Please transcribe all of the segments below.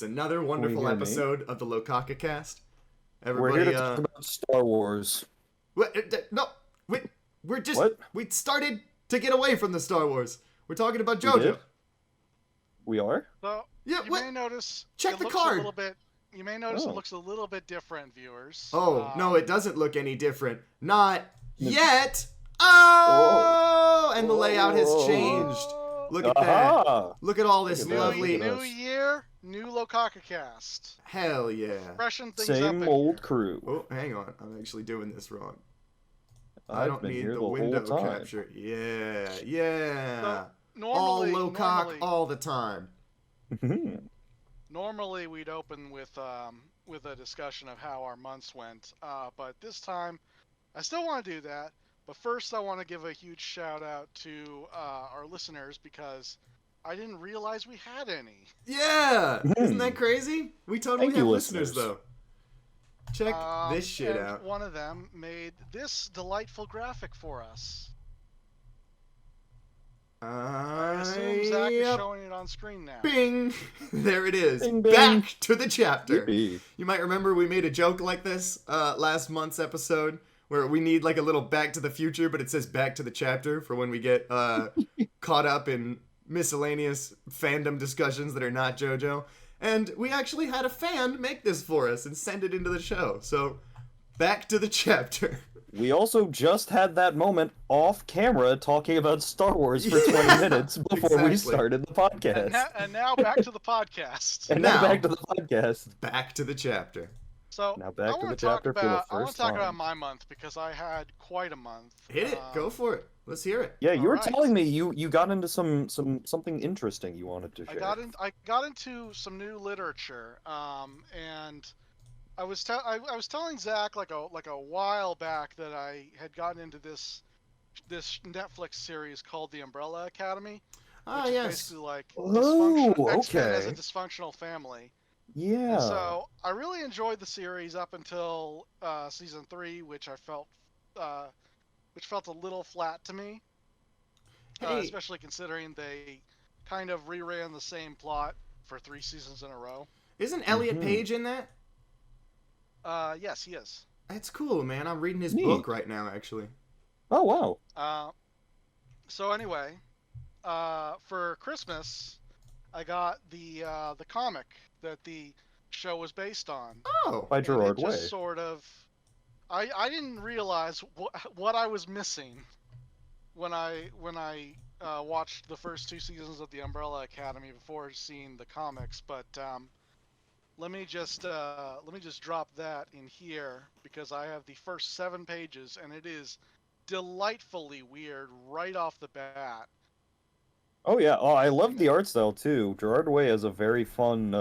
It's another wonderful episode of the Locacacast. We're here to talk about Star Wars. No, we're just What? we started to get away from the Star Wars. We're talking about JoJo. We are? So Yeah, you what? may notice Check it the looks card. A little bit, you may notice Oh. it looks a little bit different, viewers. Oh, no, it doesn't look any different. Not yet. Oh, and the layout has changed. Look at that. Look at all this Look at that. lovely. Look at New year, new Locacacast. Hell yeah. Freshen things up. Same in old here. crew. Oh, hang on. I'm actually doing this wrong. I I've don't been need here the whole window time. capture. Yeah. So, All normally, Locac normally, all the time. normally we'd open with a discussion of how our months went, but this time I still want to do that. But first, I want to give a huge shout out to our listeners because I didn't realize we had any. Yeah! Isn't that crazy? We totally Thank have you, listeners, listeners. though. Check this shit and out. One of them made this delightful graphic for us. I assume Zach is showing it on screen now. Bing! There it is. Bing, bing. Back to the chapter. Yippee. You might remember we made a joke like this last month's episode where we need like a little Back to the Future, but it says Back to the Chapter for when we get caught up in miscellaneous fandom discussions that are not JoJo. And we actually had a fan make this for us and send it into the show. So, back to the chapter. We also just had that moment off camera talking about Star Wars for 20 minutes before we exactly. started the podcast. And now back to the podcast. And now back to the podcast. Back to the chapter. So Now back I to want the to talk chapter for the about. I want first to talk time. about my month because I had quite a month. Hit it. Go for it. Let's hear it. Yeah, you were Alright. telling me you got into something interesting you wanted to share. I got into some new literature, and I was telling Zach like a while back that I had gotten into this Netflix series called The Umbrella Academy. Ah, which is yes. basically like Oh, X-Men as a okay. dysfunctional family. Yeah. And so I really enjoyed the series up until season 3, which I felt a little flat to me, Hey. especially considering they kind of reran the same plot for 3 seasons in a row. Isn't Elliot Page in that? Yes, he is. That's cool, man. I'm reading his Neat. book right now, actually. Oh, wow. So anyway, for Christmas, I got the comic that the show was based on. Oh. By And Gerard it Way. just sort of, I didn't realize what I was missing when I watched the first 2 seasons of the Umbrella Academy before seeing the comics. But let me just drop that in here because I have the first 7 pages and it is delightfully weird right off the bat. Oh yeah, oh I love the art style too. Gerard Way has a very fun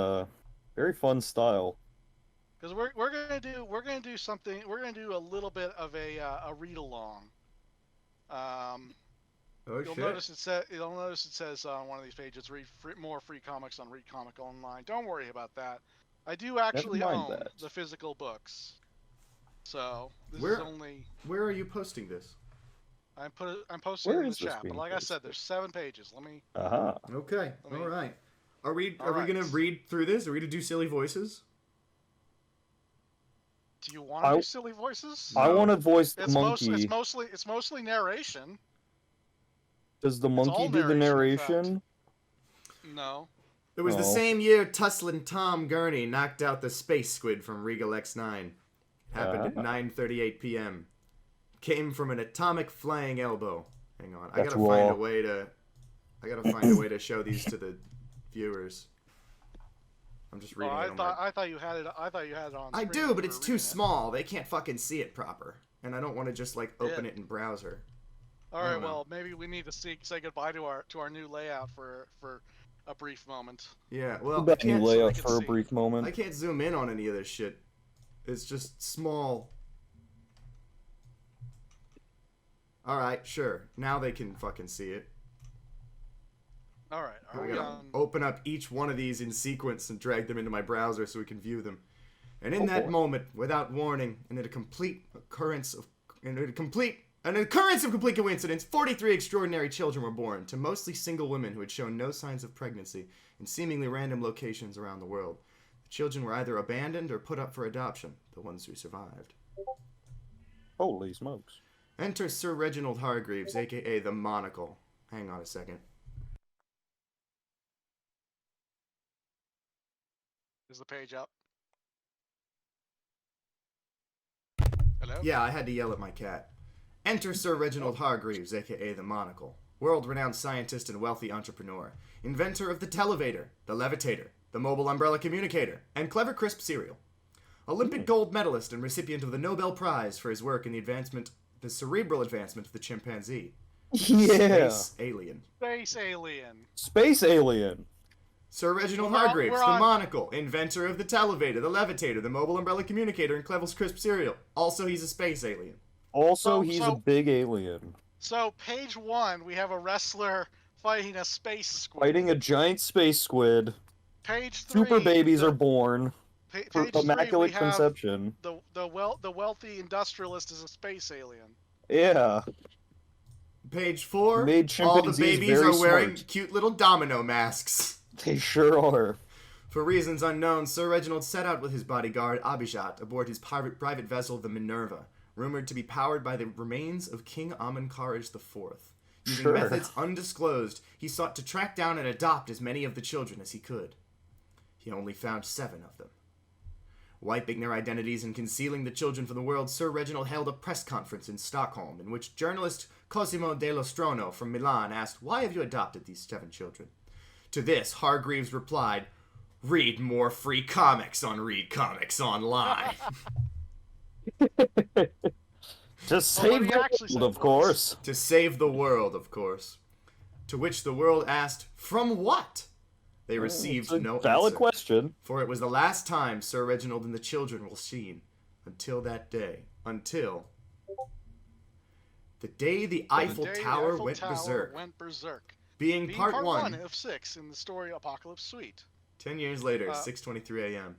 style. Because we're gonna do something. We're gonna do a little bit of a read along. Oh, You'll shit. notice it says on one of these pages, read more free comics on Read Comic Online. Don't worry about that. I do actually mind own that. the physical books. So this Where- is only Where are you posting this? I'm posting Where it in the is this chat. But being like I said, posted? there's 7 pages. Let me. Aha. Okay. I mean- All right. Are we Alright. gonna read through this? Are we gonna do silly voices? Do you want to I- do silly voices? I No. want to voice the It's monkey. it's mostly narration. Does the all monkey do the narration, in narration? No. It was the Oh. same year Tusslin Tom Gurney knocked out the space squid from Regal X9. Happened at 9:38 p.m. Came from an atomic flying elbow. Hang on, I That's gotta find raw. a way to. I gotta find a way to show these to the viewers. I'm just Oh, reading it. I thought you had it. I thought you had it on. I screen do, when but you it's were too reading it. small. They can't fucking see it proper, and I don't want to just like open Yeah. it in browser. All I right, don't know. well, maybe we need to say goodbye to our new layout for a brief moment. Yeah, well, I Back new can't, layout can for a see. brief moment. I can't zoom in on any of this shit. It's just small. Alright, sure. Now they can fucking see it. All right, are I we gotta on? open up each one of these in sequence and drag them into my browser so we can view them. And in Oh, that boy. moment, without warning, and in a complete occurrence of complete coincidence, 43 extraordinary children were born to mostly single women who had shown no signs of pregnancy in seemingly random locations around the world. Children were either abandoned or put up for adoption, the ones who survived. Holy smokes. Enter Sir Reginald Hargreaves, aka the Monocle. Hang on a second. Is the page up? Hello? Yeah, I had to yell at my cat. Enter Sir Reginald Hargreaves, aka the Monocle. World-renowned scientist and wealthy entrepreneur. Inventor of the Televator, the Levitator, the Mobile Umbrella Communicator, and Clever Crisp cereal. Olympic gold medalist and recipient of the Nobel Prize for his work in the cerebral advancement of the chimpanzee. Yeah. Space alien. Space alien. Space alien. Sir Reginald We're on- Hargreaves, we're the on- Monocle, inventor of the Televator, the Levitator, the Mobile Umbrella Communicator, and Clever Crisp cereal. Also, he's a space alien. Also, So- he's a so- big alien. So, page 1, we have a wrestler fighting a space squid. Fighting a giant space squid. Page 3. Super babies are born. Page For 3, immaculate we have conception. the wealthy industrialist is a space alien. Yeah. Page 4, Made all the chimpanzees babies very are wearing smart. cute little domino masks. They sure are. For reasons unknown, Sir Reginald set out with his bodyguard, Abijat, aboard his private vessel, the Minerva, rumored to be powered by the remains of King Amun-Karaj IV. Using Sure. methods undisclosed, he sought to track down and adopt as many of the children as he could. He only found 7 of them. Wiping their identities and concealing the children from the world, Sir Reginald held a press conference in Stockholm in which journalist Cosimo dello Strono from Milan asked, "Why have you adopted these 7 children?" To this, Hargreaves replied, "Read more free comics on Read Comics Online." To what save he the actually said world, of was- course. To save the world, of course. To which the world asked, "From what?" They received It's a no valid answer. question. For it was the last time Sir Reginald and the children were seen. Until that day. Until the day the Eiffel The day the Tower Eiffel went Tower berserk. went berserk. Being, Being part 1. of 6 in the story Apocalypse Suite. 10 years later, Uh, 6:23 a.m.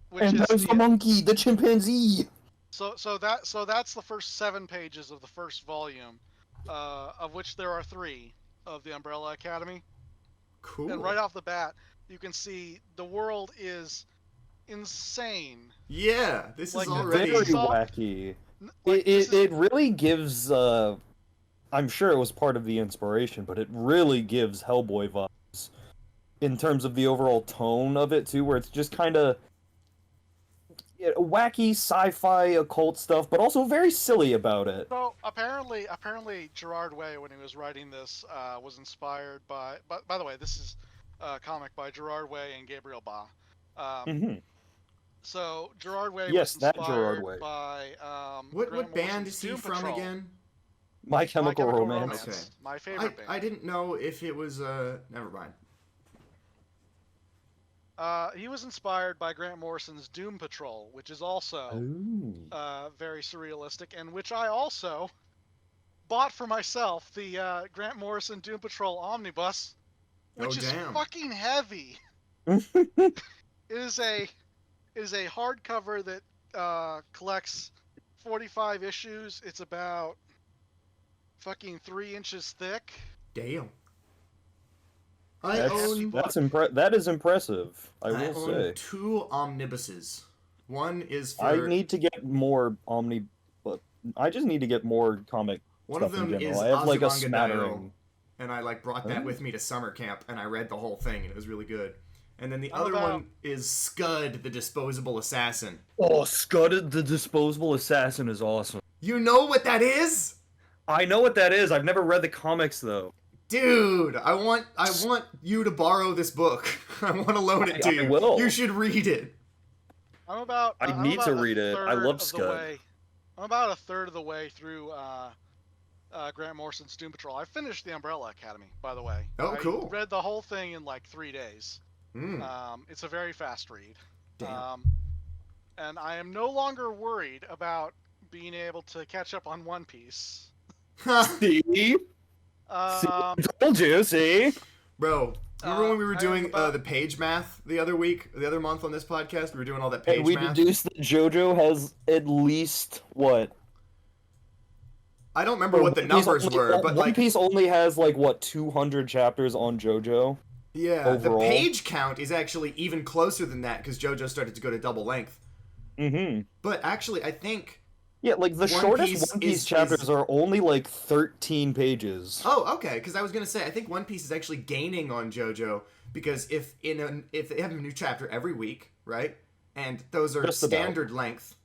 Which And is there's the monkey, the chimpanzee. so that's the first 7 pages of the first volume, of which there are 3 of the Umbrella Academy. Cool. And right off the bat, you can see the world is insane. Yeah, this Like is the already... Very Saw- wacky. Like, this is- It really gives, I'm sure it was part of the inspiration, but it really gives Hellboy vibes in terms of the overall tone of it, too, where it's just kind of wacky sci-fi occult stuff, but also very silly about it. So apparently Gerard Way, when he was writing this, was inspired by. By the way, this is a comic by Gerard Way and Gabriel Ba. Hmm. So Gerard Way Yes, was that inspired Gerard Way. by What Grant band Morrison's is he Doom from Patrol. again? My Chemical, My Chemical Romance. Okay. My favorite band. I didn't know if it was, never mind. He was inspired by Grant Morrison's Doom Patrol, which is also Ooh. very surrealistic, and which I also bought for myself, the Grant Morrison Doom Patrol Omnibus, which is damn. fucking heavy. It is a hardcover that collects 45 issues. It's about fucking 3 inches thick. Damn. I own That is impressive, I I will own say. 2 omnibuses. One is for... I need to get more but I just need to get more comic One stuff of them in general. is I have like a Azumanga smattering. and I brought that Oh. with me to summer camp, and I read the whole thing, and it was really good. And then the How other about- one is Scud, the Disposable Assassin. Oh, Scud the Disposable Assassin is awesome. You know what that is? I know what that is. I've never read the comics though. Dude, I want you to borrow this book. I want to loan it to I you. will. You should read it. I'm about. I I'm need about to a read it. I third love of the Scud. way- I'm about a third of the way through Grant Morrison's Doom Patrol. I finished the Umbrella Academy, by the way. Oh, cool. I read the whole thing in like 3 days. Mm. It's a very fast read. Damn. And I am no longer worried about being able to catch up on One Piece. See? Um, Told you, see? Bro, remember when we were I am doing about- the page math the other month on this podcast? We were doing all that page And we math. deduced that JoJo has at least what? I don't remember what the One Piece numbers only- were, but One like Piece only has like what 200 chapters on JoJo. Yeah, overall. the page count is actually even closer than that because JoJo started to go to double length. Mm-hmm. But actually, I think Yeah, like the shortest One Piece chapters are only like 13 pages. Oh, okay. Because I was gonna say, I think One Piece is actually gaining on JoJo because if they have a new chapter every week, right, and those are Just about. standard length,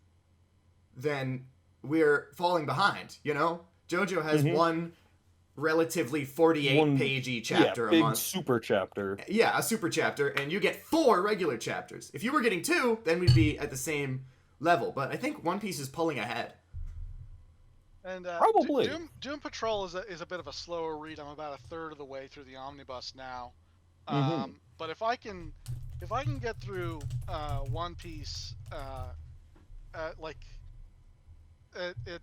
then we're falling behind. You know, JoJo has one relatively 48-pagey chapter a big month. super chapter. Yeah, a super chapter, and you get 4 regular chapters. If you were getting 2, then we'd be at the same level. But I think One Piece is pulling ahead. And Probably. Doom Patrol is a bit of a slower read. I'm about a third of the way through the omnibus now. But if I can get through One Piece at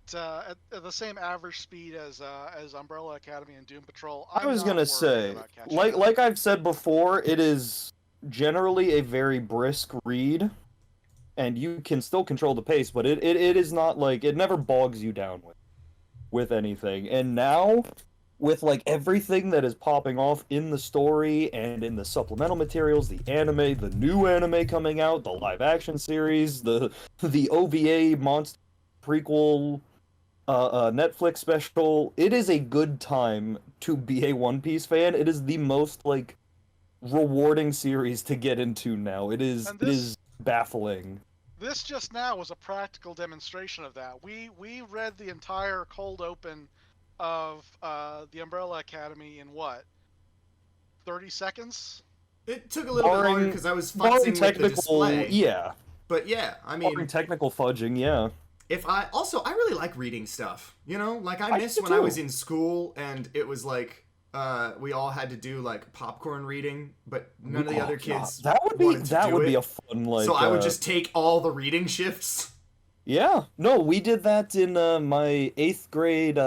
the same average speed as Umbrella Academy and Doom Patrol, I was gonna say, like I've said before, it is generally a very brisk read, and you can still control the pace, but it is not like it never bogs you down with anything. And now, with like everything that is popping off in the story and in the supplemental materials, the anime, the new anime coming out, the live action series, the OVA monster prequel Netflix special, it is a good time to be a One Piece fan. It is the most like rewarding series to get into now. It is baffling. This just now was a practical demonstration of that. We read the entire cold open of the Umbrella Academy in what? 30 seconds? It took a little bit longer because I was futzing with the display. Yeah. But yeah, I mean... Barring technical fudging, yeah. I really like reading stuff, you know? Like, I miss when I was in school and it was like, we all had to do like popcorn reading, but none of the other kids that would be a fun like. So I would just take all the reading shifts. Yeah, no, we did that in my 8th grade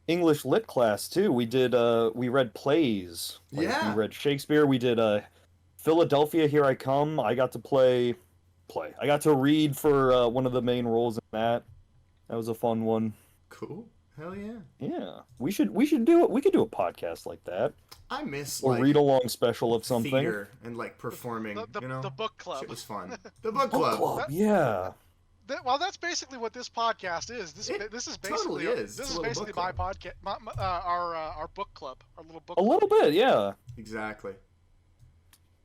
English lit class too. We read plays. Like, we read Shakespeare. We did Philadelphia, Here I Come. I got to play. I got to read for one of the main roles in that. That was a fun one. Cool. Hell yeah. Yeah. We should do it. We could do a podcast like that. I miss or read along special of something. Theater and like performing, you know. The book club. Shit was fun. The book club. Yeah. Well, that's basically what this podcast is. This is basically this is basically my podcast, our book club, our little book. A little bit, yeah. Exactly.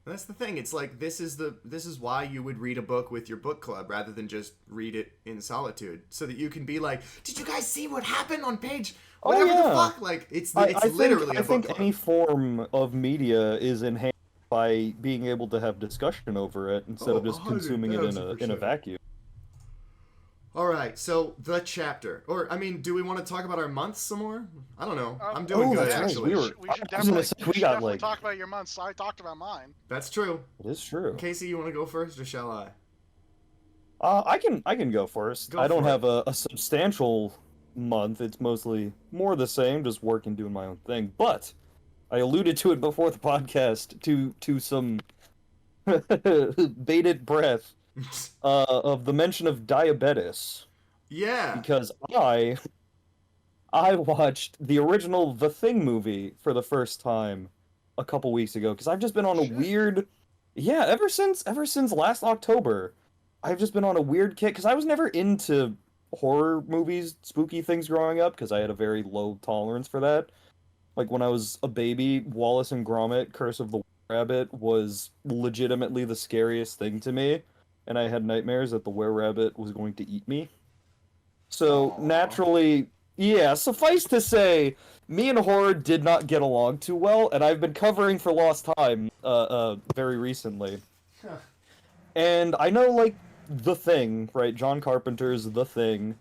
That's the thing. It's like this is why you would read a book with your book club rather than just read it in solitude, so that you can be like, "Did you guys see what happened on page whatever the fuck?" Like it's literally a book club. I think any form of media is enhanced by being able to have discussion over it instead of just consuming it in a vacuum. All right, so the chapter, or I mean, do we want to talk about our months some more? I don't know. I'm doing good actually. We should definitely talk about your months. I talked about mine. That's true. It is true. Casey, you want to go first, or shall I? I can go first. I don't have a substantial month. It's mostly more the same, just working, doing my own thing. But I alluded to it before the podcast to some bated breath. Of the mention of diabetes. Yeah. Because I watched the original The Thing movie for the first time a couple weeks ago, because I've just been on a weird... Yeah, ever since last October, I've just been on a weird kick, because I was never into horror movies, spooky things growing up, because I had a very low tolerance for that. Like, when I was a baby, Wallace and Gromit, Curse of the Rabbit was legitimately the scariest thing to me. And I had nightmares that the were-rabbit was going to eat me. So, naturally, yeah, suffice to say, me and horror did not get along too well, and I've been covering for Lost Time, very recently. Huh. And I know, like, The Thing, right? John Carpenter's The Thing,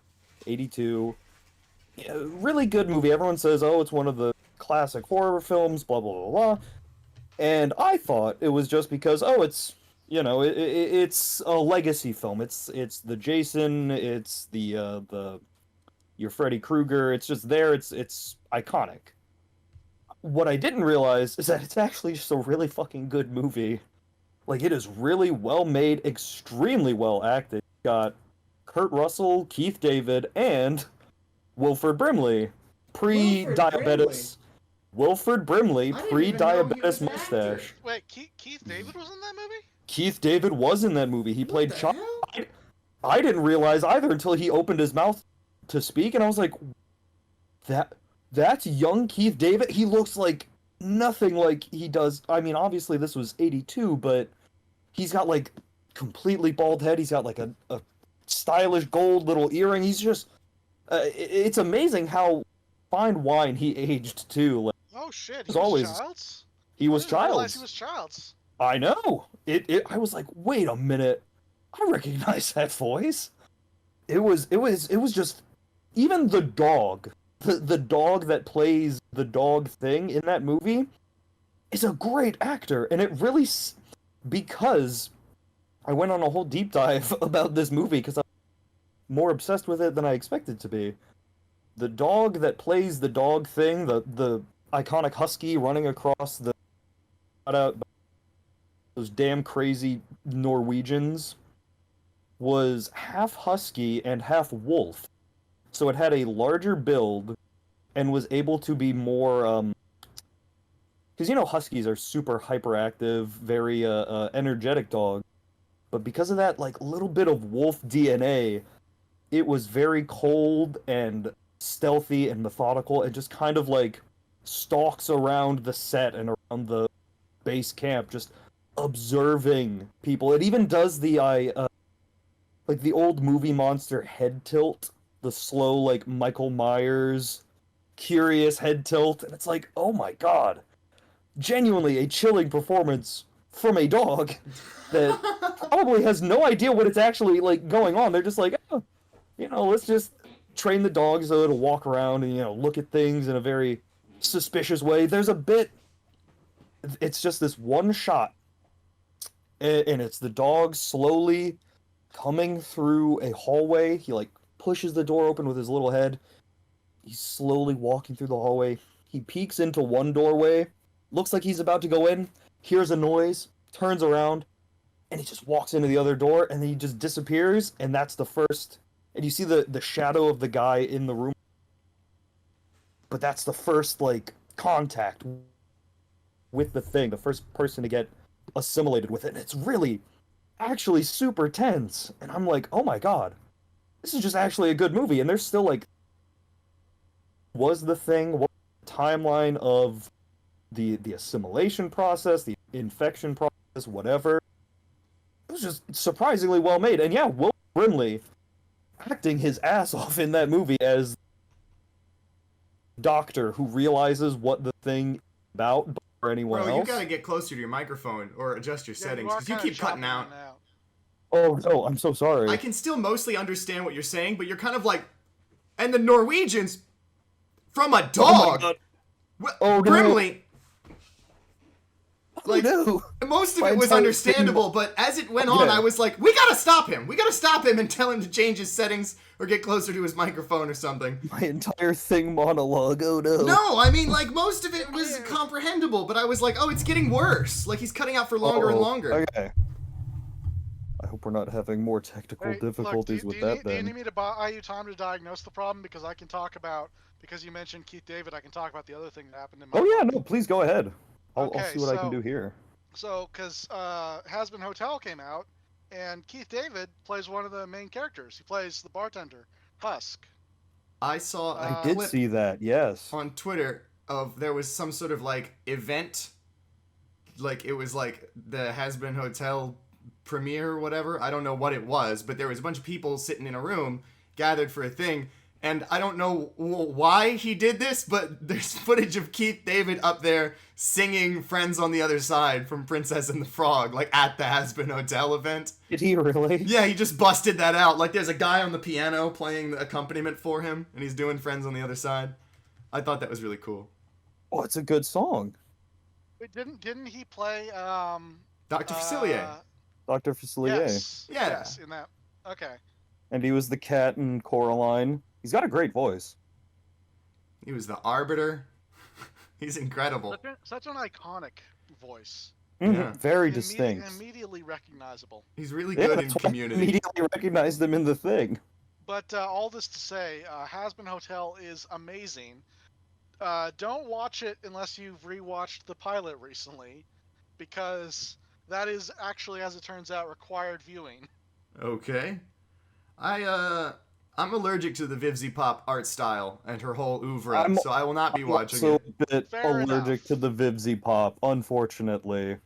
82. Yeah, really good movie. Everyone says, oh, it's one of the classic horror films, blah, blah, blah, blah. And I thought it was just because, oh, it's... You know, it's a legacy film. It's the Jason. It's the your Freddy Krueger. It's just there. It's iconic. What I didn't realize is that it's actually just a really fucking good movie. Like, it is really well made, extremely well acted. It's got Kurt Russell, Keith David, and Wilford Brimley. Pre-diabetes. Wilford Brimley, I didn't even know he was pre-diabetes an actor. mustache. Wait, Keith David was in that movie? Keith David was in that movie. He What played the Chuck. hell? I didn't realize either until he opened his mouth to speak, and I was like, that's young Keith David? He looks like nothing like he does. I mean, obviously this was 82, but he's got like completely bald head. He's got like a stylish gold little earring. He's just, it's amazing how fine wine he aged too. Like, Oh shit, was he was always- Childs? he was I didn't realize Childs. he was Childs. I know. I was like, wait a minute. I recognize that voice. It was just, even the dog, the dog that plays the dog thing in that movie is a great actor, and it really, because I went on a whole deep dive about this movie because I'm more obsessed with it than I expected to be. The dog that plays the dog thing, the iconic husky running across the those damn crazy Norwegians, was half husky and half wolf. So it had a larger build and was able to be more because you know huskies are super hyperactive, very energetic dogs. But because of that like little bit of wolf DNA, it was very cold and stealthy and methodical and just kind of like stalks around the set and around the base camp, just observing people. It even does the like the old movie monster head tilt, the slow like Michael Myers curious head tilt, and it's like, oh my god, genuinely a chilling performance from a dog that probably has no idea what it's actually like going on. They're just like, oh, you know, let's just train the dog so it'll walk around and, you know, look at things in a very suspicious way. There's a bit, it's just this one shot, and it's the dog slowly coming through a hallway. He like pushes the door open with his little head. He's slowly walking through the hallway. He peeks into one doorway, looks like he's about to go in, hears a noise, turns around, and he just walks into the other door, and then he just disappears, and that's the first. And you see the shadow of the guy in the room. But that's the first, like, contact with the thing, the first person to get assimilated with it. And it's really, actually super tense. And I'm like, oh my god, this is just actually a good movie. And there's still, like, was the thing, what was the timeline of the assimilation process, the infection process, whatever. It was just surprisingly well made. And yeah, Will Brimley acting his ass off in that movie as doctor who realizes what the thing is about before anyone Bro, else. you gotta get closer to your microphone or adjust your settings are because you kinda keep cutting chopping out. Oh no, I'm so sorry. I can still mostly understand what you're saying, but you're kind of like, and the Norwegians from a dog. God. Well, Oh, no. Brimley. Like, no. Most of My it was entire understandable, but as it went on, Yeah. I was like, we gotta stop him. We gotta stop him and tell him to change his settings or get closer to his microphone or something. My entire thing monologue, oh no. No, I mean, like, most of it was comprehensible, but I was like, oh, it's getting worse. Like, he's cutting out for longer and Uh-oh. longer. Okay. I hope we're not having more technical difficulties with that do you then. need me to buy you time to diagnose the problem? Because I can talk about, because you mentioned Keith David, I can talk about the other thing that happened in my Oh yeah, life. no, please go ahead. I'll Okay, see what I can so- do here. So, because Has Been Hotel came out, and Keith David plays one of the main characters. He plays the bartender, Husk. I saw a I did clip see that, yes. on Twitter of there was some sort of, like, event. Like, it was, like, the Has Been Hotel premiere or whatever. I don't know what it was, but there was a bunch of people sitting in a room gathered for a thing. And I don't know why he did this, but there's footage of Keith David up there singing Friends on the Other Side from Princess and the Frog, like at the Has Been Hotel event. Did he really? Yeah, he just busted that out. Like there's a guy on the piano playing the accompaniment for him, and he's doing Friends on the Other Side. I thought that was really cool. Oh, it's a good song. Wait, didn't he play Dr. Facilier. Dr. Facilier. Yes. Yeah. Yes, in that. Okay. And he was the cat in Coraline. He's got a great voice. He was the Arbiter. He's incredible. Such an iconic voice. Yeah. Very distinct. Immediately recognizable. He's really Yeah, good in that's why I Community. immediately recognized him in the thing. But all this to say, Has Been Hotel is amazing. Don't watch it unless you've rewatched the pilot recently, because that is actually, as it turns out, required viewing. Okay. I'm allergic to the Vivzy Pop art style and her whole oeuvre, so I will not be I'm watching also it. a bit Fair allergic enough. to the Vivzy Pop, unfortunately.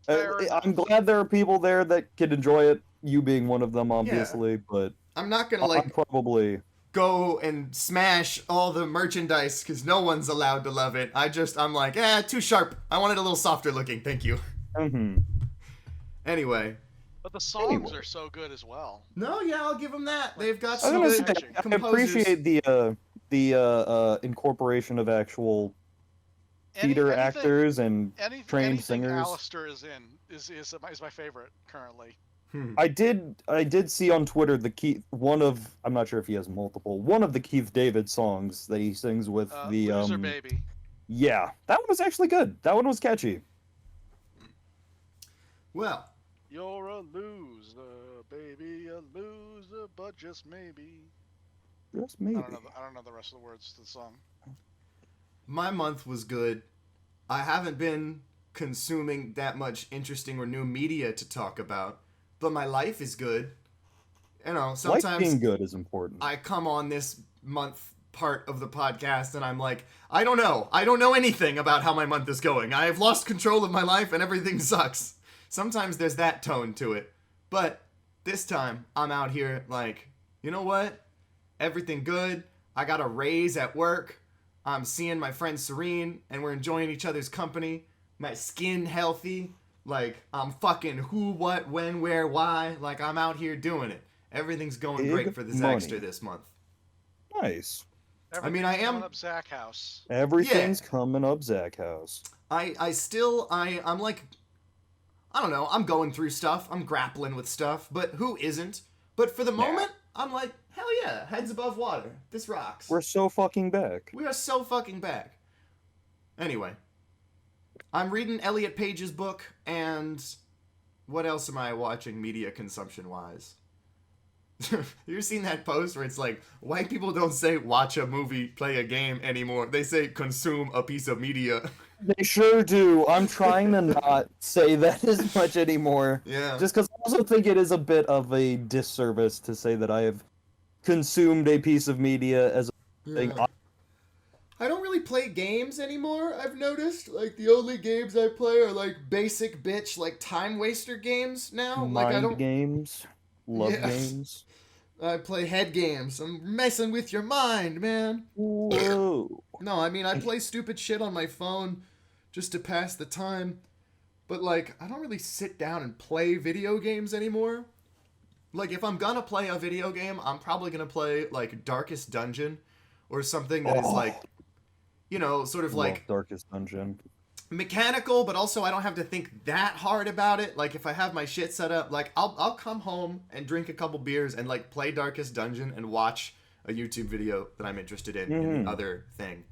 Fair I'm enough. glad there are people there that can enjoy it, you being one of them, obviously, but I'm not gonna I'm probably... go and smash all the merchandise because no one's allowed to love it. I'm like, too sharp. I want it a little softer looking. Thank you. Mm-hmm. Anyway. But the songs are so good as well. No, yeah, I'll give them that. They've got I was some gonna good say, I composers. appreciate the incorporation of actual theater actors and trained anything singers. Alistair is in is my favorite currently. I did see on Twitter I'm not sure if he has multiple, one of the Keith David songs that he sings with the Loser Baby. Yeah, that one was actually good. That one was catchy. Well, You're a loser, baby, a loser, but just maybe. Just maybe. I don't know the rest of the words to the song. my month was good. I haven't been consuming that much interesting or new media to talk about, but my life is good. You know, sometimes Life being good is important. I come on this month part of the podcast and I'm like, I don't know anything about how my month is going. I have lost control of my life and everything sucks. Sometimes there's that tone to it. But this time I'm out here like, you know what? Everything good. I got a raise at work. I'm seeing my friend Serene and we're enjoying each other's company. My skin healthy. Like, I'm fucking who, what, when, where, why. Like, I'm out here doing it. Everything's going great for the Zackster this month. Nice. Everything's coming up Zack House. Everything's coming up Zack House. I'm like, I don't know, I'm going through stuff. I'm grappling with stuff, but who isn't? But for the moment, I'm like, hell yeah, heads above water. This rocks. We're so fucking back. We are so fucking back. Anyway, I'm reading Elliot Page's book, and what else am I watching media consumption-wise? You ever seen that post where it's like, white people don't say watch a movie, play a game anymore. They say consume a piece of media. They sure do. I'm trying to not say that as much anymore. Yeah. Just because I also think it is a bit of a disservice to say that I have consumed a piece of media as a thing. I don't really play games anymore, I've noticed. Like, the only games I play are, like, basic bitch, like, time waster games now. Mind games. Love games. I play head games. I'm messing with your mind, man. Whoa. No, I mean, I play stupid shit on my phone just to pass the time. But, like, I don't really sit down and play video games anymore. Like, if I'm gonna play a video game, I'm probably gonna play, like, Darkest Dungeon or something that is, like, you know, sort of like Darkest Dungeon. Mechanical, but also I don't have to think that hard about it. Like, if I have my shit set up, like, I'll come home and drink a couple beers and, like, play Darkest Dungeon and watch a YouTube video that I'm interested in the other thing.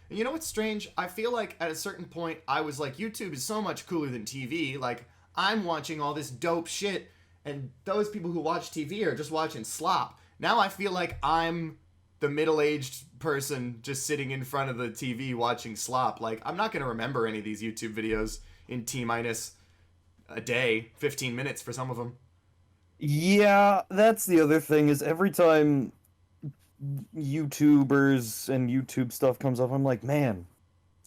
And you know what's strange? I feel like at a certain point I was like, YouTube is so much cooler than TV. Like, I'm watching all this dope shit, and those people who watch TV are just watching slop. Now I feel like I'm the middle-aged person just sitting in front of the TV watching slop. Like, I'm not going to remember any of these YouTube videos in T-minus a day, 15 minutes for some of them. Yeah, that's the other thing, is every time YouTubers and YouTube stuff comes up, I'm like, man,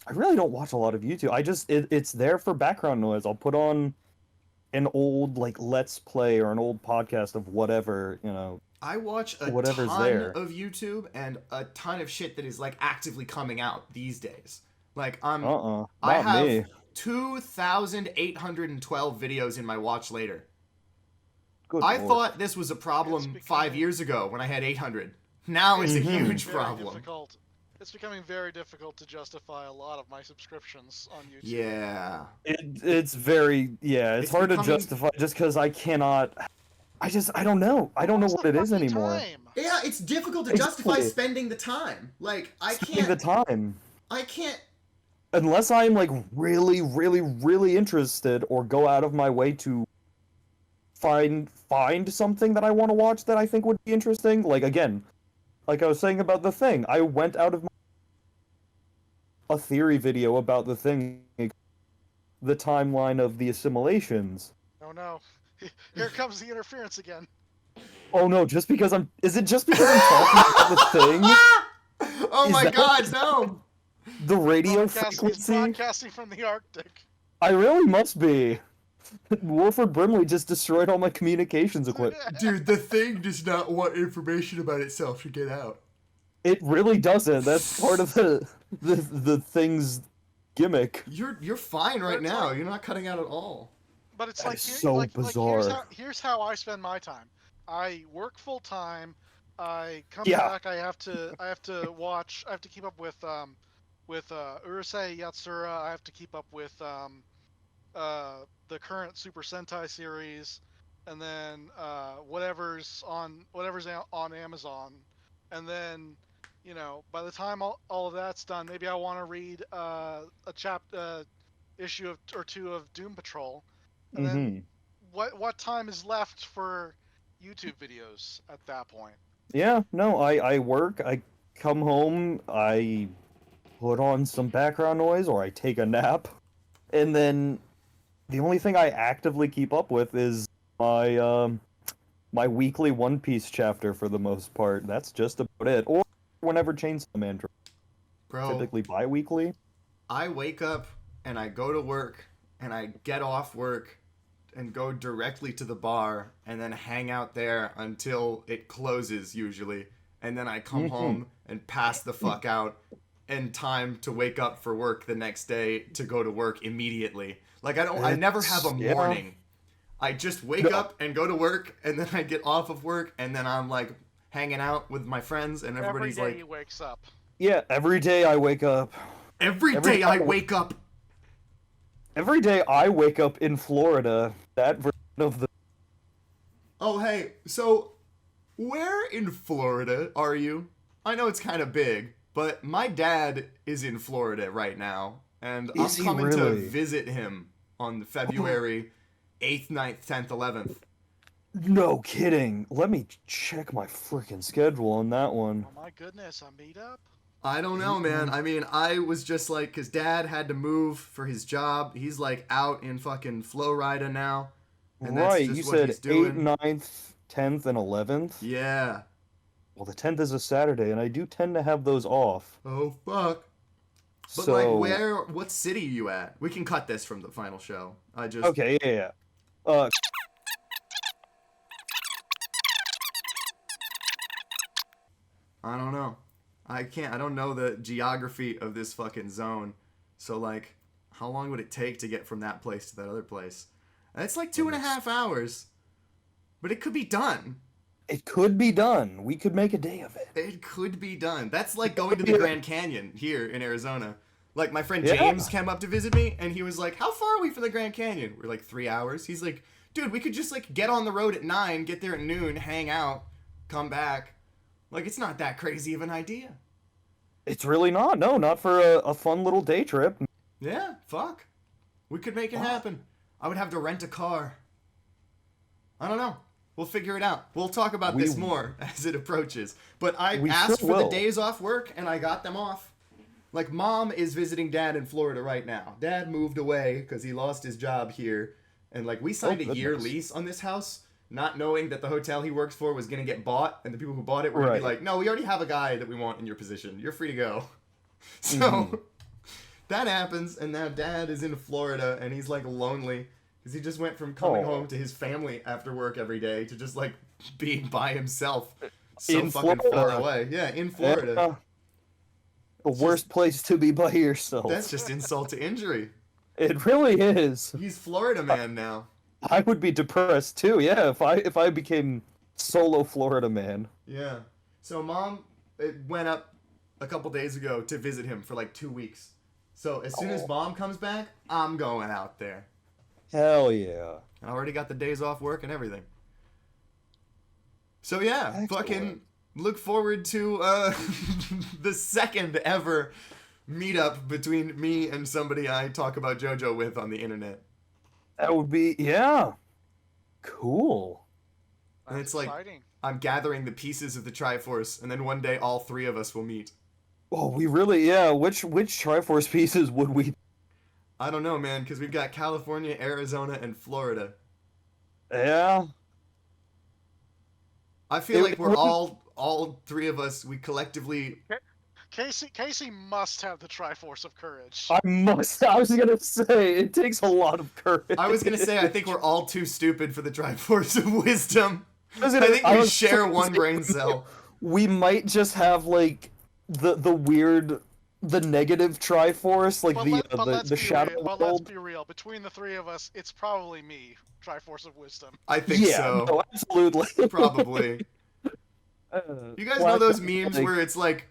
I really don't watch a lot of YouTube. It's there for background noise. I'll put on an old, like, Let's Play or an old podcast of whatever, you know. I watch a ton of YouTube and a ton of shit that is, like, actively coming out these days. Like, I have 2,812 videos in my watch later. I thought this was a problem 5 years ago when I had 800. Now it's a huge problem. It's becoming very difficult to justify a lot of my subscriptions on YouTube. Yeah. It's hard to justify just because I cannot... I don't know. I don't know what it is anymore. Yeah, it's difficult to justify spending the time. Like, I can't... the time. I can't... Unless I'm, like, really, really, really interested or go out of my way to find something that I want to watch that I think would be interesting. Like, again, like I was saying about The Thing, I went out of my a theory video about the thing, the timeline of the assimilations. Oh no. Here comes the interference again. Oh no, just because is it just because I'm talking about the thing? Oh Is my that god, no! He's The radio frequency? broadcasting from the Arctic. I really must be. Wilford Brimley just destroyed all my communications equipment. Dude, the thing does not want information about itself to get out. It really doesn't. That's part of the thing's gimmick. You're fine right It's now. like- You're not cutting out at all. But it's That like, is so bizarre. here's how I spend my time. I work full time. I come Yeah. back. I have to watch. I have to keep up with Urusei Yatsura. I have to keep up with the current Super Sentai series, and then whatever's on Amazon, and then by the time all of that's done, maybe I want to read a issue or two of Doom Patrol, and then what time is left for YouTube videos at that point? Yeah, no, I work, I come home, I put on some background noise, or I take a nap, and then the only thing I actively keep up with is my my weekly One Piece chapter for the most part. That's just about it. Or whenever Chainsaw Man drops. Bro, Typically bi-weekly. I wake up and I go to work and I get off work and go directly to the bar and then hang out there until it closes usually. And then I come home and pass the fuck out in time to wake up for work the next day to go to work immediately. Like I never have a morning. I just wake up and go to work and then I get off of work and then I'm like hanging out with my friends and everybody's Every day like, he wakes up. Yeah, every day I wake up. every day I wake up. Every day I wake up in Florida. That version of the... Oh, hey, so where in Florida are you? I know it's kind of big, but my dad is in Florida right now, and Is I'm he coming to really? visit him on February 8th, 9th, 10th, 11th. No kidding. Let me check my freaking schedule on that one. Oh my goodness, a meetup? I don't know, man. I mean, I was just like, because Dad had to move for his job. He's like out in fucking Florida now. And that's Right, just you what said he's doing. 8th, 9th, 10th, and 11th? Yeah. Well, the 10th is a Saturday, and I do tend to have those off. Oh, fuck. But So... like, what city are you at? We can cut this from the final show. I just... Okay, yeah. I don't know. I don't know the geography of this fucking zone. So, like, how long would it take to get from that place to that other place? It's like 2.5 hours. But it could be done. It could be done. We could make a day of it. It could be done. That's like going to the Grand Canyon here in Arizona. Like, my friend Yeah. James came up to visit me, and he was like, how far are we from the Grand Canyon? We're like, 3 hours. He's like, dude, we could just, like, get on the road at 9, get there at noon, hang out, come back. Like, it's not that crazy of an idea. It's really not. No, not for a fun little day trip. Yeah, fuck. We could make it happen. I would have to rent a car. I don't know. We'll figure it out. We'll talk about this more as it approaches. But I asked for the days off work, and I got them off. Like, Mom is visiting Dad in Florida right now. Dad moved away because he lost his job here. And, like, we signed a year lease on this house, not knowing that the hotel he works for was going to get bought, and the people who bought it were going to be like, no, we already have a guy that we want in your position. You're free to go. So, that happens, and now Dad is in Florida, and he's, like, lonely, because he just went from coming home to his family after work every day to just, like, being by himself so In fucking Florida. far away. Yeah, in Florida. The worst place to be by yourself. That's just insult to injury. It really is. He's Florida man now. I would be depressed too. Yeah, if I became solo Florida man. Yeah. So Mom went up a couple days ago to visit him for like 2 weeks. So as soon as Mom comes back, I'm going out there. Hell yeah. I already got the days off work and everything. So yeah, Excellent. fucking look forward to the second ever meetup between me and somebody I talk about JoJo with on the internet. That would be, yeah. Cool. And That's it's like, exciting. I'm gathering the pieces of the Triforce, and then one day all three of us will meet. Oh, we really, yeah. Which Triforce pieces would we? I don't know, man, because we've got California, Arizona, and Florida. Yeah. I feel like we're wouldn't- all three of us, we collectively. Casey must have the Triforce of Courage. I was gonna say it takes a lot of courage. I was gonna say I think we're all too stupid for the Triforce of Wisdom. I think we was share gonna one say, brain cell. We might just have like the weird, the negative Triforce, like the Shadow But let's World. be real. Between the three of us, it's probably me, Triforce of Wisdom. I think so. No, absolutely. Probably. You guys know those memes where it's like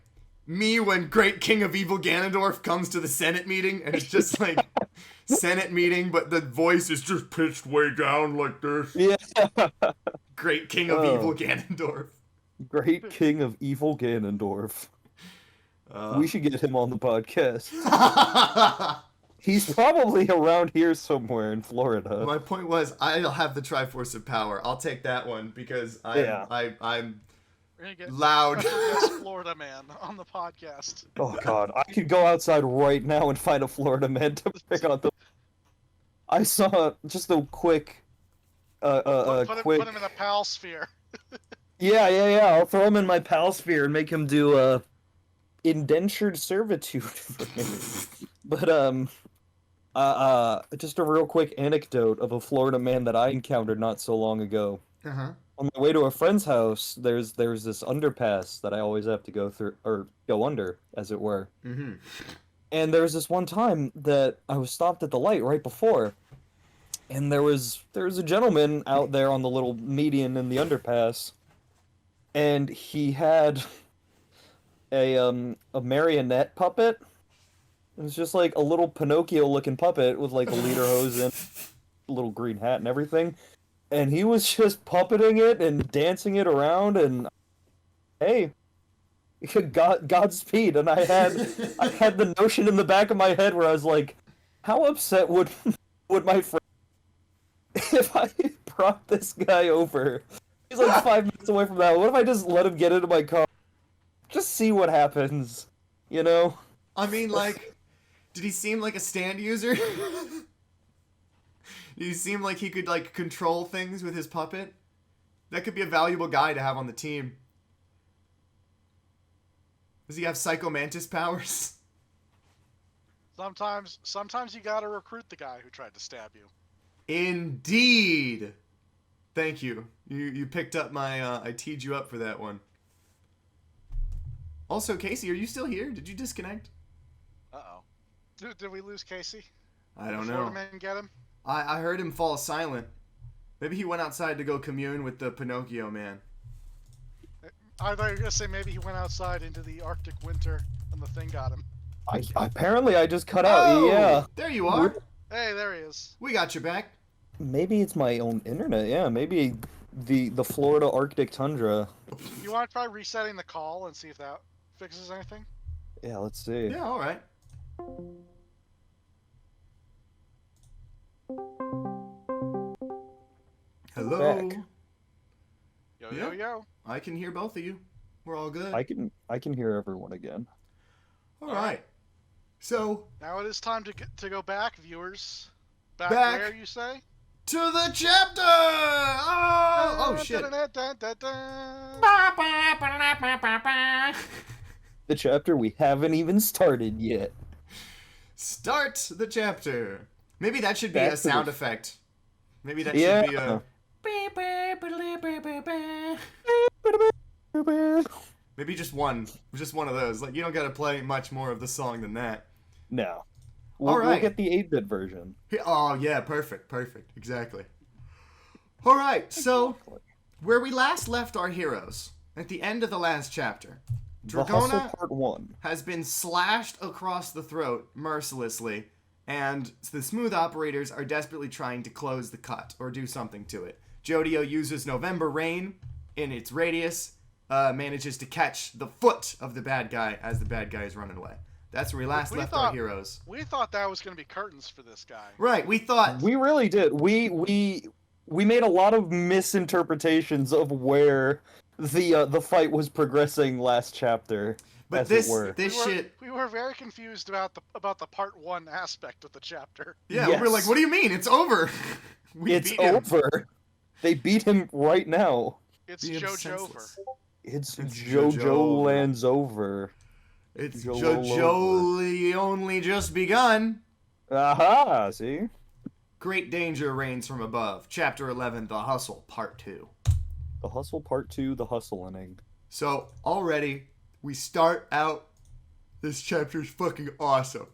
me when Great King of Evil Ganondorf comes to the Senate meeting and it's just like Senate meeting, but the voice is just pitched way down like this. Yeah. Great King of Evil Ganondorf. Great King of Evil Ganondorf. We should get him on the podcast. He's probably around here somewhere in Florida. My point was, I'll have the Triforce of Power. I'll take that one because I'm We're gonna get loud. Florida man on the podcast. Oh god, I could go outside right now and find a Florida man to pick on the. I saw just a quick, Put him in a pal sphere. Yeah. I'll throw him in my pal sphere and make him do indentured servitude for me. But just a real quick anecdote of a Florida man that I encountered not so long ago. On my way to a friend's house, there's this underpass that I always have to go through, or go under, as it were. Mm-hmm. And there was this one time that I was stopped at the light right before, and there was a gentleman out there on the little median in the underpass, and he had a marionette puppet. It was just like a little Pinocchio-looking puppet with like a leader hose and a little green hat and everything. And he was just puppeting it and dancing it around, and hey, Godspeed. And I had the notion in the back of my head where I was like, how upset would my friend if I brought this guy over? He's like 5 minutes away from that. What if I just let him get into my car? Just see what happens, you know? I mean, like, did he seem like a stand user? Did he seem like he could, like, control things with his puppet? That could be a valuable guy to have on the team. Does he have Psycho Mantis powers? Sometimes you gotta recruit the guy who tried to stab you. Indeed. Thank you. You picked up my, I teed you up for that one. Also, Casey, are you still here? Did you disconnect? Uh-oh. Did we lose Casey? I don't Did know. Florida man get him? I heard him fall silent. Maybe he went outside to go commune with the Pinocchio man. I thought you were gonna say maybe he went outside into the Arctic winter and the thing got him. Apparently I just cut out. Oh, Yeah. there you are. Hey, there he is. We got your back. Maybe it's my own internet. Yeah, maybe the Florida Arctic tundra. You want to try resetting the call and see if that fixes anything? Yeah, let's see. Yeah, all right. Hello. Back. Yo. I can hear both of you. We're all good. I can hear everyone again. All right. So Now it is time to go back, viewers. Back. Where you say? to the chapter. Oh shit. The chapter we haven't even started yet. Start the chapter. Maybe that should be Back a to sound the- effect. Maybe that Yeah. should be a. Maybe just one of those. Like, you don't gotta play much more of the song than that. No. All We'll right. get the 8-bit version. Oh yeah, perfect, exactly. All right, so where we last left our heroes at the end of the last chapter, The Hustle Dragona Part 1. has been slashed across the throat mercilessly, and the smooth operators are desperately trying to close the cut or do something to it. Jodio uses November Rain in its radius, manages to catch the foot of the bad guy as the bad guy is running away. That's where we last left our heroes. We thought that was going to be curtains for this guy. Right, we thought... We really did. We we made a lot of misinterpretations of where the fight was progressing last chapter, But as this it were. shit. We were very confused about the part 1 aspect of the chapter. Yeah, we were like, Yes. what do you mean? It's over. We It's beat him. over. They beat him right now. It's Beat him JoJo senseless. over. It's It's JoJoLands over. It's JoJo JoJo only just begun. Aha! See? Great danger reigns from above. Chapter 11, The Hustle, Part 2. The Hustle Part 2, the hustling. So, already, we start out. This chapter's fucking awesome.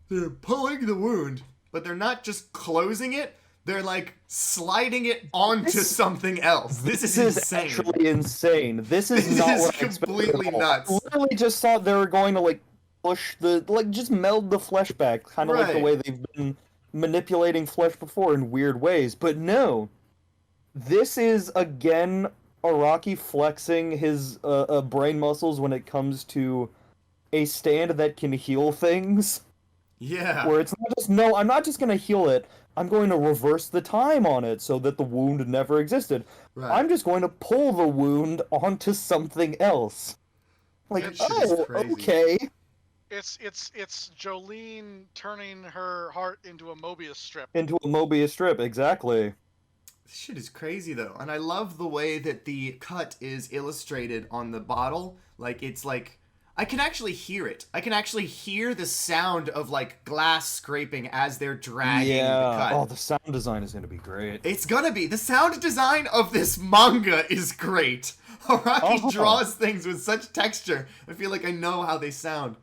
They're pulling the wound, but they're not just closing it. They're like sliding it onto something else. This is insane. Actually insane. This is This not is what I expected completely at all. nuts. I literally just thought they were going to like push the just meld the flesh back, kind of like the Right. way they've been manipulating flesh before in weird ways. But no, this is again Araki flexing his brain muscles when it comes to a stand that can heal things. Yeah. Where it's not just, no, I'm not just going to heal it, I'm going to reverse the time on it so that the wound never existed. Right. I'm just going to pull the wound onto something else. Like, That shit is oh, crazy. okay. It's Jolene turning her heart into a Mobius strip. Into a Mobius strip, exactly. This shit is crazy though, and I love the way that the cut is illustrated on the bottle. Like it's like I can actually hear it. I can actually hear the sound of like glass scraping as they're dragging the cut. Oh, the sound design is going to be great. It's gonna be. The sound design of this manga is great. Araki Oh. draws things with such texture. I feel like I know how they sound.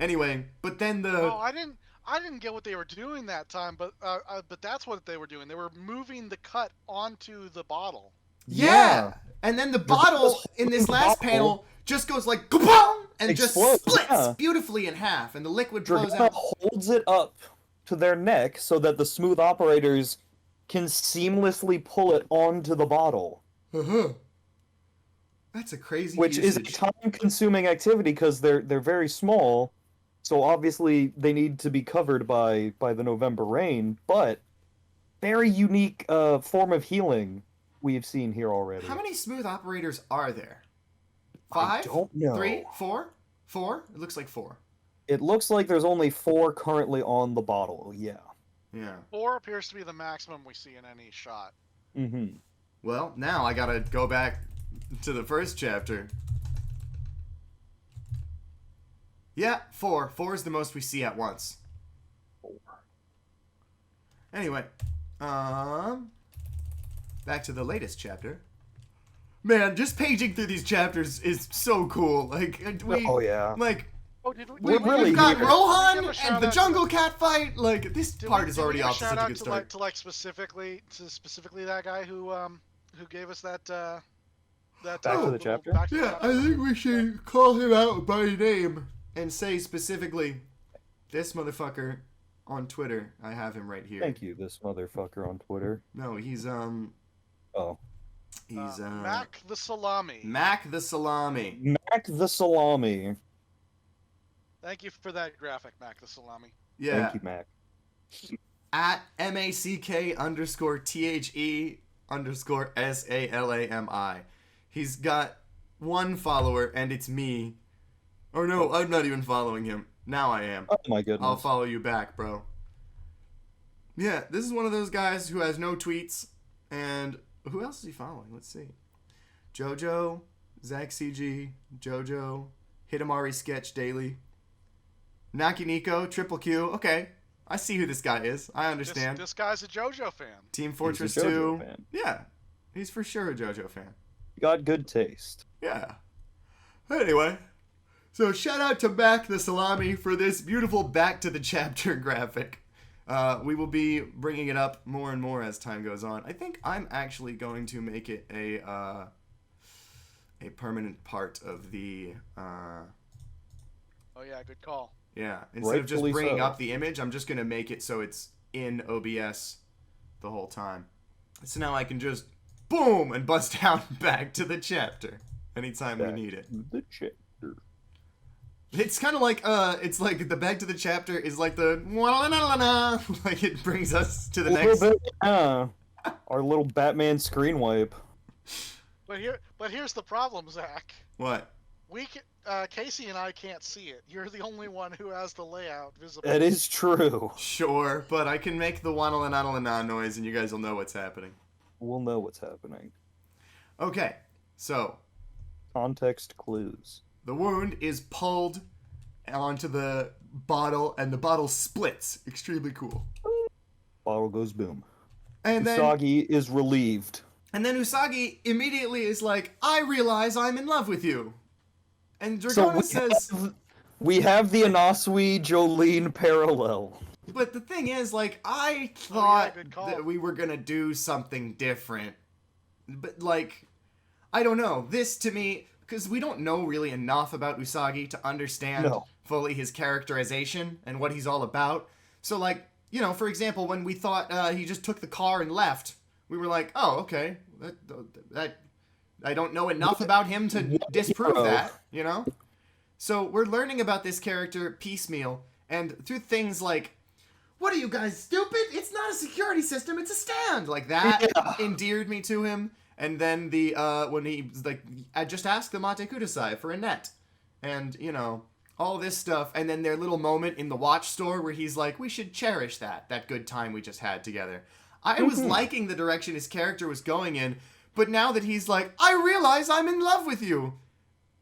Anyway, but then the Oh, I didn't get what they were doing that time, but that's what they were doing. They were moving the cut onto the bottle. yeah. And then the bottle in this last bottle panel just goes like kaboom and Explodes, just splits yeah. beautifully in half, and the liquid flows Dragana out. holds it up to their neck so that the smooth operators can seamlessly pull it onto the bottle. Uh-huh. That's a crazy Which is a usage. time-consuming activity because they're very small, so obviously they need to be covered by the November rain. But very unique form of healing we've seen here already. How many smooth operators are there? I 5? don't know. 3? 4? 4? It looks like 4. It looks like there's only 4 currently on the bottle. Yeah. Yeah. 4 appears to be the maximum we see in any shot. Mm-hmm. Well, now I gotta go back to the first chapter. Yeah, 4. 4 is the most we see at once. 4. Anyway, back to the latest chapter. Man, just paging through these chapters is so cool. Like Oh yeah. like Oh, did we? We're really we've got here. Rohan Did we give a and shout the out jungle cat fight. Like this Did part we, is did we already give a off to shout such a out good to start. specifically that guy who gave us that Back to the little chapter? back to the Yeah, chapter. I think we should call him out by name and say specifically, this motherfucker on Twitter. I have him right here. Thank you, this motherfucker on Twitter. No, he's Oh. Mac the Salami. Mac the Salami. Mac the Salami. Thank you for that graphic, Mac the Salami. Yeah. Thank you, Mac. At MACK_THE_SALAMI. He's got 1 follower and it's me. Or no, I'm not even following him. Now I am. Oh my goodness. I'll follow you back, bro. Yeah, this is one of those guys who has no tweets. And who else is he following? Let's see. JoJo, Zach CG, JoJo, Hitamari Sketch Daily, Nakiniko, Triple Q. Okay, I see who this guy is. I understand. This guy's a JoJo fan. Team Fortress He's a JoJo 2. fan. Yeah, he's for sure a JoJo fan. Got good taste. Yeah. Anyway, so shout out to Mac the Salami for this beautiful back to the chapter graphic. We will be bringing it up more and more as time goes on. I think I'm actually going to make it a permanent part of the. Oh yeah, good call. Yeah, instead of just Rightfully bringing so. up the image, I'm just gonna make it so it's in OBS the whole time. So now I can just boom and bust out back to the chapter anytime we need it. The chapter. It's kind of like it's like the back to the chapter is like the like it brings us to the next. Our little Batman screen wipe. But here's the problem, Zach. What? Casey and I can't see it. You're the only one who has the layout visible. That is true. Sure, but I can make the waddle and oddle and nah noise and you guys will know what's happening. We'll know what's happening. Okay, so Context clues. the wound is pulled onto the bottle and the bottle splits. Extremely cool. Bottle goes boom. And then Usagi is relieved. Usagi immediately is like, I realize I'm in love with you. And Dragona says... We have the Anasui Jolene parallel. But the thing is, like, I thought good call. that we were gonna do something different. But, like, I don't know. This, to me, because we don't know really enough about Usagi to understand fully his characterization and what he's all about. So, like, you know, for example, when we thought he just took the car and left, we were like, oh, okay. That I don't know enough about him to disprove that, you know? So we're learning about this character piecemeal, and through things like, what are you guys, stupid? It's not a security system, it's a stand! Like, that endeared me to him. And then when he was like, I just asked the Mate Kudasai for a net. And, you know, all this stuff. And then their little moment in the watch store where he's like, we should cherish that good time we just had together. I was liking the direction his character was going in, but now that he's like, I realize I'm in love with you.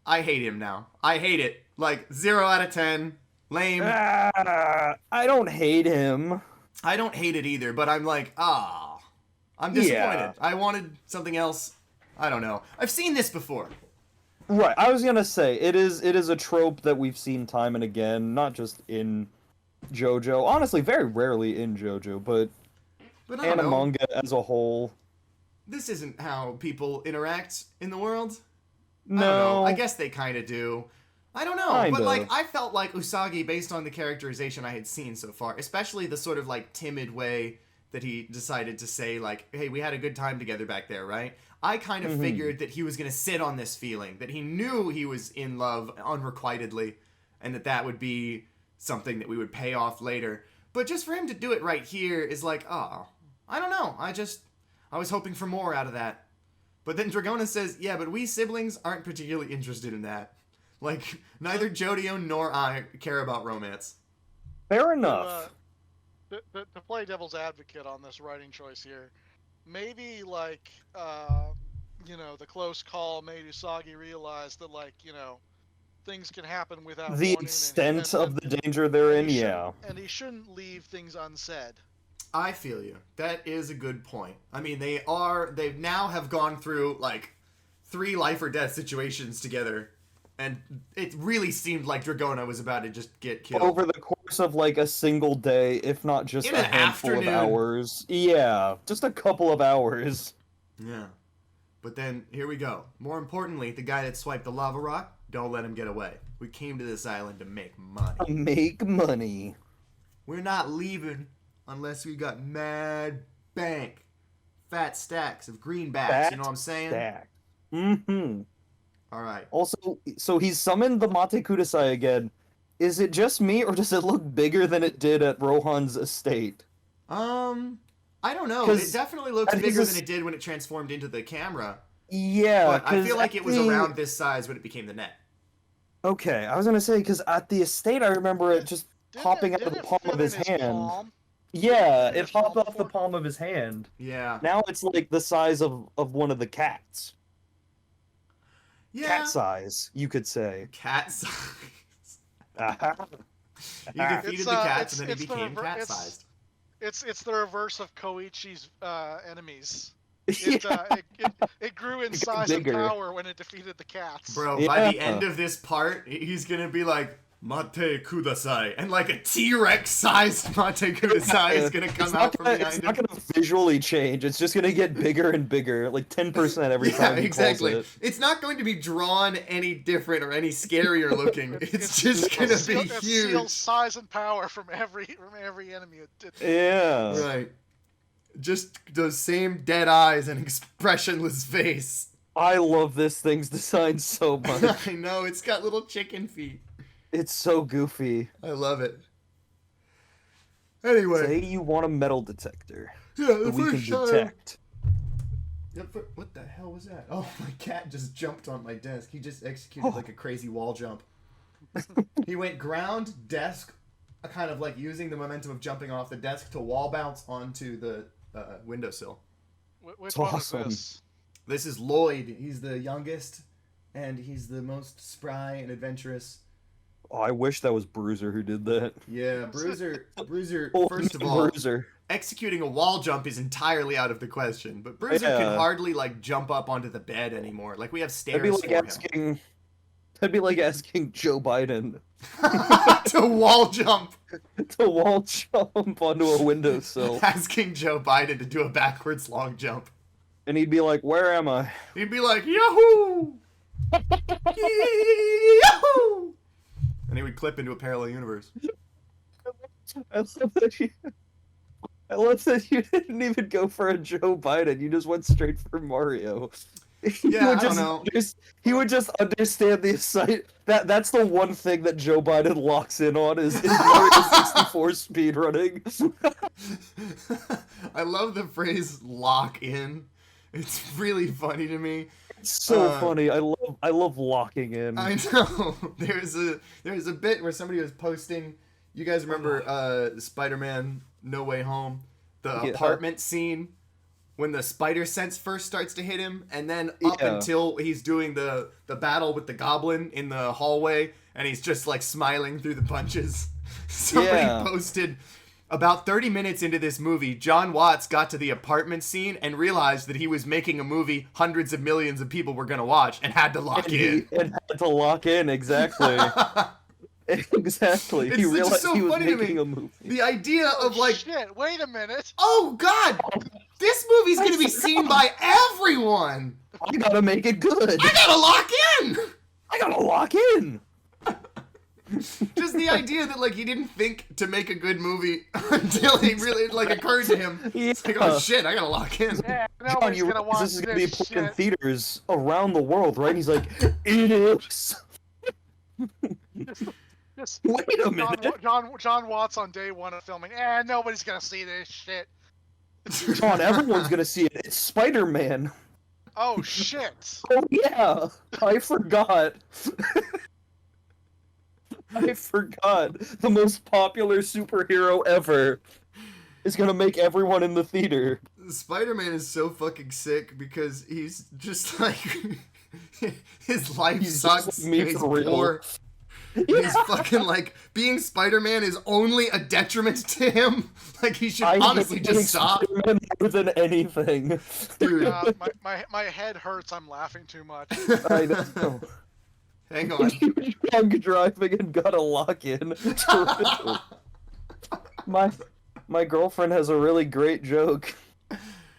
I hate him now. I hate it. Like, 0 out of 10. Lame. I don't hate him. I don't hate it either, but I'm like, I'm disappointed. Yeah. I wanted something else. I don't know. I've seen this before. Right, I was gonna say, it is a trope that we've seen time and again, not just in JoJo. Honestly, very rarely in JoJo, but I don't know. manga as a whole. This isn't how people interact in the world. No. I don't know. I guess they kind of do. I don't know. Kind but, of. like, I felt like Usagi, based on the characterization I had seen so far, especially the sort of, like, timid way that he decided to say, like, hey, we had a good time together back there, right? I kind of figured that he was going to sit on this feeling, that he knew he was in love unrequitedly, and that would be something that we would pay off later. But just for him to do it right here is like, I don't know. I was hoping for more out of that. But then Dragona says, yeah, but we siblings aren't particularly interested in that. Like, neither Jodio nor I care about romance. Fair enough. To play devil's advocate on this writing choice here, maybe, like, you know, the close call made Usagi realize that, like, you know, things can happen without The warning, extent of the danger they're in, yeah. And he shouldn't leave things unsaid. I feel you. That is a good point. I mean, they now have gone through, like, 3 life or death situations together, and it really seemed like Dragona was about to just get killed. Over the course of, like, a single day, if not just In a an handful afternoon. of hours. Yeah, just a couple of hours. Yeah. But then, here we go. More importantly, the guy that swiped the lava rock, don't let him get away. We came to this island to make money. Make money. We're not leaving unless we got mad bank. Fat stacks of greenbacks, you know what I'm saying? Stack. Mm-hmm. Alright. Also, so he's summoned the Mate Kudasai again. Is it just me, or does it look bigger than it did at Rohan's estate? I don't know. 'Cause It definitely looks at bigger his than it did when it transformed into the camera. Yeah, But I 'cause feel like at it was the- around this size when it became the net. Okay, I was gonna say, because at the estate I remember it just popping out of Didn't the it palm fit of his in hand. palm? Yeah, His it popped palm off the before? palm of his hand. Yeah. Now it's like the size of one of the cats. Yeah. Cat size, you could say. Cat size. Aha. You defeated It's, the cats it's- and then it's he the became rever- it's- cat-sized. It's the reverse of Koichi's enemies. Yeah. It grew in got size and bigger. power when it defeated the cats. Bro, by the Yeah. end of this part, he's gonna be like, Mate Kudasai. And like a T-Rex sized Mate Kudasai is gonna come out from behind It's him. not gonna visually change. It's just gonna get bigger and bigger, like 10% every Yeah, time he exactly. calls it. It's not going to be drawn any different or any scarier looking. It's just gonna be It huge. steals size and power from every enemy. Yeah. Right. Just those same dead eyes and expressionless face. I love this thing's design so much. I know, it's got little chicken feet. It's so goofy. I love it. Anyway. Say you want a metal detector. Yeah, that we can detect. What the hell was that? Oh, my cat just jumped on my desk. He just executed like a crazy wall jump. He went ground, desk, kind of like using the momentum of jumping off the desk to wall bounce onto the windowsill. Which one is this? This is Lloyd. He's the youngest, and he's the most spry and adventurous. Oh, I wish that was Bruiser who did that. Yeah, Bruiser, Oh, first of all, Bruiser. executing a wall jump is entirely out of the question. But Bruiser can hardly, like, jump up onto the bed anymore. Like, we have stairs him. That'd be like asking Joe Biden to wall jump. To wall jump onto a windowsill. Asking Joe Biden to do a backwards long jump. And he'd be like, where am I? He'd be like, Yahoo! Yahoo! And he would clip into a parallel universe. I love that you didn't even go for a Joe Biden. You just went straight for Mario. Yeah, I don't know. He would just understand the site. That's the one thing that Joe Biden locks in on is Mario 64 speedrunning. I love the phrase "lock in." It's really funny to me. It's so funny. I love locking in. I know. There's a bit where somebody was posting. You guys remember Spider-Man No Way Home, the apartment scene when the spider sense first starts to hit him, and then up until he's doing the battle with the goblin in the hallway, and he's just like smiling through the punches. Somebody posted, about 30 minutes into this movie, John Watts got to the apartment scene and realized that he was making a movie hundreds of millions of people were going to watch and had to lock in. And had to lock in, exactly. Exactly. He realized so he was funny making a movie. The idea of like, shit, wait a minute. Oh God, this movie's gonna be seen by everyone. I gotta make it good. I gotta lock in. I gotta lock in. Just the idea that like he didn't think to make a good movie until it really like occurred to him. It's like, oh shit, I gotta lock in. Yeah, John, you realize this is gonna be put in theaters around the world, right? And he's like, it is. Just wait a minute. John Watts on day one of filming. Nobody's gonna see this shit. John, everyone's gonna see it. It's Spider-Man. Oh shit. Oh yeah, I forgot. I forgot. The most popular superhero ever is gonna make everyone in the theater. Spider-Man is so fucking sick because he's just like his life sucks. Like me for real. He's fucking like being Spider-Man is only a detriment to him. Like he should honestly just stop. Spider-Man more than anything, dude. My head hurts. I'm laughing too much. I know. Hang on. Drunk driving and gotta lock in. My girlfriend has a really great joke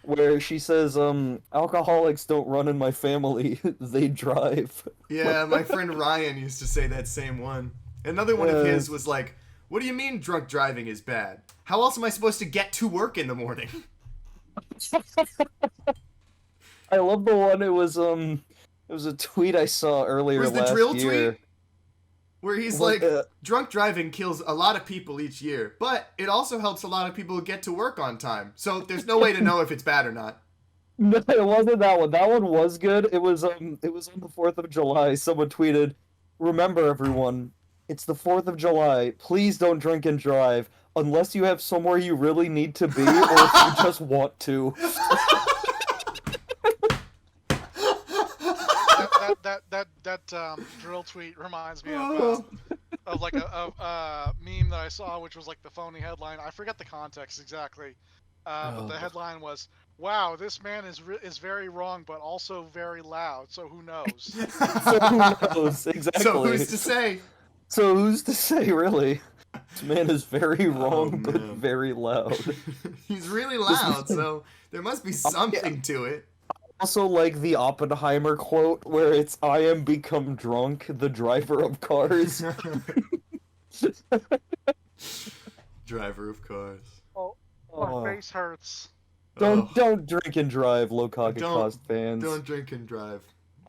where she says, alcoholics don't run in my family, they drive. Yeah, my friend Ryan used to say that same one. Another one of his was like, what do you mean drunk driving is bad? How else am I supposed to get to work in the morning? I love the one, it was a tweet I saw earlier last year. Was the drill tweet? Where he's like, drunk driving kills a lot of people each year, but it also helps a lot of people get to work on time. So there's no way to know if it's bad or not. No, it wasn't that one. That one was good. It was on the 4th of July. Someone tweeted, remember everyone, it's the 4th of July. Please don't drink and drive unless you have somewhere you really need to be or if you just want to. That drill tweet reminds me of like a meme that I saw, which was like the phony headline. I forget the context exactly, but the headline was, "Wow, this man is very wrong, but also very loud. So who knows?" So who knows? Exactly. So who's to say? So who's to say, really? This man is very wrong, but very loud. He's really loud, so there must be something to it. Also, like the Oppenheimer quote, where it's, I am become drunk, the driver of cars. Driver of cars. Oh, my face hurts. Don't drink and drive, Locacacast fans. Don't drink and drive.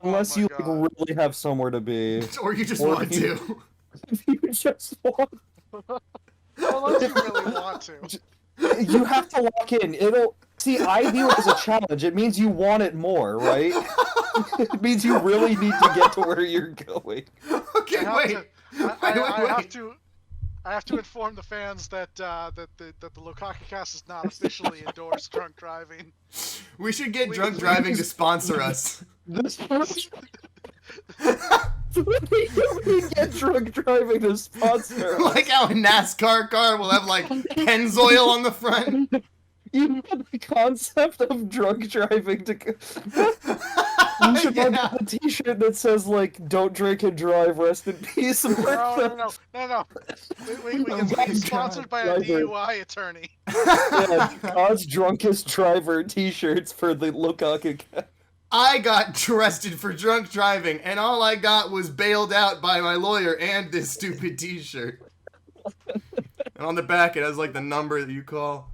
Unless you like, really have somewhere to be. Or you just want to. If you just want Unless you really want to. You have to lock in. I view it as a challenge. It means you want it more, right? It means you really need to get to where you're going. Okay, wait. I have to inform the fans that the Locacacast is not officially endorsed drunk driving. We should get drunk driving to sponsor us. We get drunk driving to sponsor us. Like how a NASCAR car will have like Pennzoil on the front. You know the concept of drunk driving to. You should Yeah. have a T-shirt that says like "Don't drink and drive, rest in peace." No. We can be sponsored by a DUI attorney. Yeah, God's drunkest driver T-shirts for the Locacacast. I got arrested for drunk driving, and all I got was bailed out by my lawyer and this stupid T-shirt. And on the back, it has like the number that you call.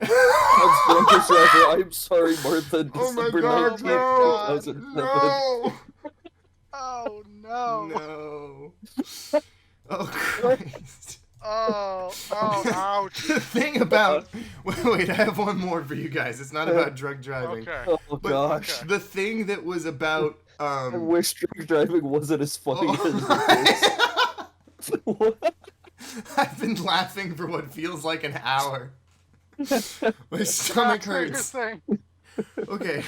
God's drunkest driver. I'm sorry, Martha. Oh my December God, 19th, no! 2007. No! Oh no! No! Oh Christ! Oh, ouch! The thing about wait, I have one more for you guys. It's not about drunk driving. Okay. Oh But gosh. Okay. the thing that was about I wish drunk driving wasn't as funny Oh. as it is. I've been laughing for what feels like an hour. My stomach hurts. Okay.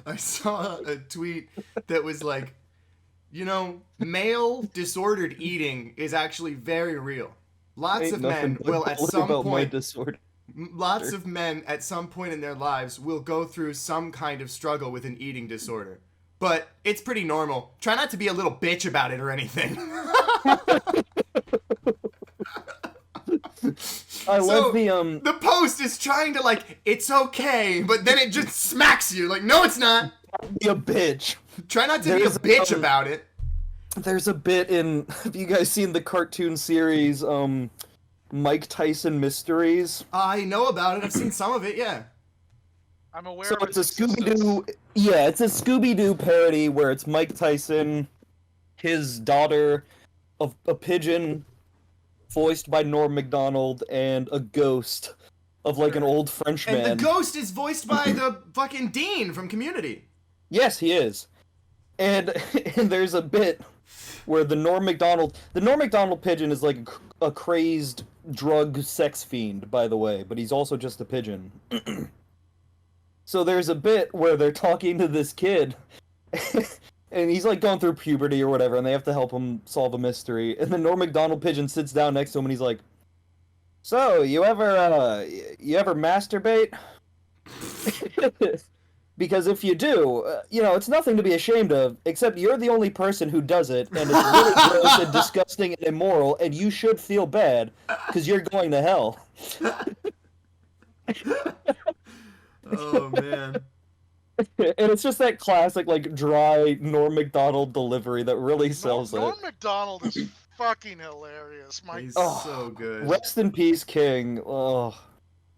I saw a tweet that was like, male disordered eating is actually very real. Lots Ain't of men nothing will at but some about my point disorder. Lots of men at some point in their lives will go through some kind of struggle with an eating disorder. But it's pretty normal. Try not to be a little bitch about it or anything. I love the The post is trying to it's okay, but then it just smacks you. Like, no, it's not. be a bitch. Try not to be a bitch about it. There's a bit in. Have you guys seen the cartoon series Mike Tyson Mysteries? I know about it. I've seen some of it. Yeah. I'm aware. So of it's a its existence. Scooby-Doo. Yeah, it's a Scooby-Doo parody where it's Mike Tyson, his daughter, a pigeon, voiced by Norm Macdonald, and a ghost of an old French man. And the ghost is voiced by the fucking Dean from Community. Yes, he is. And there's a bit where the Norm Macdonald pigeon is like a crazed drug sex fiend, by the way, but he's also just a pigeon. So there's a bit where they're talking to this kid, and he's going through puberty or whatever, and they have to help him solve a mystery. And the Norm Macdonald pigeon sits down next to him, and he's like, "So, you ever masturbate?" Because if you do, it's nothing to be ashamed of, except you're the only person who does it, and it's really gross and disgusting and immoral, and you should feel bad, because you're going to hell. Oh, man. And it's just that classic, dry Norm Macdonald delivery that really sells Norm it. Macdonald is fucking hilarious. He's Oh, so good. Rest in peace, King. Oh,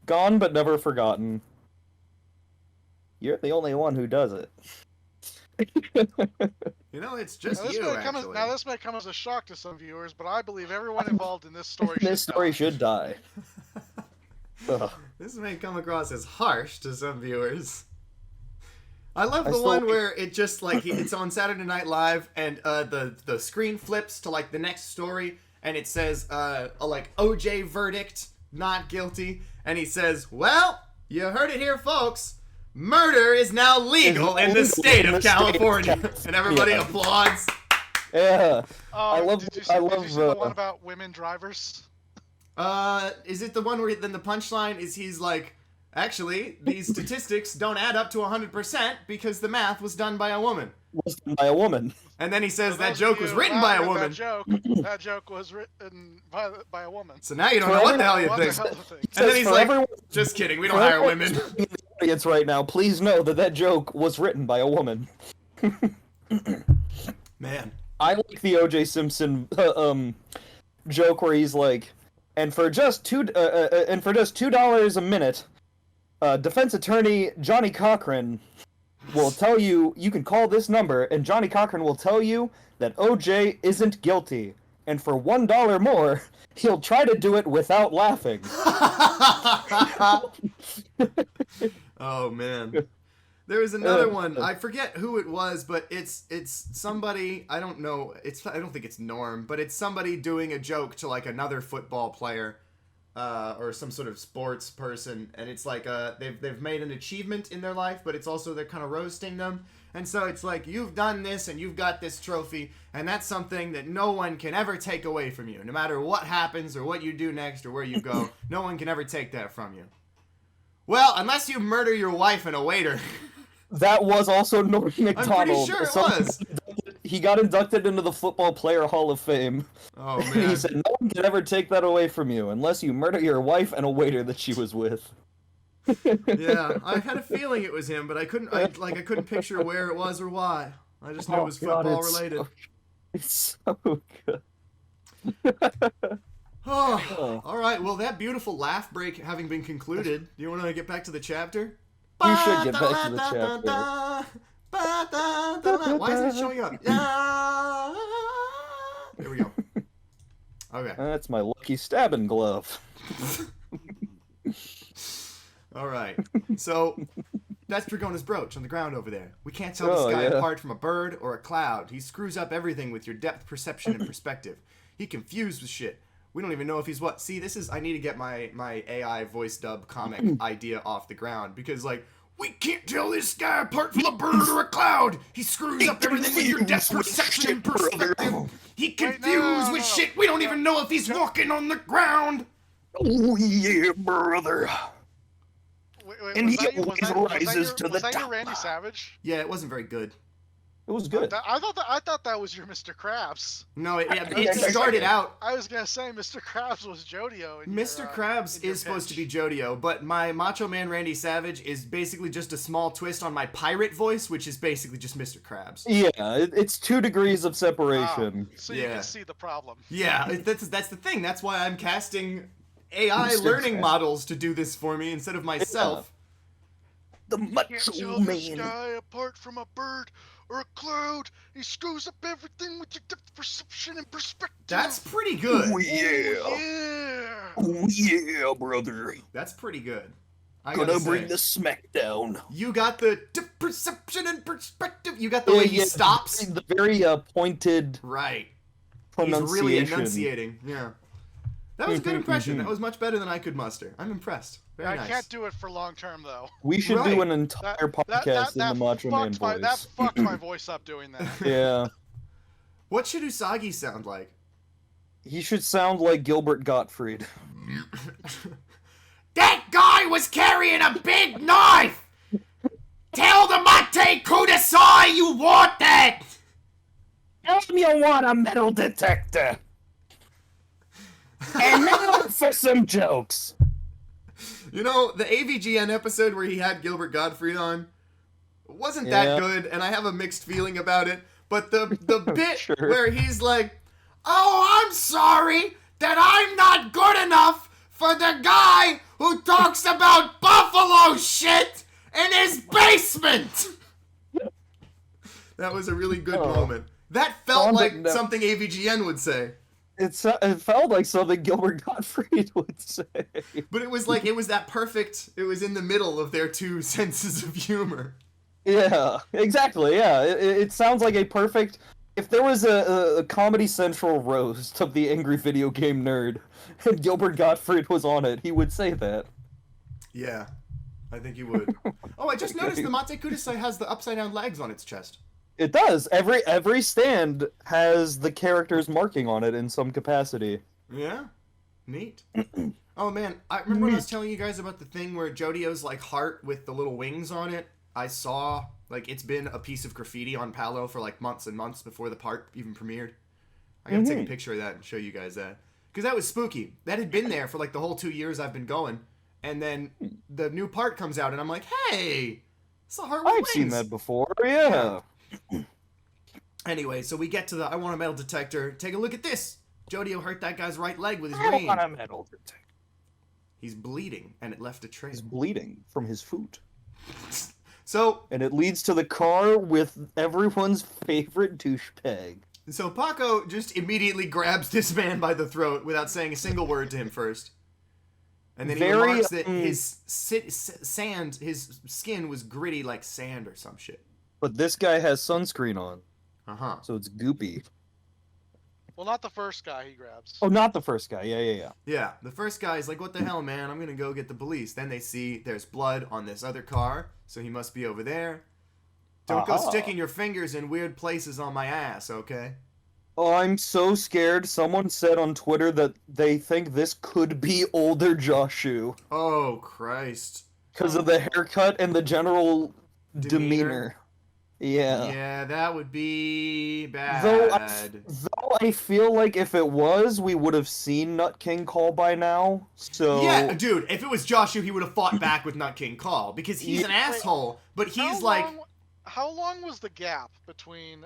gone but never forgotten. You're the only one who does it. It's just Now, you, actually. Now this may come as a shock to some viewers, but I believe everyone involved in this story This story should die. Ugh. This may come across as harsh to some viewers. I love the still one like- where it just it's on Saturday Night Live and the screen flips to the next story and it says OJ verdict, not guilty, and he says, "Well, you heard it here, folks. Murder is now legal in the state of California," and everybody applauds. Yeah. I love- Did you see, I did you love, see the one about women drivers? Is it the one where then the punchline is he's like, "Actually, these statistics don't add up to 100% because the math was done by a woman." Was done by a woman. And then he says For that those joke of was you written not by a with woman. That joke was written by a woman. So now you don't know what the hell you What the think. hell do you think? And then he's For like, everyone- "Just kidding, we don't for hire everyone women." in the audience right now, please know that joke was written by a woman. Man. I like the O.J. Simpson joke where he's like, and for just $2 a minute, defense attorney Johnny Cochran will tell you can call this number, and Johnny Cochran will tell you that O.J. isn't guilty. and for $1 more, he'll try to do it without laughing. Oh man. There was another one. I forget who it was, but it's somebody, I don't know. I don't think it's Norm, but it's somebody doing a joke to like another football player or some sort of sports person, and it's like they've made an achievement in their life, but it's also they're kind of roasting them. And so it's like, you've done this and you've got this trophy, and that's something that no one can ever take away from you. No matter what happens or what you do next or where you go, no one can ever take that from you. Well, unless you murder your wife and a waiter. That was also Norm Macdonald. I'm pretty sure it was. He got inducted into the Football Player Hall of Fame. Oh, And man. he said, no one can ever take that away from you unless you murder your wife and a waiter that she was with. Yeah, I had a feeling it was him, but I couldn't picture where it was or why. I just knew it was football related. It's so good. Oh, all right. Well, that beautiful laugh break having been concluded, do you want to get back to the chapter? You should get back to the chapter. Why isn't it showing up? There we go. Okay. That's my lucky stabbing glove. All right. So that's Dragona's brooch on the ground over there. We can't tell this guy apart from a bird or a cloud. He screws up everything with your depth perception and perspective. He confused with shit. We don't even know if he's what. See, I need to get my AI voice dub comic idea off the ground, because like, we can't tell this guy apart from a bird or a cloud. He screws up everything with your depth perception and perspective. He confused with shit. We don't even know if he's walking on the ground. Oh yeah, brother. Wait, And was he that- was always that- was rises that your- to the Was that your top. Randy Savage? Yeah, it wasn't very good. It was good. I thought that was your Mr. Krabs. No, it started out. I was gonna say Mr. Krabs was Jodio. In Mr. your, Krabs in your is supposed to be pitch. Jodio, but my Macho Man Randy Savage is basically just a small twist on my pirate voice, which is basically just Mr. Krabs. Yeah, it's 2 degrees of separation. So you can see the problem. Yeah, that's the thing. That's why I'm casting AI Mr. learning Krabs. models to do this for me instead of myself. The Can't Macho tell this Man. guy apart from a bird or a cloud. He screws up everything with your depth perception and perspective. That's pretty good. Oh yeah. Yeah. Oh yeah, brother. That's pretty good. I Gonna gotta bring say. the smackdown. You got the perception and perspective. You got the way he stops. The very pointed Right. He's pronunciation. really enunciating. Yeah. That was a good impression. That was much better than I could muster. I'm impressed. Very I nice. can't do it for long term though. We should Right. do an entire podcast in the Macho Man voice. That fucked my voice up doing that. Yeah. What should Usagi sound like? He should sound like Gilbert Gottfried. That guy was carrying a big knife! Tell the Mate Kudasai you want that! Tell him you want a metal detector. And now for some jokes. You know, the AVGN episode where he had Gilbert Gottfried on wasn't that Yeah. good, and I have a mixed feeling about it. But the bit Sure. where he's like, "Oh, I'm sorry that I'm not good enough for the guy who talks about buffalo shit in his basement." That was a really good moment. That felt On the like note- something AVGN would say. It felt like something Gilbert Gottfried would say. But it was like, it was that perfect, it was in the middle of their two senses of humor. Yeah, exactly, yeah. It sounds like a perfect... If there was a Comedy Central roast of the angry video game nerd, and Gilbert Gottfried was on it, he would say that. Yeah, I think you would. Oh, I just noticed the Mate Kudasai has the upside down legs on its chest. It does. Every stand has the character's marking on it in some capacity. Yeah, neat. Oh man, I remember when I was telling you guys about the thing where Jodio's like heart with the little wings on it. I saw, like, it's been a piece of graffiti on Palo for like months and months before the part even premiered. I gotta take a picture of that and show you guys that. Because that was spooky. That had been there for like the whole 2 years I've been going. And then the new part comes out and I'm like, hey, it's a heart with I've wings. seen that before, yeah. Anyway, so we get to the I want a metal detector. Take a look at this. Jodio hurt that guy's right leg with his I rein. want a metal detector. He's bleeding, and it left a trail. He's bleeding from his foot. So, And it leads to the car with everyone's favorite douchebag. So Paco just immediately grabs this man by the throat without saying a single word to him first. And then he remarks that his skin was gritty like sand or some shit. But this guy has sunscreen on. Uh-huh. So it's goopy. Well, not the first guy he grabs. Oh, not the first guy. Yeah. Yeah, the first guy's like, what the hell, man? I'm gonna go get the police. Then they see there's blood on this other car, so he must be over there. Don't go sticking your fingers in weird places on my ass, okay? Oh, I'm so scared. Someone said on Twitter that they think this could be older Joshu. Oh, Christ. Because of the haircut and the general demeanor. Yeah. Yeah, that would be bad. Though I feel like if it was, we would have seen Nut King Call by now. So yeah, dude, if it was Joshu, he would have fought back with Nut King Call because he's an asshole. But he's how long was the gap between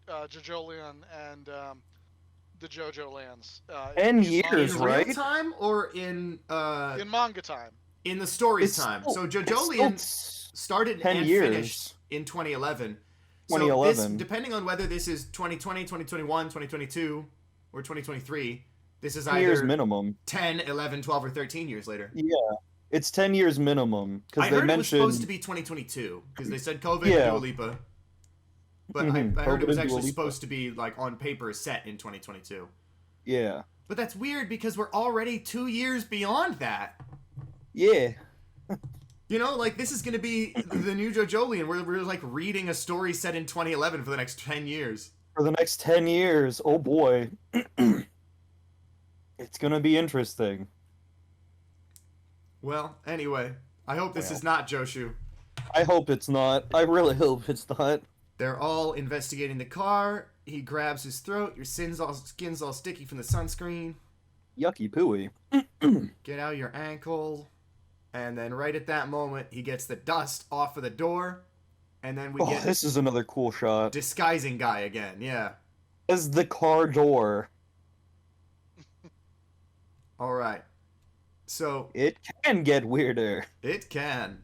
JoJoLand and the JoJoLands? 10 years, right? In real time or in manga time? In the story's time. So JoJoLand started 10 and years. finished in 2011. 2011. So this, depending on whether this is 2020, 2021, 2022, or 2023, this is either years minimum. 10, 11, 12, or 13 years later. Yeah, it's 10 years minimum. I heard it was supposed to be 2022, because they said COVID and Dua Lipa. But I heard it was actually supposed to be, like, on paper set in 2022. Yeah. But that's weird, because we're already 2 years beyond that. Yeah. You know, like, this is going to be the new JoJoLand, where we're, like, reading a story set in 2011 for the next 10 years. For the next 10 years, oh boy. It's going to be interesting. Well, anyway, I hope this is not Joshu. I hope it's not. I really hope it's not. They're all investigating the car. He grabs his throat. Your skin's all sticky from the sunscreen. Yucky pooey. Get out your ankle. And then right at that moment, he gets the dust off of the door. And then we get... this is another cool shot. Disguising guy again, yeah. As the car door. Alright. So... It can get weirder. It can.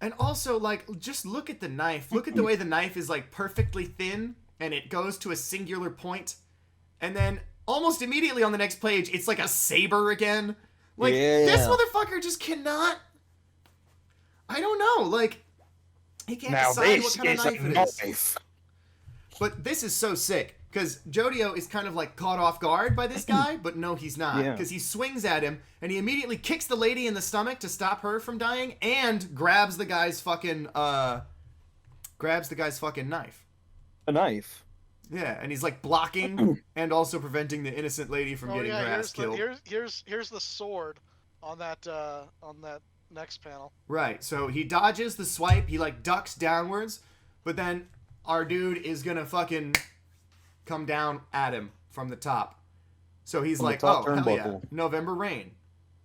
And also, like, just look at the knife. Look at the way the knife is, like, perfectly thin. And it goes to a singular point. And then, almost immediately on the next page, it's like a saber again. Like, this motherfucker just cannot... I don't know, like... He can't decide what kind of knife it is. But this is so sick, because Jodio is kind of, like, caught off guard by this guy, but no, he's not. Because he swings at him, and he immediately kicks the lady in the stomach to stop her from dying, and grabs the guy's fucking, knife. A knife. Yeah, and he's, like, blocking, and also preventing the innocent lady from getting her ass killed. Here's the sword on that next panel. Right, so he dodges the swipe, he, like, ducks downwards, but then our dude is gonna fucking come down at him from the top. So he's like, oh, hell yeah, November Rain.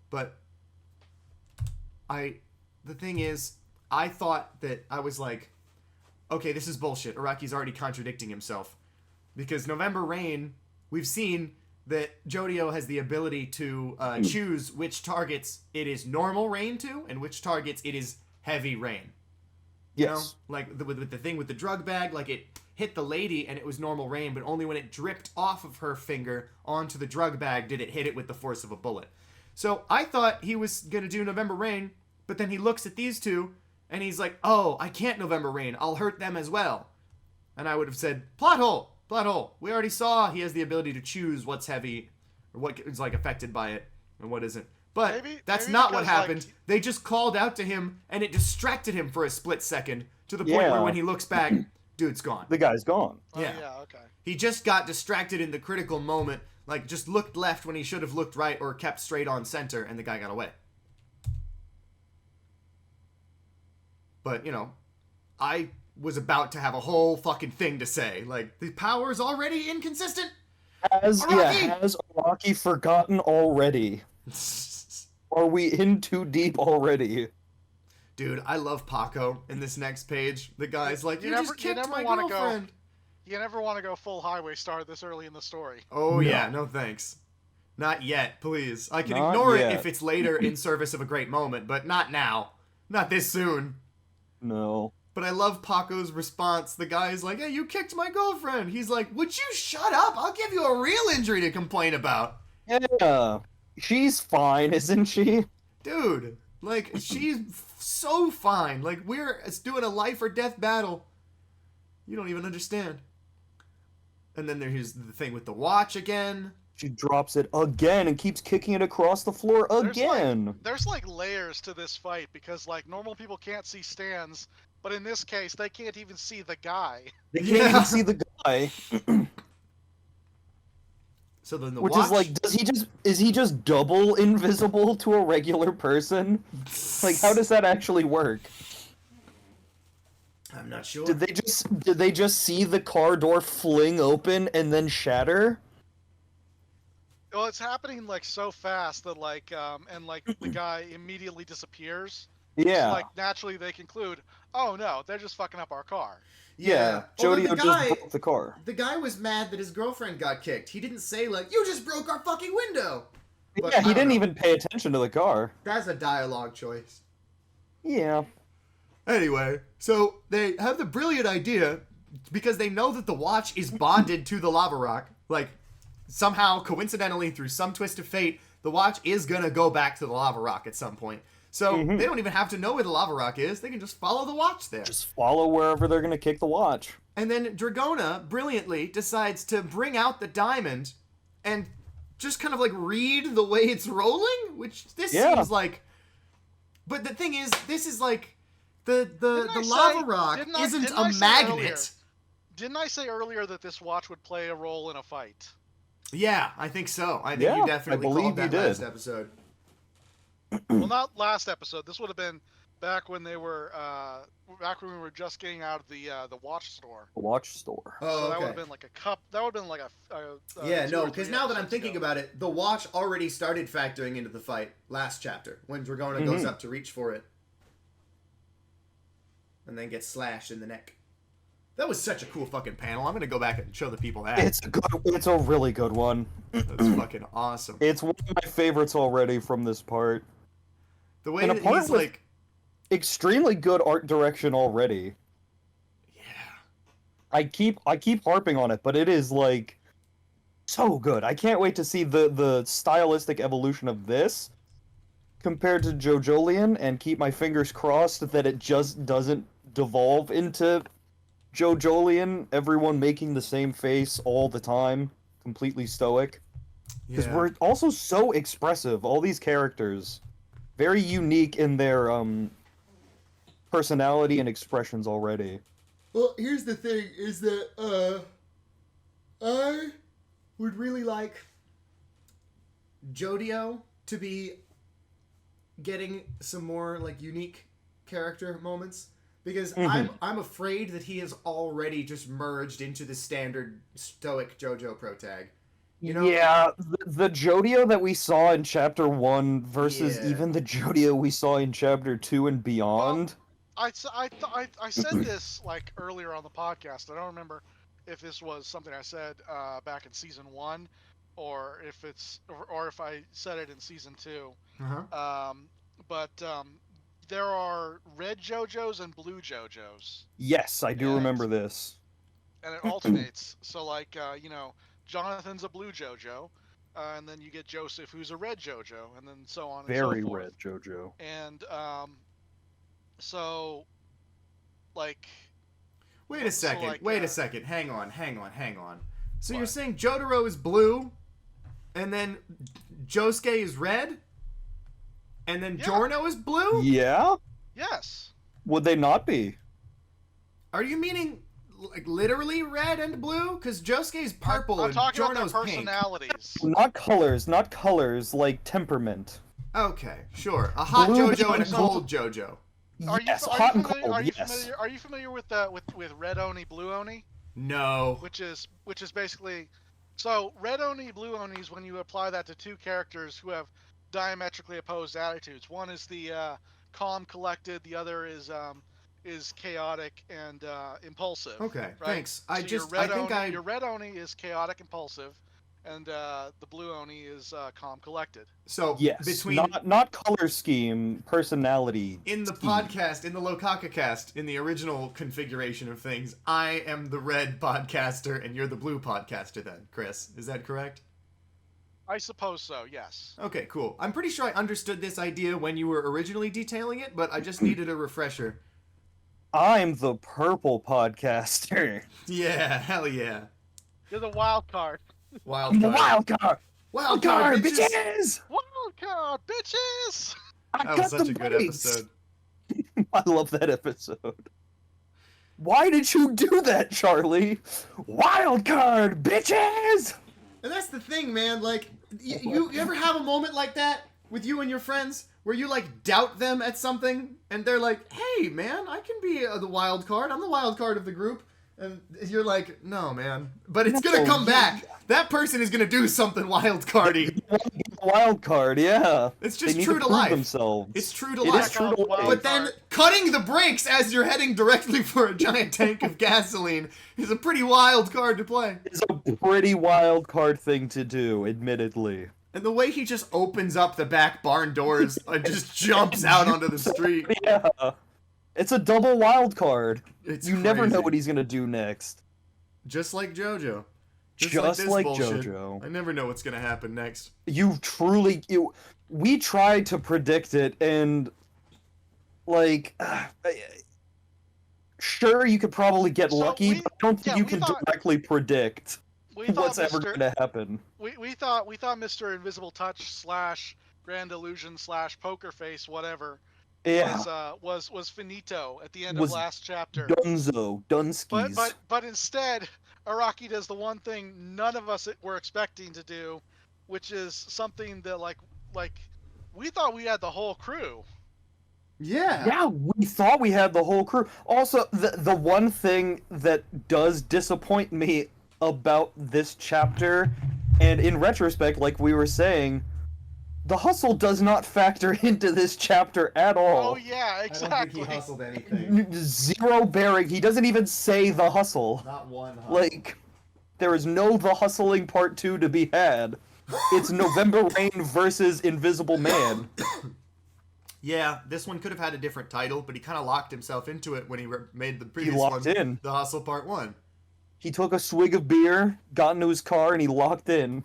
But the thing is, I thought that I was like, okay, this is bullshit. Araki's already contradicting himself. Because November Rain, we've seen that Jodio has the ability to choose which targets it is normal rain to, and which targets it is heavy rain. You know? Like, with the thing with the drug bag, like, it hit the lady and it was normal rain, but only when it dripped off of her finger onto the drug bag did it hit it with the force of a bullet. So I thought he was gonna do November Rain, but then he looks at these two, and he's like, oh, I can't November Rain, I'll hurt them as well. And I would have said, plot hole! Plot hole. We already saw he has the ability to choose what's heavy, or what is, like, affected by it, and what isn't. But that's not what happened. Like, they just called out to him, and it distracted him for a split second, to the point where when he looks back, dude's gone. The guy's gone. Yeah, okay. He just got distracted in the critical moment, like, just looked left when he should have looked right, or kept straight on center, and the guy got away. But, you know, I was about to have a whole fucking thing to say. Like, the power's already inconsistent. Has Araki forgotten already? Are we in too deep already? Dude, I love Paco in this next page. The guy's like, you just kicked my girlfriend. You never want to go full highway star this early in the story. Oh, yeah, no thanks. Not yet, please. I can ignore it if it's later in service of a great moment, but not now. Not this soon. No. But I love Paco's response. The guy's like, hey, you kicked my girlfriend. He's like, would you shut up? I'll give you a real injury to complain about. Yeah. She's fine, isn't she? Dude, like, she's so fine. Like, we're doing a life or death battle. You don't even understand. And then there's the thing with the watch again. She drops it again and keeps kicking it across the floor again. There's like layers to this fight because like normal people can't see Stans, but in this case they can't even see the guy. They can't even see the guy. So then the Which watch... is like, is he just double invisible to a regular person? Like, how does that actually work? I'm not sure. Did they just see the car door fling open and then shatter? Well, it's happening like so fast that like and like the guy immediately disappears. Yeah. So, like naturally they conclude, oh no, they're just fucking up our car. Yeah. Jodio just broke the car. The guy was mad that his girlfriend got kicked. He didn't say like, you just broke our fucking window. But, yeah, he didn't even pay attention to the car. That's a dialogue choice. Yeah. Anyway, so they have the brilliant idea, because they know that the watch is bonded to the lava rock. Like, somehow, coincidentally, through some twist of fate, the watch is gonna go back to the lava rock at some point. So they don't even have to know where the lava rock is. They can just follow the watch there. Just follow wherever they're gonna kick the watch. And then Dragona brilliantly decides to bring out the diamond and just kind of like read the way it's rolling, which this seems like. But the thing is, this is like the lava rock isn't a magnet. Didn't I say earlier that this watch would play a role in a fight? Yeah, I think so. I think you definitely called that last episode. Well, not last episode. This would have been back when they were back when we were just getting out of the watch store. The watch store. Oh, so that would have been like a cup. That would have been like a yeah, no, because now that I'm thinking about it, the watch already started factoring into the fight last chapter when Dragona goes up to reach for it, and then gets slashed in the neck. That was such a cool fucking panel. I'm gonna go back and show the people that. It's a really good one. That's fucking awesome. It's one of my favorites already from this part. The way that he's like extremely good art direction already. Yeah. I keep harping on it, but it is like so good. I can't wait to see the stylistic evolution of this compared to JoJolian, and keep my fingers crossed that it just doesn't devolve into JoJolian, everyone making the same face all the time, completely stoic. Because we're also so expressive, all these characters. Very unique in their personality and expressions already. Well, here's the thing, is that I would really like Jodio to be getting some more like unique character moments, because I'm afraid that he has already just merged into the standard stoic JoJo protag. You know? Yeah, the Jodio that we saw in Chapter 1 versus even the Jodio we saw in Chapter 2 and beyond. Well, I said this like earlier on the podcast. I don't remember if this was something I said back in Season 1 or if it's or if I said it in Season 2. But there are red JoJos and blue JoJos. Yes, I do remember this. And it alternates. So like you know, Jonathan's a blue JoJo, and then you get Joseph, who's a red JoJo, and then so on and so forth. Very red JoJo. And so, like... Wait a second, so like, wait a second. Hang on. So what? You're saying Jotaro is blue, and then Josuke is red, and then Giorno is blue? Yeah? Yes. Would they not be? Are you meaning... like literally red and blue? Because Josuke's purple and Giorno's pink. Personalities. Not colors, like temperament. Okay, sure. A hot blue JoJo and a cold JoJo. Hot and cold, yes. Are you familiar with red Oni, blue Oni? No. Which is basically, so red Oni, blue Oni is when you apply that to two characters who have diametrically opposed attitudes. One is the calm, collected. The other is chaotic and impulsive. Okay, right? thanks. Your red Oni is chaotic, impulsive, and the blue Oni is calm, collected. So Yes, between not color scheme, personality. in the scheme. podcast, in the Locacacast, in the original configuration of things, I am the red podcaster and you're the blue podcaster then, Chris. Is that correct? I suppose so, yes. Okay, cool. I'm pretty sure I understood this idea when you were originally detailing it, but I just needed a refresher. I'm the purple podcaster. Yeah, hell yeah. You're the wild card. Wild I'm the card. wild card. Wild card, bitches! bitches! Wild card, bitches! I That got was such the a good brains. episode. I love that episode. Why did you do that, Charlie? Wild card, bitches! And that's the thing, man. Like, you ever have a moment like that with you and your friends where you, like, doubt them at something and they're like, hey, man, I can be the wild card. I'm the wild card of the group. And you're like, no, man. But it's gonna come back. That person is gonna do something wild cardy. Wild card, yeah. It's They just need true to to prove life. themselves. It's true to It life. is true to life. But then cutting the brakes as you're heading directly for a giant tank of gasoline is a pretty wild card to play. It's a pretty wild card thing to do, admittedly. And the way he just opens up the back barn doors and just jumps out onto the street. Yeah. It's a double wild card. It's You never know crazy. what he's gonna do next. Just like JoJo. Just this like bullshit. JoJo. I never know what's gonna happen next. We tried to predict it, and like, sure, you could probably get So lucky, we- but I don't think yeah, you we can thought- directly predict We thought what's ever Mr. gonna happen. We thought Mr. Invisible Touch / Grand Illusion / Poker Face, whatever, Yeah, was finito at the end Was of last chapter. Dunzo, Dunskies. But instead, Araki does the one thing none of us were expecting to do, which is something that like we thought we had the whole crew. Yeah. Yeah, we thought we had the whole crew. Also, the one thing that does disappoint me about this chapter, and in retrospect, like we were saying, the hustle does not factor into this chapter at all. Oh yeah, exactly. hustled anything. Zero bearing. He doesn't even say the hustle. Not one hustle. Like, there is no the hustling part 2 to be had. It's November Rain versus Invisible Man. Yeah, this one could have had a different title, but he kind of locked himself into it when he made the He previous locked one, in. The Hustle Part 1. He took a swig of beer, got into his car, and he locked in.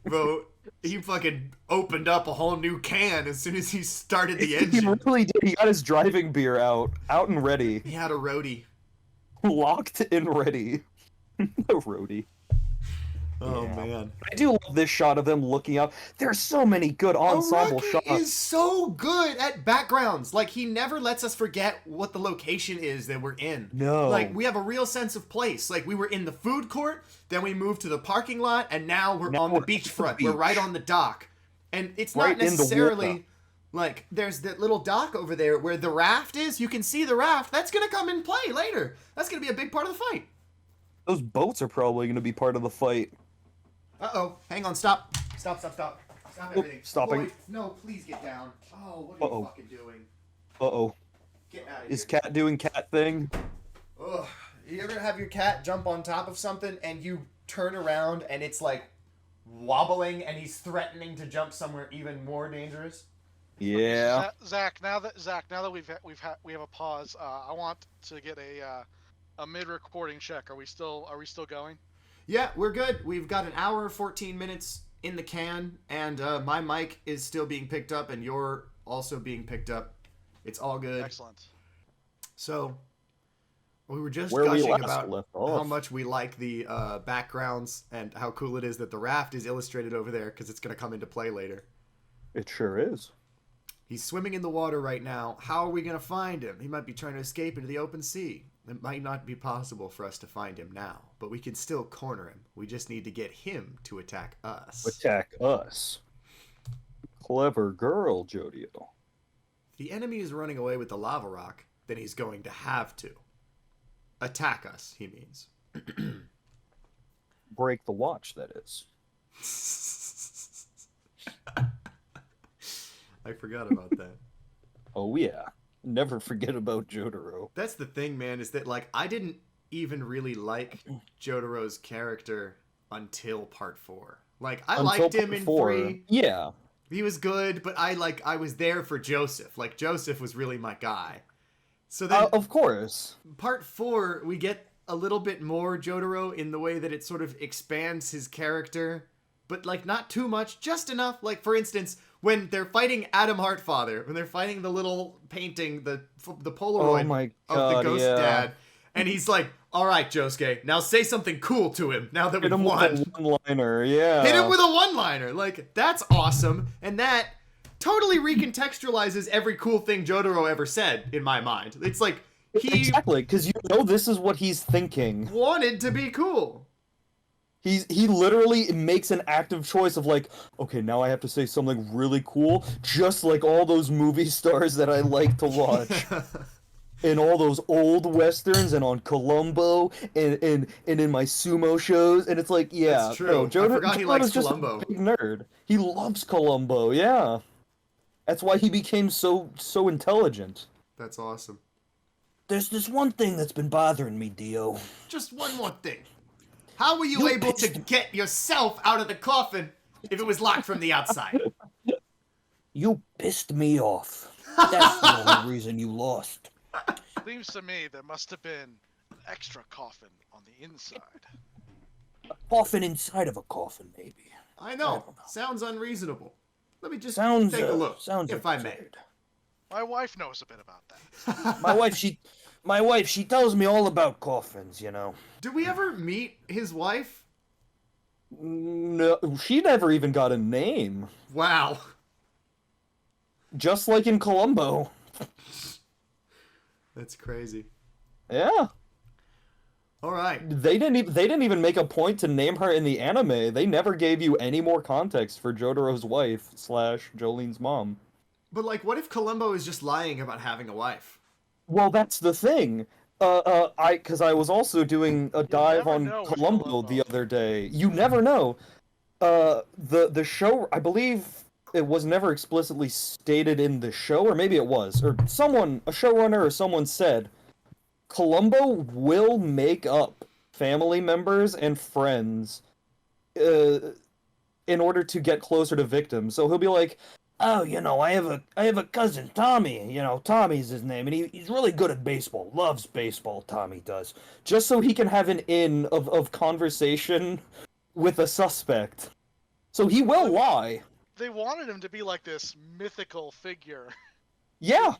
Bro, he fucking opened up a whole new can as soon as he started the He engine. really did. He got his driving beer out and ready. He had a roadie. Locked and ready. The roadie. Oh, Yeah. man. I do love this shot of them looking up. There's so many good ensemble Araki shots. is so good at backgrounds. Like, he never lets us forget what the location is that we're in. No. Like, we have a real sense of place. Like, we were in the food court, then we moved to the parking lot, and now we're on the beachfront. We're right on the dock. And it's Right not in the necessarily... water. Like, there's that little dock over there where the raft is. You can see the raft. That's going to come in play later. That's going to be a big part of the fight. Those boats are probably going to be part of the fight. Uh-oh. Hang on. Stop. Stop everything. stopping. Boy, no, please get down. Oh, what are you Uh-oh. fucking doing? Uh-oh. Get out of Is here. Cat doing cat thing? Ugh. You ever have your cat jump on top of something and you turn around and it's like wobbling and he's threatening to jump somewhere even more dangerous? Yeah. Zach, now that we have a pause, I want to get a mid-recording check. Are we still going? Yeah, we're good. We've got an hour, 14 minutes in the can, and my mic is still being picked up, and you're also being picked up. It's all good. Excellent. So, we were just Where we gushing last about left how off. much we like the backgrounds and how cool it is that the raft is illustrated over there, because it's going to come into play later. It sure is. He's swimming in the water right now. How are we going to find him? He might be trying to escape into the open sea. It might not be possible for us to find him now, but we can still corner him. We just need to get him to attack us. Attack us. Clever girl, Jodio. If the enemy is running away with the lava rock, then he's going to have to. Attack us, he means. Break the watch, that is. I forgot about that. Oh yeah. Never forget about Jotaro. That's the thing, man, is that, like, I didn't even really like Jotaro's character until part 4. Like, I Until liked him part in 4. 3. Yeah. He was good, but I was there for Joseph. Like, Joseph was really my guy. So then, Of course. part 4, we get a little bit more Jotaro in the way that it sort of expands his character, but, like, not too much, just enough. Like, for instance, when they're fighting Adam Heartfather, when they're fighting the little painting, the Polaroid Oh my of God, the ghost yeah. dad, and he's like, all right, Josuke, now say something cool to him now that Hit we've him won. with a one-liner, yeah. Hit him with a one-liner. Like, that's awesome. And that totally recontextualizes every cool thing Jotaro ever said, in my mind. It's like, he Exactly, because you know this is what he's thinking. wanted to be cool. He literally makes an active choice of like, okay, now I have to say something really cool, just like all those movie stars that I like to watch. In all those old westerns and on Columbo and in my sumo shows, and it's like, yeah, That's true. no, I forgot he likes Jotaro's just Columbo. a big nerd. He loves Columbo, yeah. That's why he became so intelligent. That's awesome. There's this one thing that's been bothering me, Dio. Just one more thing. How were you able to get yourself out of the coffin if it was locked from the outside? You pissed me off. That's the only reason you lost. Seems to me there must have been an extra coffin on the inside. A coffin inside of a coffin, maybe. I know. Sounds unreasonable. Let me just Sounds take a look, sounds if I may. absurd. My wife knows a bit about that. My wife, she tells me all about coffins, you know. Do we ever meet his wife? No, she never even got a name. Wow. Just like in Columbo. That's crazy. Yeah. All right. They didn't even make a point to name her in the anime. They never gave you any more context for Jotaro's wife / Jolene's mom. But, like, what if Columbo is just lying about having a wife? Well, that's the thing. Because I was also doing a dive never on know with Columbo Columbo. the other day. You never know. The show, I believe it was never explicitly stated in the show, or maybe it was, or someone, a showrunner or someone said, Columbo will make up family members and friends in order to get closer to victims. So he'll be like, oh, you know, I have a cousin, Tommy. You know, Tommy's his name, and he's really good at baseball. Loves baseball, Tommy does. Just so he can have an in of conversation with a suspect. So he will lie. They wanted him to be like this mythical figure. Yeah.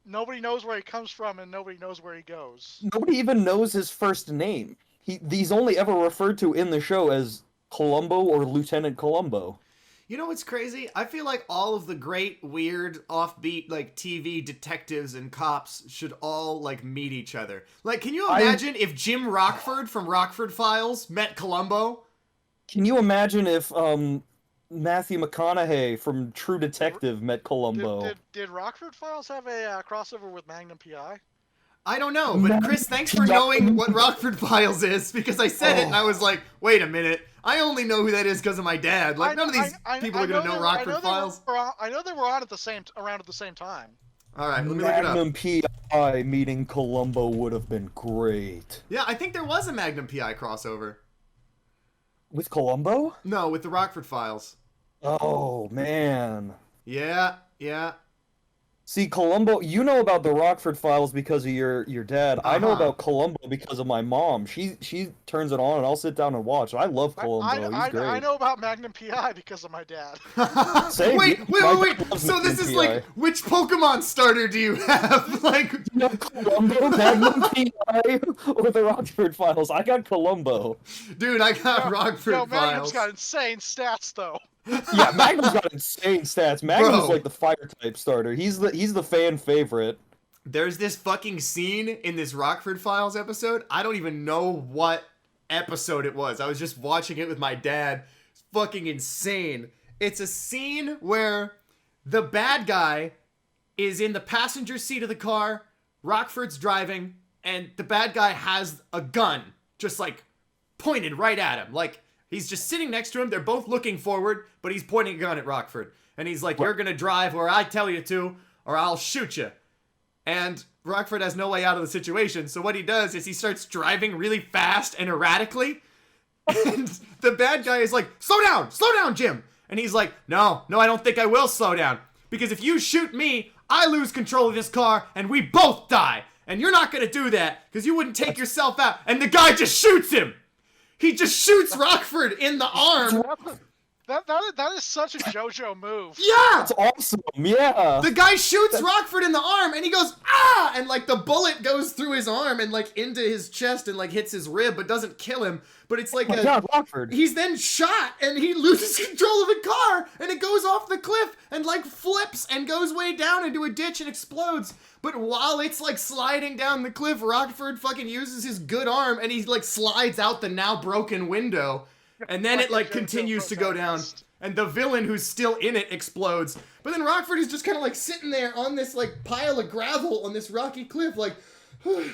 Nobody knows where he comes from and nobody knows where he goes. Nobody even knows his first name. He's only ever referred to in the show as Columbo or Lieutenant Columbo. You know what's crazy? I feel like all of the great, weird, offbeat, like, TV detectives and cops should all, like, meet each other. Like, can you imagine if Jim Rockford from Rockford Files met Columbo? Can you imagine if Matthew McConaughey from True Detective met Columbo? Did Rockford Files have a crossover with Magnum PI? I don't know, but Chris, thanks for knowing what Rockford Files is, because I said it and I was like, wait a minute, I only know who that is because of my dad. Like, none of these people are going to know Rockford Files. I know they were on around at the same time. All right, let me look it up. Magnum PI meeting Columbo would have been great. Yeah, I think there was a Magnum PI crossover. With Columbo? No, with the Rockford Files. Oh, man. Yeah. See, Columbo, you know about the Rockford Files because of your dad. I know Uh-huh. about Columbo because of my mom. She turns it on and I'll sit down and watch. I love Columbo. He's great. I know about Magnum PI because of my dad. Same. Wait. My dad loves So this Magnum is PI. like, which Pokemon starter do you have? Like, You know Columbo, Magnum PI, or the Rockford Files? I got Columbo. dude, I got Rockford Yo, Files. Magnum's got insane stats though. Yeah, Magnum's got insane stats. Magnum's Bro. like the fire type starter. He's the fan favorite. There's this fucking scene in this Rockford Files episode. I don't even know what episode it was. I was just watching it with my dad. It's fucking insane. It's a scene where the bad guy is in the passenger seat of the car, Rockford's driving, and the bad guy has a gun just like pointed right at him. Like, he's just sitting next to him. They're both looking forward, but he's pointing a gun at Rockford. And he's like, you're going to drive where I tell you to, or I'll shoot you. And Rockford has no way out of the situation, so what he does is he starts driving really fast and erratically, and the bad guy is like, slow down, Jim! And he's like, no, I don't think I will slow down, because if you shoot me, I lose control of this car, and we both die, and you're not gonna do that, because you wouldn't take yourself out, and the guy just shoots him! He just shoots Rockford in the arm! That is such a JoJo move. Yeah! That's awesome, yeah! The guy shoots Rockford in the arm, and he goes, ah! And, like, the bullet goes through his arm and, like, into his chest and, like, hits his rib, but doesn't kill him. But it's like God, Rockford. he's then shot, and he loses control of the car, and it goes off the cliff, and, like, flips, and goes way down into a ditch and explodes. But while it's, like, sliding down the cliff, Rockford fucking uses his good arm, and he, like, slides out the now broken window. And then it, like, continues to go down. And the villain who's still in it explodes. But then Rockford is just kind of, like, sitting there on this, like, pile of gravel on this rocky cliff, like, whew,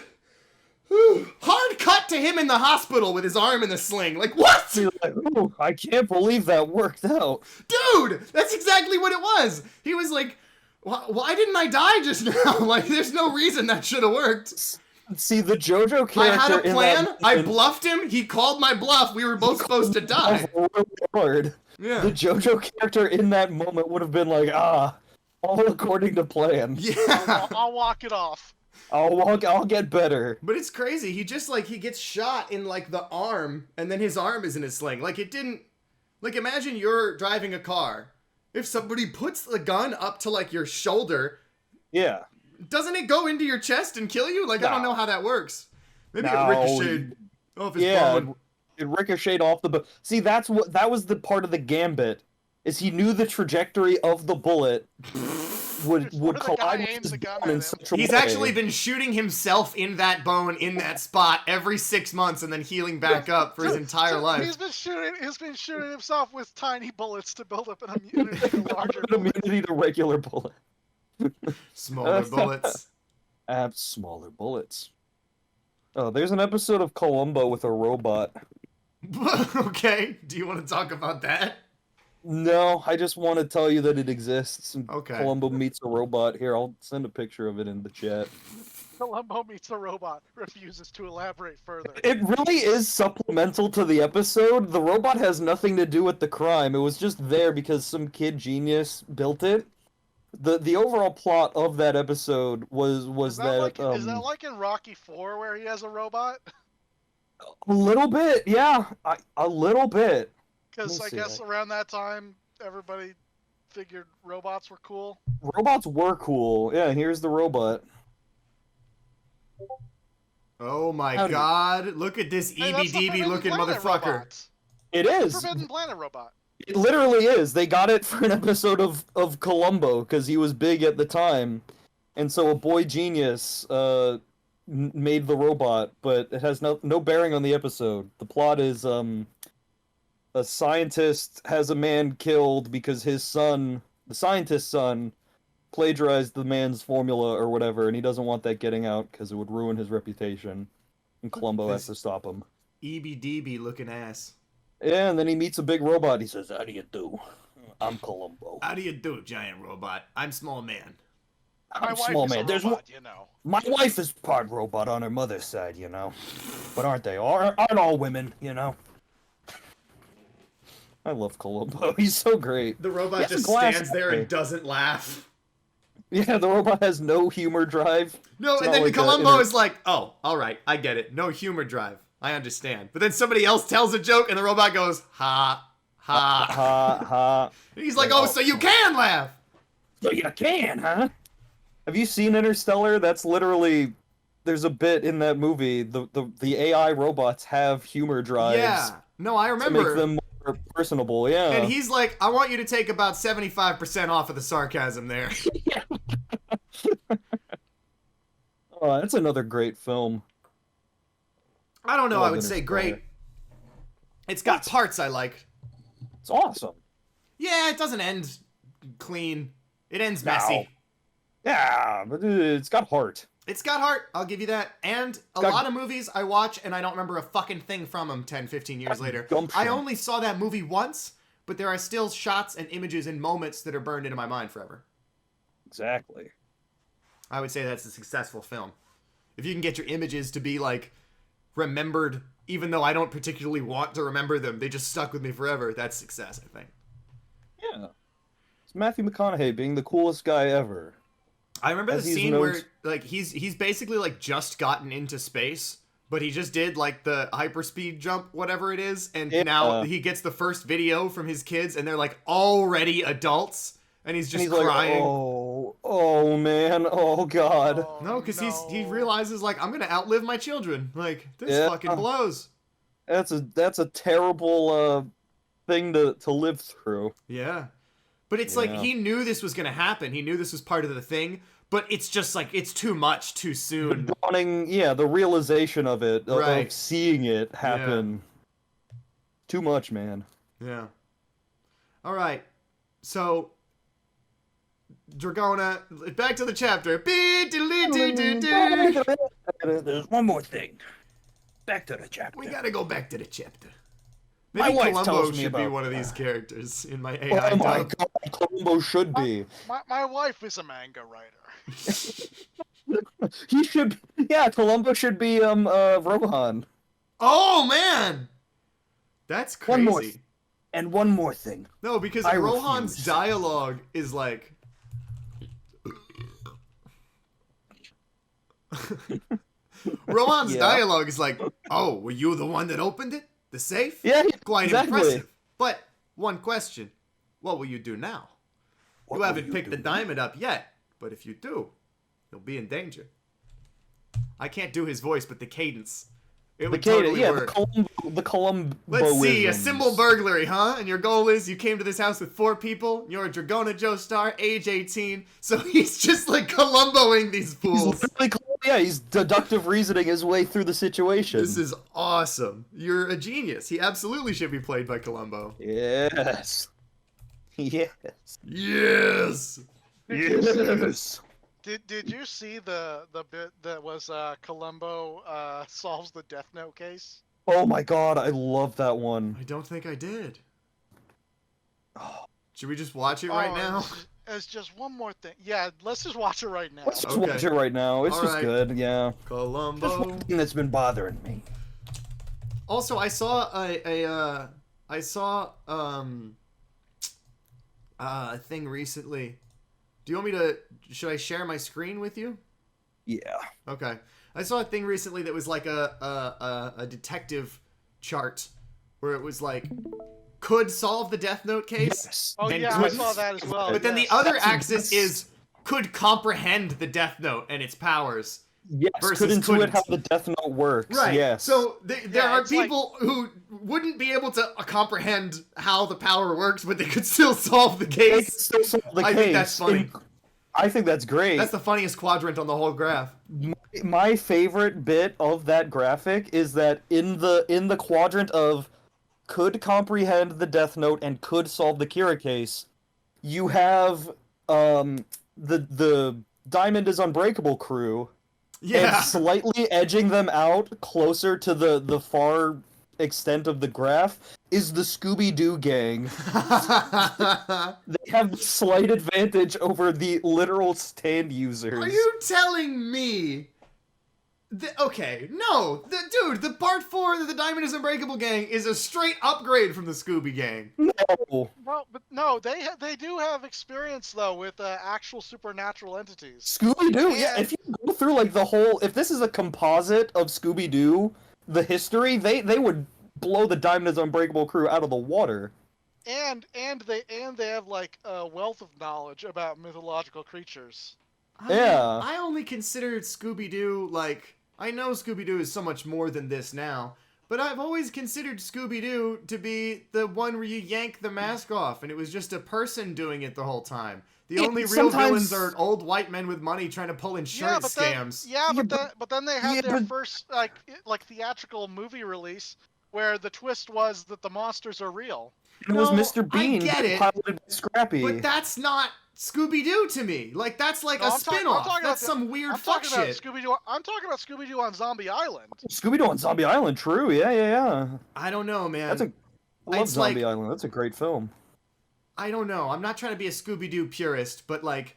whew. Hard cut to him in the hospital with his arm in the sling. Like, what? Like, ooh, I can't believe that worked out. Dude, that's exactly what it was. He was like, why didn't I die just now? Like, there's no reason that should have worked. See, the JoJo character. I had a plan. I in bluffed him. He called my bluff. We were both supposed to die. Oh, Lord. Yeah. The JoJo character in that moment would have been like, all according to plan. Yeah. I'll walk it off. I'll get better. But it's crazy. He just, like, he gets shot in, like, the arm, and then his arm is in his sling. Like, it didn't... Like, imagine you're driving a car. If somebody puts the gun up to, like, your shoulder... Yeah. Doesn't it go into your chest and kill you? Like, No. I don't know how that works. Maybe No. it ricocheted off his Yeah, bone. it ricocheted off the... See, that was the part of the gambit, is he knew the trajectory of the bullet would Where the guy collide with aims his the gun bone at in him. such a He's way. actually been shooting himself in that bone, in that spot, every 6 months and then healing back up for his entire life. He's been shooting himself with tiny bullets to build up an immunity to larger An bullets. immunity to regular bullets. Smaller bullets. Smaller bullets. Oh, there's an episode of Columbo with a robot. Okay, do you want to talk about that? No, I just want to tell you that it exists. Okay. Columbo meets a robot. Here, I'll send a picture of it in the chat. Columbo meets a robot, refuses to elaborate further. It really is supplemental to the episode. The robot has nothing to do with the crime. It was just there because some kid genius built it. The overall plot of that episode was Is that like in Rocky IV where he has a robot? a little bit, yeah, a little bit. Because We'll I see guess that. around that time, everybody figured robots were cool. Robots were cool. Yeah, here's the robot. Oh my Howdy. god, look at this Hey, that's the EBDB Forbidden looking Planet motherfucker. robots. It is. Forbidden Planet robot. It literally is. They got it for an episode of Columbo because he was big at the time, and so a boy genius made the robot, but it has no bearing on the episode. The plot is a scientist has a man killed because his son, the scientist's son, plagiarized the man's formula or whatever, and he doesn't want that getting out because it would ruin his reputation. And Columbo has to stop him. EBDB looking ass. Yeah, and then he meets a big robot. He says, "How do you do? I'm Columbo. How do you do, giant robot? I'm small man. My I'm wife small is a man. There's robot, you know. my wife is part robot on her mother's side, you know. But aren't they? Aren't all women, you know? I love Columbo. He's so great. The robot He has a just glass stands there eye. and doesn't laugh. Yeah, the robot has no humor drive. No, It's and not then like Columbo a- is like, oh, alright, I get it. No humor drive. I understand. But then somebody else tells a joke and the robot goes, ha, ha. Ha ha. And he's like, oh, so you can laugh. So you can, huh? Have you seen Interstellar? That's literally. There's a bit in that movie. The AI robots have humor drives. Yeah. No, I To make remember. them more personable. Yeah. And he's like, I want you to take about 75% off of the sarcasm there. Oh, that's another great film. I don't know, I Love would say Interstellar. great. It's got parts I like. It's awesome. Yeah, it doesn't end clean. It ends No. messy. Yeah, but it's got heart. It's got heart, I'll give you that. And a got- lot of movies I watch and I don't remember a fucking thing from them 10, 15 years later. gumption. I only saw that movie once, but there are still shots and images and moments that are burned into my mind forever. Exactly. I would say that's a successful film. If you can get your images to be like remembered, even though I don't particularly want to remember them, they just stuck with me forever. That's success, I think. Yeah. It's Matthew McConaughey being the coolest guy ever. I remember the As he's scene known- where like he's basically like just gotten into space, but he just did like the hyperspeed jump, whatever it is, and Yeah. now he gets the first video from his kids, and they're like already adults, and he's just And he's crying. like, oh man, oh god. Oh, No, because he no. realizes like I'm gonna outlive my children. Like this Yeah. fucking blows. That's a terrible thing to live through. Yeah, but it's like Yeah. he knew this was gonna happen. He knew this was part of the thing, but it's just like it's too much too soon. The realization of it, Right. of seeing it happen. Too much, man. Yeah. All right. So, Dragona, back to the chapter. There's one more thing. Back to the chapter. We gotta go back to the chapter. My Maybe wife Columbo tells me should be about one of that. these characters in my AI Oh my dub. god, Columbo should be. My wife is a manga writer. He should. Yeah, Columbo should be Rohan. Oh man, that's crazy. One more And one more thing. No, because I Rohan's refuse. dialogue is like. Rohan's Yeah. dialogue is like, "Oh, were you the one that opened it? The safe? Yeah, Quite exactly. impressive. But one question: what will you do now? What You will haven't you picked the do? diamond up yet, but if you do, you'll be in danger." I can't do his voice, but the cadence. It The would Kata, totally yeah, work. the Columbo. Let's see, a symbol burglary, huh? And your goal is you came to this house with 4 people. You're a Dragona Joestar, age 18. So he's just like Columboing these fools. He's deductive reasoning his way through the situation. This is awesome. You're a genius. He absolutely should be played by Columbo. Yes. Yes. Yes. Yes. Did you see the bit that was Columbo solves the Death Note case? Oh my god, I love that one. I don't think I did. Should we just watch it right Oh, now? As just one more thing. Yeah, let's just watch it right now. Let's just Okay. watch it right now. It's All just right. good, yeah. Just Columbo. one thing that's been bothering me. Also, I saw a thing recently. Do you want me to? Should I share my screen with you? Yeah. Okay. I saw a thing recently that was like a detective chart where it was like could solve the Death Note case. Yes. Oh And yeah, I couldn't. saw that as well. But then the yes. other That's- axis is could comprehend the Death Note and its powers. Yes, Versus could intuit couldn't. how the Death Note works. Right. Yes. So there Yeah, are it's like- people who wouldn't be able to comprehend how the power works, but they could still solve the they can case. still solve the I case. think that's funny. I think that's great. That's the funniest quadrant on the whole graph. My favorite bit of that graphic is that in the quadrant of could comprehend the Death Note and could solve the Kira case, you have the Diamond is Unbreakable crew, Yeah. and slightly edging them out closer to the far extent of the graph is the Scooby-Doo gang. They have slight advantage over the literal stand users. Are you telling me? Okay, no, dude, the part 4 of the Diamond is Unbreakable gang is a straight upgrade from the Scooby gang. No. Well, but no, they do have experience though with actual supernatural entities. Scooby-Doo, yeah. And- If you go through like the whole, if this is a composite of Scooby-Doo, the history, they would blow the Diamond is Unbreakable crew out of the water. And they have like a wealth of knowledge about mythological creatures. Yeah. I only considered Scooby-Doo, like, I know Scooby-Doo is so much more than this now, but I've always considered Scooby-Doo to be the one where you yank the mask off, and it was just a person doing it the whole time. The Yeah, only real sometimes- villains are old white men with money trying to pull insurance scams. But then they had Yeah, their but- first like theatrical movie release where the twist was that the monsters are real. It was No, Mr. I Bean get it, piloted by Scrappy. But that's not Scooby-Doo to me. Like, that's like No, a I'm talking spin-off. about That's the- some weird I'm fuck talking about shit. Scooby-Doo. I'm talking about Scooby-Doo on Zombie Island. Scooby-Doo on Zombie Island, true, yeah. I don't know, man. I love It's Zombie like- Island, that's a great film. I don't know. I'm not trying to be a Scooby-Doo purist, but like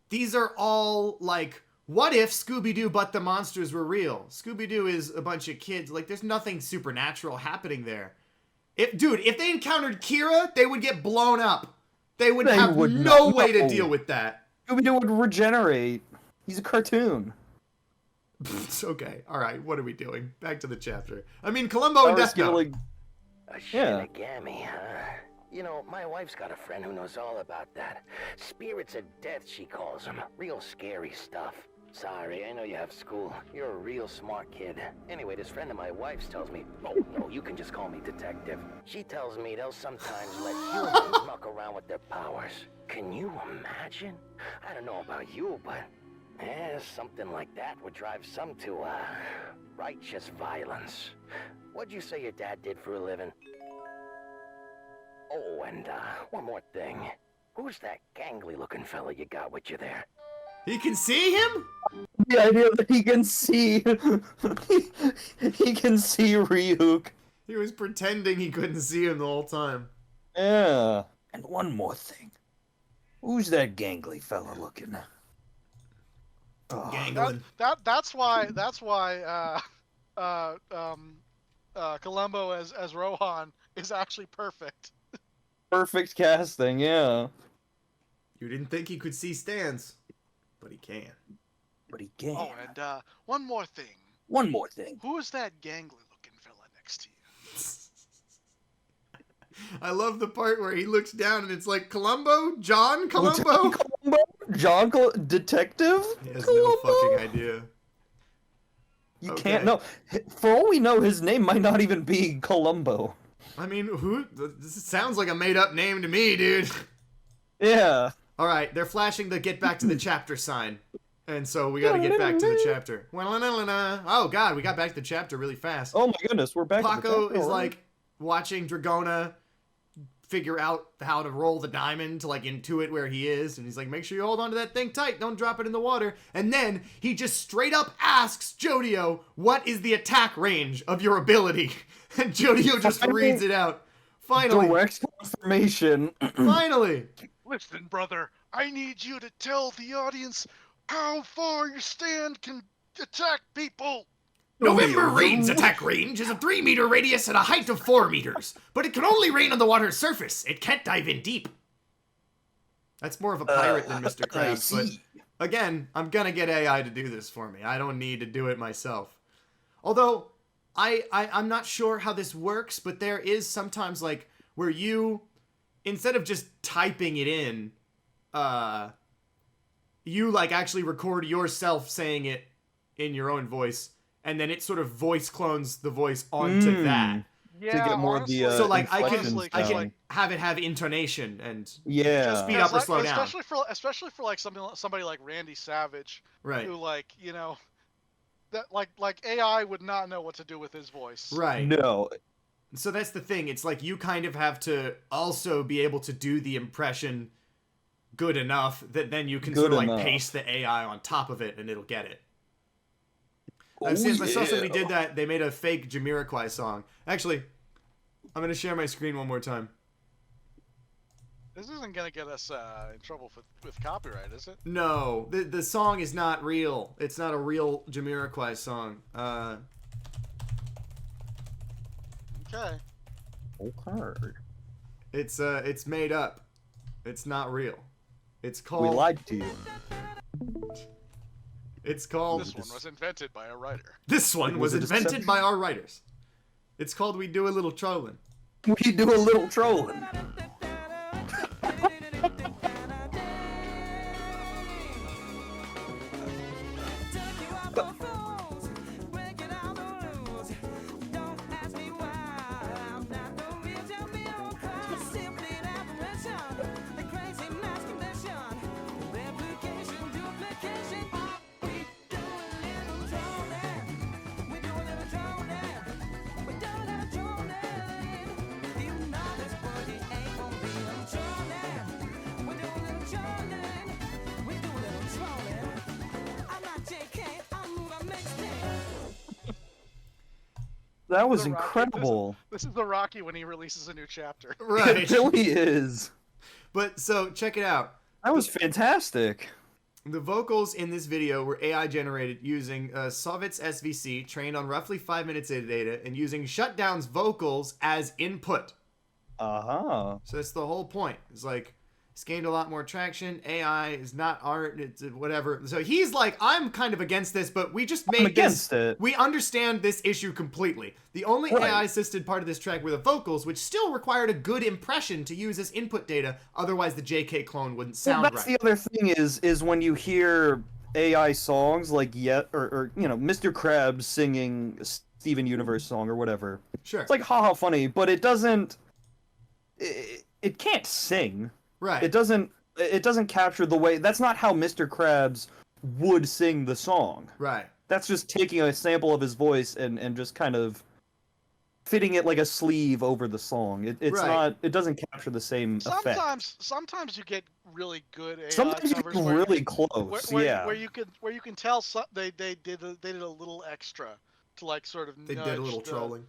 these are all like what if Scooby-Doo but the monsters were real? Scooby-Doo is a bunch of kids. Like, there's nothing supernatural happening there. If they encountered Kira, they would get blown up. They would have no way to deal with that. Scooby-Doo would regenerate. He's a cartoon. Okay, alright, what are we doing? Back to the chapter. I mean, Columbo and Death Note. A shinigami, huh? You know, my wife's got a friend who knows all about that. Spirits of death, she calls them. Real scary stuff. Sorry, I know you have school. You're a real smart kid. Anyway, this friend of my wife's tells me, oh, no, you can just call me detective. She tells me they'll sometimes let humans muck around with their powers. Can you imagine? I don't know about you, but something like that would drive some to, righteous violence. What'd you say your dad did for a living? Oh, and, one more thing. Who's that gangly-looking fella you got with you there? He can see him? The idea that he can see... he can see Ryuk. He was pretending he couldn't see him the whole time. Yeah. And one more thing. Who's that gangly fella looking? Gangling. That's why Columbo as Rohan is actually perfect. Perfect casting, yeah. You didn't think he could see stands, but he can. But he can. Oh, and one more thing. One more thing. Who is that gangly-looking fella next to you? I love the part where he looks down and it's like, Columbo? John Columbo? Detective? He has Columbo? no fucking idea. You can't know. For all we know, his name might not even be Columbo. I mean, this sounds like a made-up name to me, dude. Yeah. Alright, they're flashing the get back to the chapter sign. And so we gotta get back to the chapter. Oh god, we got back to the chapter really fast. Oh my goodness, we're back to the Paco chapter is already. like watching Dragona figure out how to roll the diamond to like intuit where he is, and he's like, make sure you hold on to that thing tight, don't drop it in the water. And then he just straight up asks Jodio, what is the attack range of your ability? And Jodio just reads it out. Finally. Direct confirmation. Finally. Listen, brother, I need you to tell the audience how far your stand can attack people. November Rain's attack range is a 3-meter radius and a height of 4 meters, but it can only rain on the water's surface. It can't dive in deep. That's more of a pirate than Mr. Krabs, but again, I'm gonna get AI to do this for me. I don't need to do it myself. Although, I'm not sure how this works, but there is sometimes like where you, instead of just typing it in, you like actually record yourself saying it in your own voice, and then it sort of voice clones the voice onto that. Yeah, to get more honestly, of the So like I inflections can down. have it have intonation and Yeah. speed up or slow down. especially for like somebody like Randy Savage, Right. who like that like AI would not know what to do with his voice. Right. No. So that's the thing. It's like you kind of have to also be able to do the impression good enough that then you can Good sort of like enough. paste the AI on top of it and it'll get it. Oh, I saw somebody yeah. did that. They made a fake Jamiroquai song. Actually, I'm going to share my screen one more time. This isn't gonna get us in trouble with copyright, is it? No, the song is not real. It's not a real Jamiroquai song. Okay. Okay. It's made up. It's not real. It's We called. lied to you. It's called. This one was invented by a writer. This one It was was a invented deception. by our writers. It's called "We Do a Little Trolling." We do a little trolling. That was The Rocky- incredible. This is the Rocky when he releases a new chapter. It Right. really is. But so check it out. That was fantastic. The vocals in this video were AI generated using Sovit's SVC trained on roughly 5 minutes of data and using Shutdown's vocals as input. Uh-huh. So that's the whole point. It's like, it's gained a lot more traction. AI is not art. It's whatever. So he's like, I'm kind of against this, but we just made against this. it. We understand this issue completely. The only Right. AI-assisted part of this track were the vocals, which still required a good impression to use as input data. Otherwise, the JK clone wouldn't sound Well, that's right. the other thing is when you hear AI songs like or you know, Mr. Krabs singing Steven Universe song or whatever. Sure. It's like haha funny, but it doesn't. It can't sing. Right. It doesn't capture the way. That's not how Mr. Krabs would sing the song. Right. That's just taking a sample of his voice and just kind of fitting it like a sleeve over the song. It's Right. not. It doesn't capture the same effect. Sometimes you get really good AI Sometimes you covers get where, really close. where, where you can tell they did a little extra to like sort of They did a little trolling.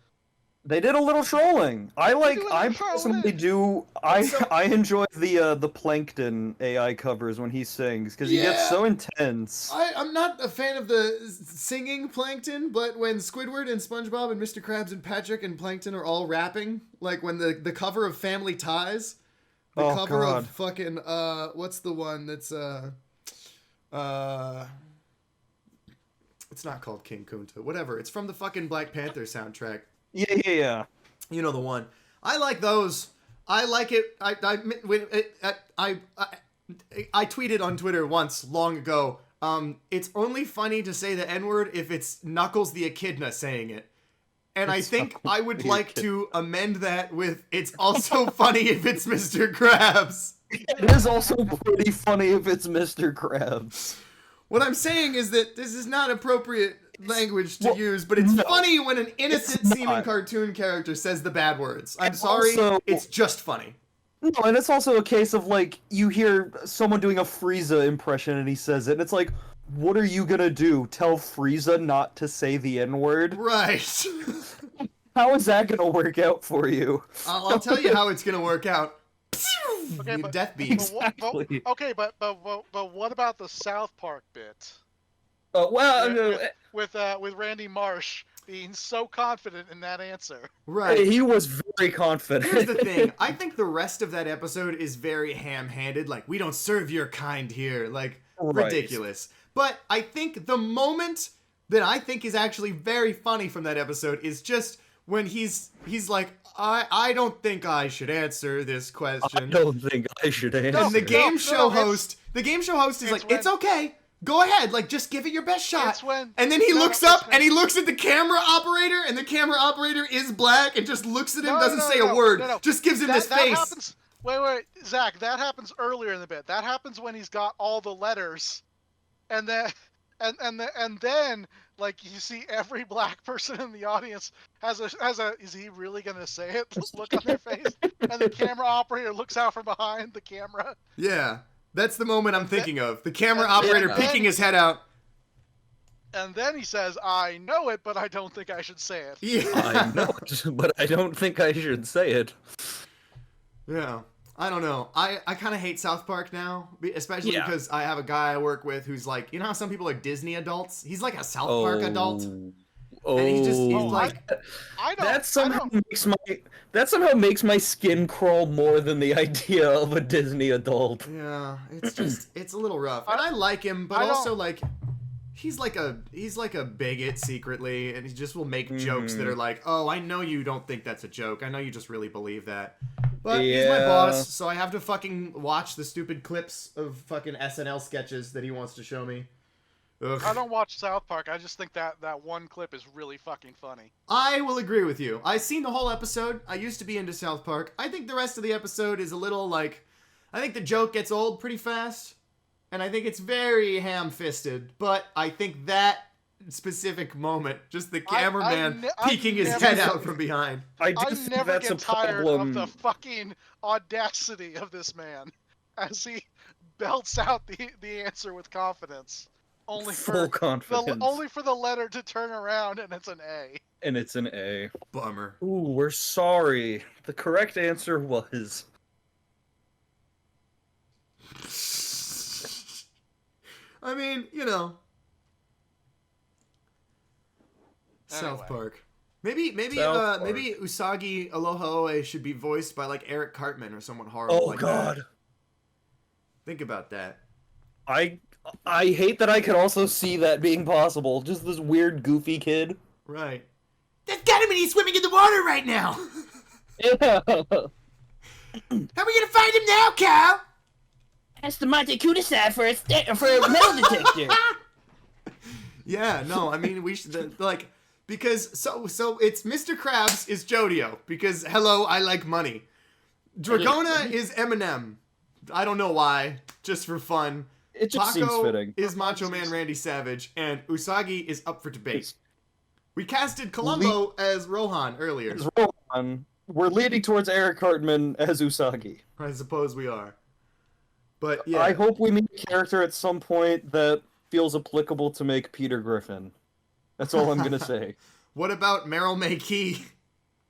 They did a little trolling. I personally do. I enjoy the Plankton AI covers when he sings because he gets Yeah. so intense. I'm not a fan of the singing Plankton, but when Squidward and SpongeBob and Mr. Krabs and Patrick and Plankton are all rapping, like when the cover of Family Ties, the Oh, cover God. of fucking what's the one that's it's not called King Kunta, whatever. It's from the fucking Black Panther soundtrack. Yeah. You know the one. I like those. I like it. I tweeted on Twitter once long ago. It's only funny to say the N-word if it's Knuckles the Echidna saying it. And I think I would like to amend that with it's also funny if it's Mr. Krabs. It is also pretty funny if it's Mr. Krabs. What I'm saying is that this is not appropriate language to use, but it's funny when an innocent-seeming cartoon character says the bad words. I'm sorry, also- it's just funny. No, and it's also a case of like you hear someone doing a Frieza impression and he says it, and it's like, what are you gonna do? Tell Frieza not to say the N-word? Right. How is that gonna work out for you? I'll tell you how it's gonna work out. Okay, You but- death beams. Exactly. Okay, but what about the South Park bit with Randy Marsh being so confident in that answer? Right. He was very confident. Here's the thing. I think the rest of that episode is very ham-handed. Like, we don't serve your kind here. Like, Right. ridiculous. But I think the moment that I think is actually very funny from that episode is just when he's like, I don't think I should answer this I question. don't think I should answer. And the game show it's- host is it's like, it's when- okay. Go ahead, like, just give it your best shot. It's when- And then he no, looks it's up when- and he looks at the camera operator, and the camera operator is black and just looks at him, doesn't say a word, just gives him this face. Happens, wait, Zach, that happens earlier in the bit. That happens when he's got all the letters, and then and then like you see every black person in the audience has a is he really gonna say it? Look on their face, and the camera operator looks out from behind the camera. Yeah, that's the moment I'm thinking of. The camera and operator then- peeking his head out. And then he says, "I know it, but I don't think I should say it." Yeah. I know it, but I don't think I should say it. Yeah. I don't know. I kind of hate South Park now, especially Yeah. because I have a guy I work with who's like, you know how some people are Disney adults? He's like a South Park adult. Oh, And he's like, I don't. that somehow makes my skin crawl more than the idea of a Disney adult. yeah, it's a little rough. And I like him, but I don't- also like he's like a bigot secretly, and he just will make jokes that are like, oh, I know you don't think that's a joke. I know you just really believe that. But he's my Yeah. boss, so I have to fucking watch the stupid clips of fucking SNL sketches that he wants to show me. Ugh. I don't watch South Park. I just think that one clip is really fucking funny. I will agree with you. I've seen the whole episode. I used to be into South Park. I think the rest of the episode is a little like, I think the joke gets old pretty fast. And I think it's very ham-fisted. But I think that specific moment, just the cameraman peeking his head out from behind. I do I think never that's a get tired problem. of the fucking audacity of this man as he belts out the answer with confidence. Only Full for confidence. only for the letter to turn around and it's an A. And it's an A. Bummer. Ooh, we're sorry. The correct answer was... I mean, you know. South Anyway. Park. Maybe South Usagi Aloha Oe should be voiced by like Eric Cartman or someone horrible Oh like God. that. Think about that. I hate that I could also see that being possible. Just this weird, goofy kid. Right. That's got him and he's swimming in the water right now. Yeah. How are we gonna find him now, Cal? Ask the Monte Kudasai for a metal detector. Yeah, no, I mean we should like because so it's Mr. Krabs is Jodio because hello, I like money. Dragona is Eminem. I don't know why, just for fun. It just Paco seems fitting. is Macho Man Randy Savage, and Usagi is up for debate. We casted Columbo as Rohan earlier. As Rohan, we're leading towards Eric Cartman as Usagi. I suppose we are. But yeah, I hope we meet a character at some point that feels applicable to make Peter Griffin. That's all I'm gonna say. What about Meryl McKee?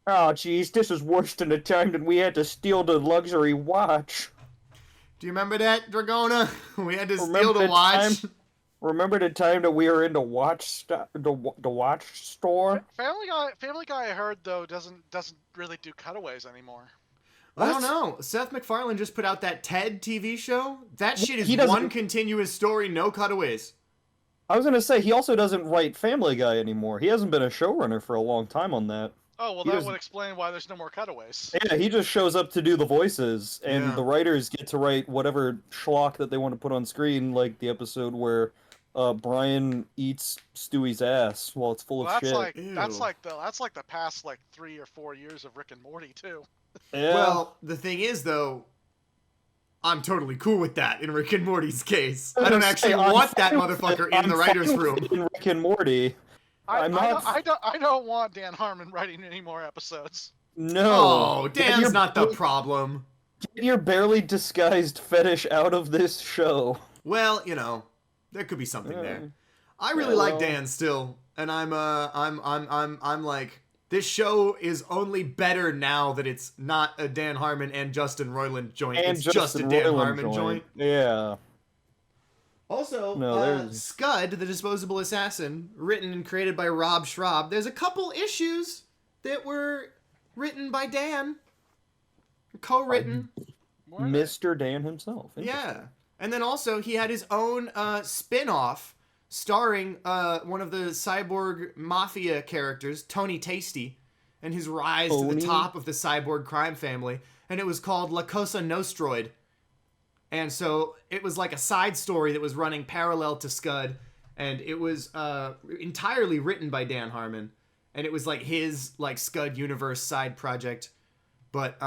Oh, jeez, this is worse than the time that we had to steal the luxury watch. Do you remember that, Dragona? We had to steal the watch. Remember the time that we were in the watch store? Family Guy, I heard though, doesn't really do cutaways anymore. I don't know. Seth MacFarlane just put out that Ted TV show. That shit He is doesn't- one continuous story, no cutaways. I was gonna say, he also doesn't write Family Guy anymore. He hasn't been a showrunner for a long time on that. Oh, well, He that doesn't- would explain why there's no more cutaways. Yeah, he just shows up to do the voices, and Yeah. the writers get to write whatever schlock that they want to put on screen, like the episode where Brian eats Stewie's ass while it's full Well, of that's shit. like the past like 3 or 4 years of Rick and Morty too. Yeah. Well, the thing is, though, I'm totally cool with that in Rick and Morty's case. I don't actually I'm want that fine with motherfucker it. in the I'm writer's fine with room. it in Rick and Morty. I not- don't want Dan Harmon writing any more episodes. No. Oh, Get Dan's your not the barely- problem. Get your barely disguised fetish out of this show. Well, you know, there could be something Yeah. there. I really Yeah, like well- Dan still, and I'm like, this show is only better now that it's not a Dan Harmon and Justin Roiland joint. And It's just a Dan Roiland Harmon joint. Yeah. Also, No, there's- Scud, the Disposable Assassin, written and created by Rob Schraub. There's a couple issues that were written by Dan, co-written. Mr. Dan himself. Yeah, and then also he had his own spin-off starring one of the cyborg mafia characters, Tony Tasty, and his rise to the Tony? top of the cyborg crime family, and it was called La Cosa Nostroid. And so it was like a side story that was running parallel to Scud, and it was entirely written by Dan Harmon, and it was like his like Scud universe side project. But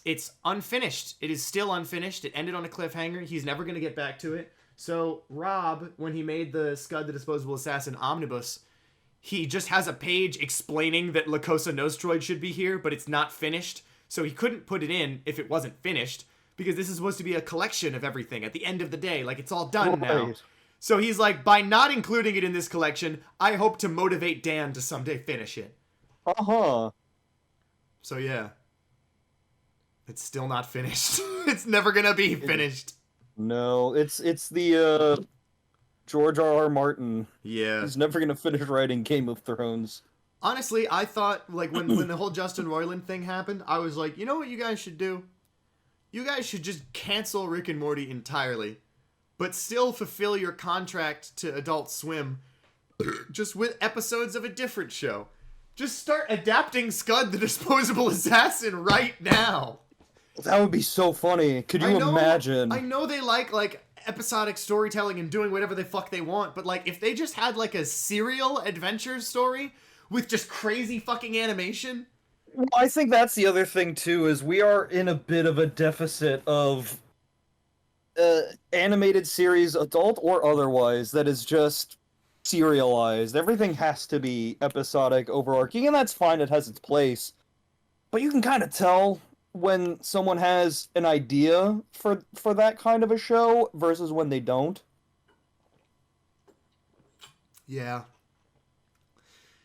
it's unfinished. It is still unfinished. It ended on a cliffhanger. He's never going to get back to it. So Rob, when he made the Scud the Disposable Assassin omnibus, he just has a page explaining that La Cosa Nostroid should be here, but it's not finished. So he couldn't put it in if it wasn't finished, because this is supposed to be a collection of everything at the end of the day. Like, it's all done now. Right. So he's like, by not including it in this collection, I hope to motivate Dan to someday finish it. Uh-huh. So yeah. It's still not finished. It's never gonna be finished. No, it's the George R.R. Martin. Yeah. He's never gonna finish writing Game of Thrones. Honestly, I thought, like, when the whole Justin Roiland thing happened, I was like, you know what you guys should do? You guys should just cancel Rick and Morty entirely, but still fulfill your contract to Adult Swim, just with episodes of a different show. Just start adapting Scud the Disposable Assassin right now. That would be so funny. Could you imagine? I know they like episodic storytelling and doing whatever the fuck they want, but like if they just had like a serial adventure story with just crazy fucking animation. Well, I think that's the other thing too, is we are in a bit of a deficit of animated series, adult or otherwise, that is just serialized. Everything has to be episodic, overarching, and that's fine, it has its place. But you can kind of tell when someone has an idea for that kind of a show versus when they don't. Yeah.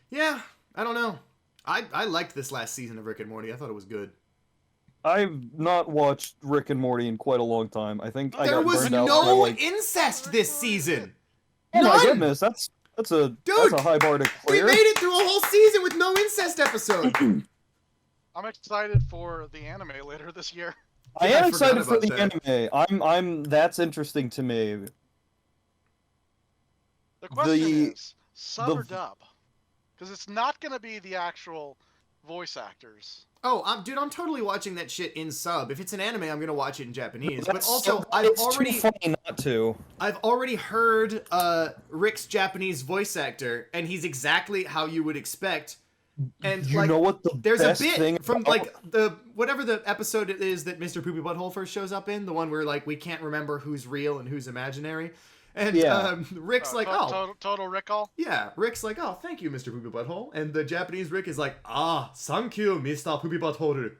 Yeah, I don't know. I liked this last season of Rick and Morty. I thought it was good. I've not watched Rick and Morty in quite a long time. I think I There got was burned out by, no like... incest this season. Oh my None! goodness, that's a high bar to We clear. made it through a whole season with no incest episode. I'm excited for the anime later this year. I Yeah, I am forgot excited for the about anime. I'm that's interesting to me. The question is, sub the- or dub? Because it's not going to be the actual voice actors. Oh, I'm totally watching that shit in sub. If it's an anime, I'm gonna watch it in Japanese. But That's also, so- I've it's already too funny not to. I've already heard Rick's Japanese voice actor, and he's exactly how you would expect. And You like, know what the there's a best bit thing from about- like the whatever the episode it is that Mr. Poopy Butthole first shows up in, the one where like we can't remember who's real and who's imaginary. And Yeah. Rick's like, oh, Total recall? yeah. Rick's like, oh, thank you, Mr. Poopy Butthole. And the Japanese Rick is like, ah, thank you, Mr. Poopy Butthole.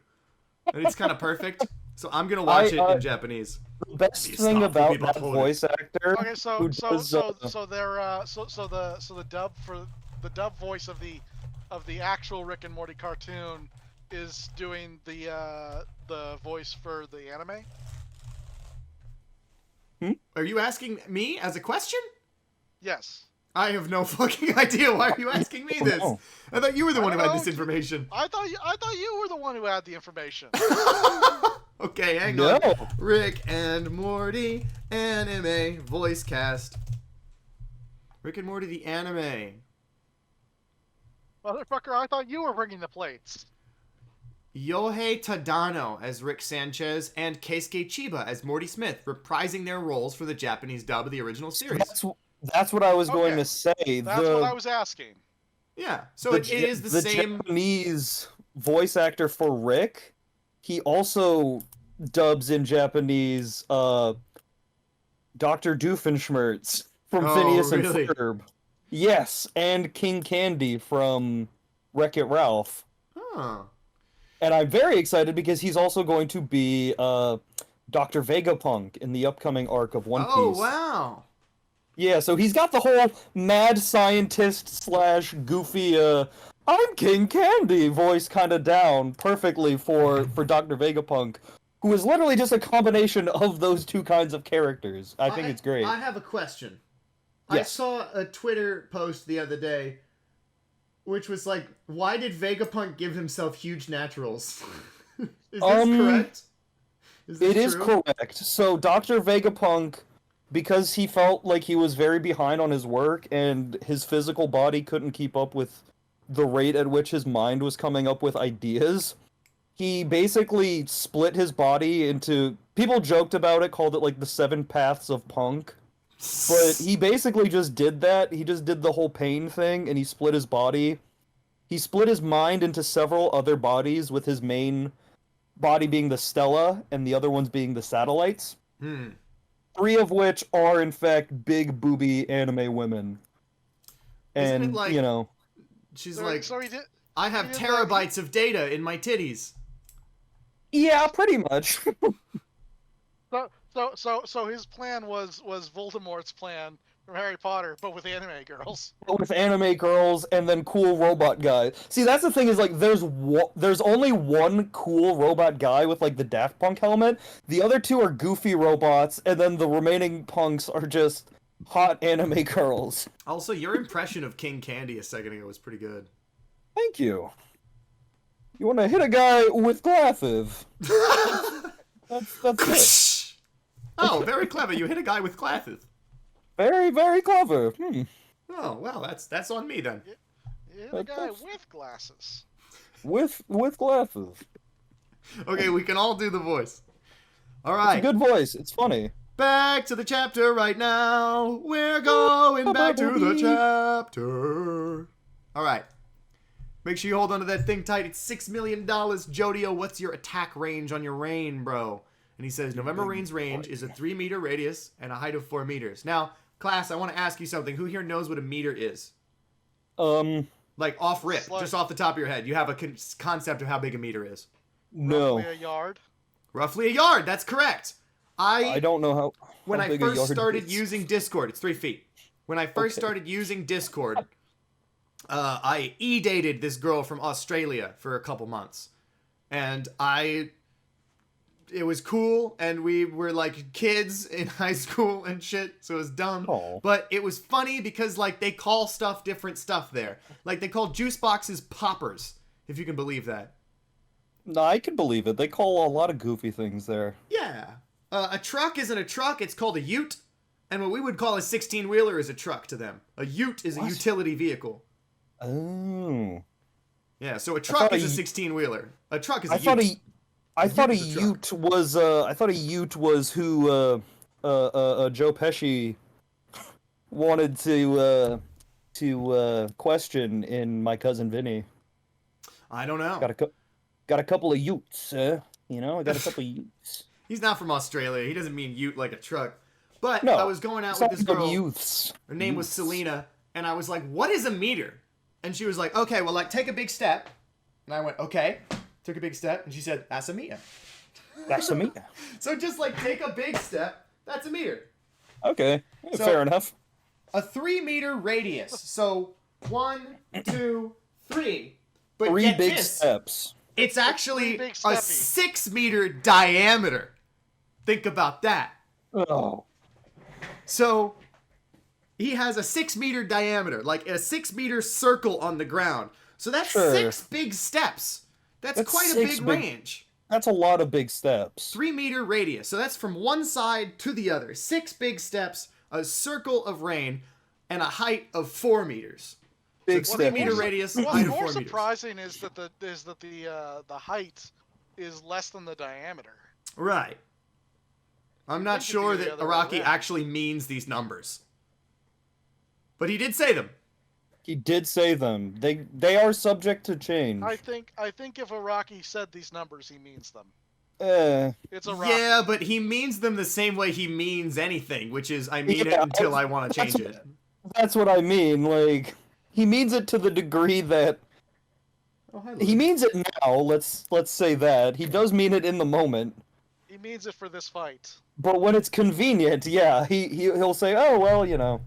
And it's kind of perfect. So I'm gonna watch it in Japanese. The best Please thing stop, about Poopy that Butthole. voice actor Okay, so who so does, so so they're so the dub for the dub voice of the actual Rick and Morty cartoon is doing the voice for the anime. Are you asking me as a question? Yes. I have no fucking idea. Why are you asking me this? no. I thought you were the one who had know. this information. I thought you were the one who had the information. Okay, hang No. on. Rick and Morty anime voice cast. Rick and Morty the anime. Motherfucker, I thought you were bringing the plates. Yohei Tadano as Rick Sanchez and Keisuke Chiba as Morty Smith, reprising their roles for the Japanese dub of the original series. That's what I was going Okay. to say. That's what I was asking. Yeah, so it is the same. Japanese voice actor for Rick. He also dubs in Japanese Dr. Doofenshmirtz from Oh, Phineas really? and Ferb. Yes, and King Candy from Wreck-It Ralph. Huh. And I'm very excited because he's also going to be Dr. Vegapunk in the upcoming arc of One Piece. Oh, wow. Yeah, so he's got the whole mad scientist / goofy I'm King Candy voice kind of down perfectly for Dr. Vegapunk, who is literally just a combination of those two kinds of characters. I think it's great. I have a question. Yes. I saw a Twitter post the other day which was like, why did Vegapunk give himself huge naturals? Is this correct? Is this It is true? correct. So Dr. Vegapunk, because he felt like he was very behind on his work and his physical body couldn't keep up with the rate at which his mind was coming up with ideas, he basically split his body into... People joked about it, called it like the 7 paths of punk. But he basically just did that. He just did the whole pain thing, and he split his body. He split his mind into several other bodies, with his main body being the Stella, and the other ones being the satellites. 3 of which are, in fact, big booby anime women. Isn't And, it like- you know... She's So, like, so he did. I have he did terabytes of data in my titties. Yeah, pretty much. So his plan was Voldemort's plan from Harry Potter, but with anime girls. With anime girls and then cool robot guy. See, that's the thing is, like, there's only one cool robot guy with, like, the Daft Punk helmet. The other 2 are goofy robots, and then the remaining punks are just hot anime girls. Also, your impression of King Candy a second ago was pretty good. Thank you. You want to hit a guy with glasses? That's it. Oh, very clever. You hit a guy with glasses. Very, very clever. Oh, well, that's on me then. He hit a guy with glasses. With glasses. Okay, we can all do the voice. All It's a right. good voice. It's funny. Back to the chapter right now. We're going back to the chapter. All right. Make sure you hold onto that thing tight. It's $6 million. Jodio, what's your attack range on your rain, bro? And he says, November Rain's range is a 3-meter radius and a height of 4 meters. Now, class, I want to ask you something. Who here knows what a meter is? Like, off rip, It's like- just off the top of your head. You have a concept of how big a meter is. No. Roughly a yard. Roughly a yard. That's correct. I don't know how When I big a first yard started is. using Discord, it's 3 feet. When I first Okay. started using Discord, I e-dated this girl from Australia for a couple months. And I it was cool, and we were like kids in high school and shit, so it was dumb. Oh. But it was funny because like they call stuff different stuff there. Like they call juice boxes poppers, if you can believe that. No, I can believe it. They call a lot of goofy things there. Yeah. A truck isn't a truck, it's called a ute. And what we would call a 16-wheeler is a truck to them. A ute is a utility vehicle. Oh. Yeah, so a truck is a 16-wheeler. A truck is a ute. I thought a ute was who Joe Pesci wanted to question in My Cousin Vinny. I don't know. Got a couple of utes, you know? I got a couple of utes. He's not from Australia. He doesn't mean ute like a truck. But No, I was going out with this girl. Youths. Her name was Selena, and I was like, "What is a meter?" And she was like, "Okay, well, like take a big step." And I went, "Okay." Took a big step, and she said, "That's a meter." That's a meter. So just like take a big step. That's a meter. Okay, So- fair enough. A 3-meter radius. So 1, 2, 3. But Three get big this, steps. it's actually Three big a steppy. 6-meter diameter. Think about that. Oh. So he has a 6-meter diameter, like a 6-meter circle on the ground. So that's Sure. 6 big steps. That's quite a 6 big range. That's a lot of big steps. 3-meter radius. So that's from one side to the other. 6 big steps, a circle of rain, and a height of 4 meters. Big So step. 3-meter radius, What's height of more 4 meters. surprising is that the height is less than the diameter. Right. I'm not Think it'd sure be the that other way Araki around. actually means these numbers. But he did say them. He did say them. They are subject to change. I think if Araki said these numbers, he means them. It's Araki. Yeah, but he means them the same way he means anything, which is I mean it Yeah, until I want to change that's- it. That's what I mean. Like, he means it to the degree that Oh, hi, he means it now. Let's say that he does mean it in the moment. He means it for this fight. But when it's convenient, yeah, he'll say, "Oh well, you know,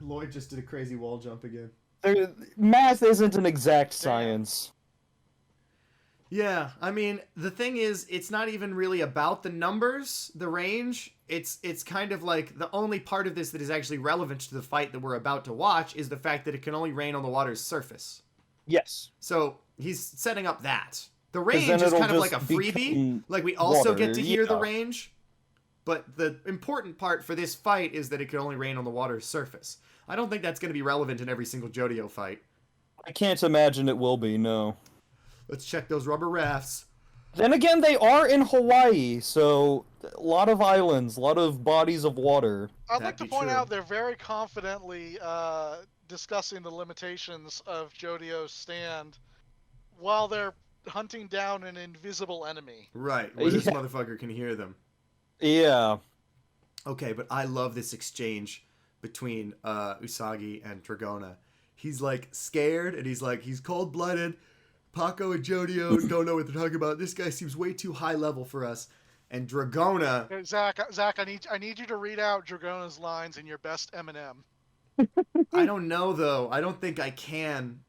Lloyd just did a crazy wall jump again. math isn't an exact science." Yeah, I mean, the thing is, it's not even really about the numbers, the range. It's kind of like the only part of this that is actually relevant to the fight that we're about to watch is the fact that it can only rain on the water's surface. Yes. So he's setting up that. The range then is it'll kind of like a just freebie. become Like we also water, get to hear the yeah. range. But the important part for this fight is that it can only rain on the water's surface. I don't think that's going to be relevant in every single JoJo fight. I can't imagine it will be. No. Let's check those rubber rafts. Then again, they are in Hawaii, so a lot of islands, a lot of bodies of water. I'd That'd like to be point true. out they're very confidently discussing the limitations of Jodio's stand while they're hunting down an invisible enemy. Right, where this Yeah. motherfucker can hear them. Yeah. Okay, but I love this exchange between Usagi and Dragona. He's like scared and he's cold-blooded. Paco and Jodio don't know what they're talking about. This guy seems way too high level for us. And Dragona, Okay, Zach, I need you to read out Dragona's lines in your best Eminem. I don't know though. I don't think I can.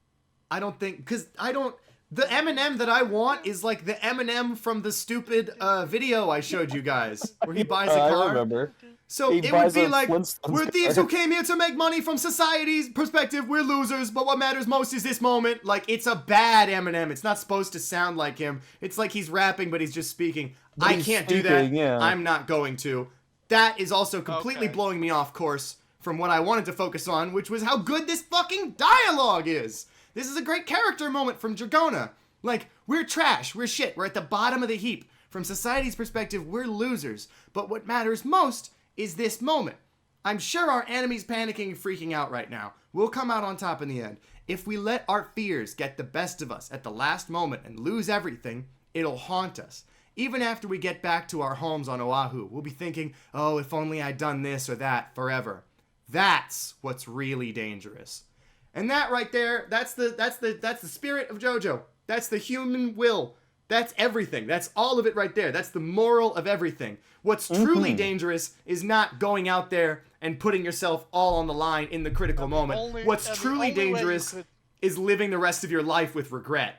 I don't think because I don't. The Eminem that I want is like the Eminem from the stupid video I showed you guys, where he buys a I car. remember. So He it would buys be a like, Flintstones we're thieves car. who came here to make money from society's perspective. We're losers, but what matters most is this moment. Like, it's a bad Eminem. It's not supposed to sound like him. It's like he's rapping, but he's just speaking. But I he's can't do that. speaking, yeah. I'm not going to. That is also completely Okay. blowing me off course from what I wanted to focus on, which was how good this fucking dialogue is. This is a great character moment from Dragona. Like, we're trash. We're shit. We're at the bottom of the heap. From society's perspective, we're losers. But what matters most is this moment. I'm sure our enemy's panicking and freaking out right now. We'll come out on top in the end. If we let our fears get the best of us at the last moment and lose everything, it'll haunt us. Even after we get back to our homes on Oahu, we'll be thinking, oh, if only I'd done this or that forever. That's what's really dangerous. And that right there, that's the spirit of JoJo. That's the human will. That's everything. That's all of it right there. That's the moral of everything. What's truly dangerous is not going out there and putting yourself all on the line in the critical moment. What's truly dangerous is living the rest of your life with regret.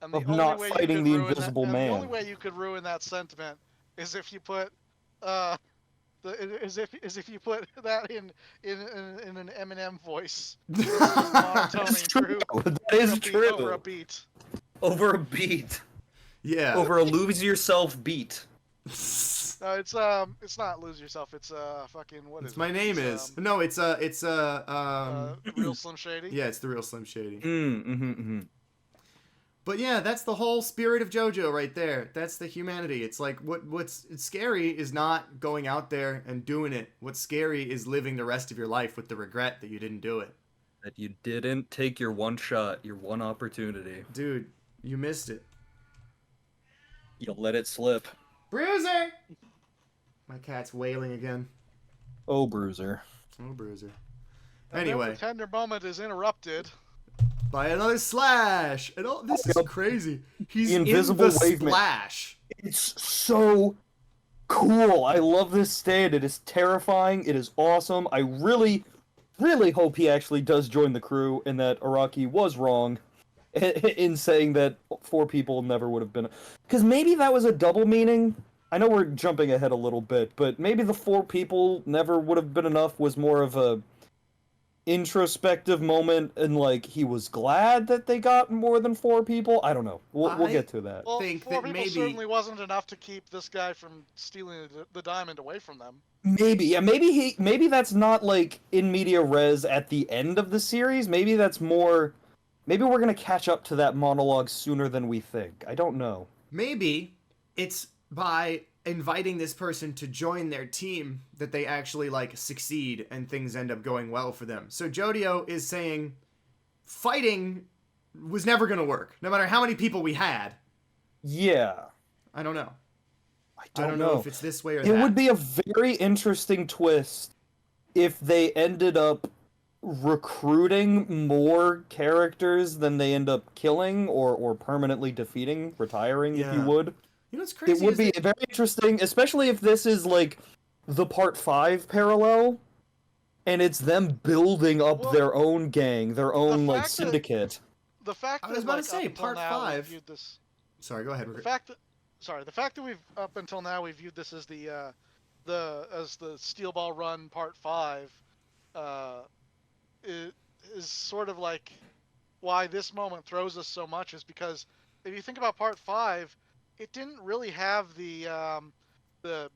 And Of not fighting the Invisible The only Man. way you could ruin that sentiment is if you put if you put that in an Eminem voice, That's true. That is true. over a beat. Over a beat. Yeah. Over a lose yourself beat. No, it's not lose yourself. It's fucking what is It's it? my name is. No, it's Real Slim Shady. Yeah, it's the real Slim Shady. Mm-hmm. But yeah, that's the whole spirit of JoJo right there. That's the humanity. It's like what's scary is not going out there and doing it. What's scary is living the rest of your life with the regret that you didn't do it. That you didn't take your one shot, your one opportunity. Dude, you missed it. You let it slip. Bruiser! My cat's wailing again. Oh, Bruiser. Oh, Bruiser. And then Anyway. the tender moment is interrupted By another slash. And all this is crazy. He's The in invisible the wave man. splash. It's so cool. I love this stand. It is terrifying. It is awesome. I really, really hope he actually does join the crew and that Araki was wrong in saying that 4 people never would have been. Because maybe that was a double meaning. I know we're jumping ahead a little bit, but maybe the 4 people never would have been enough was more of a introspective moment, and like he was glad that they got more than 4 people. I don't know. We'll get to that. Well, Think 4 that people maybe- certainly wasn't enough to keep this guy from stealing the diamond away from them. Maybe, yeah, maybe that's not like in media res at the end of the series. Maybe that's more. Maybe we're gonna catch up to that monologue sooner than we think. I don't know. Maybe it's by inviting this person to join their team that they actually like succeed and things end up going well for them. So Jodio is saying fighting was never going to work no matter how many people we had. Yeah, I don't know. I I don't know if it's this way or It that. would be a very interesting twist if they ended up recruiting more characters than they end up killing or permanently defeating, retiring, if you Yeah. would. You know what's crazy? It would is be that- very interesting, especially if this is like the part 5 parallel, and it's them building up Well, their own gang, their own like fact that- syndicate. The fact I that was about like, to say, up until part now, we 5. viewed this. Sorry, go ahead. The fact that we've up until now we viewed this as the Steel Ball Run Part 5, it is sort of like why this moment throws us so much is because if you think about Part 5, it didn't really have the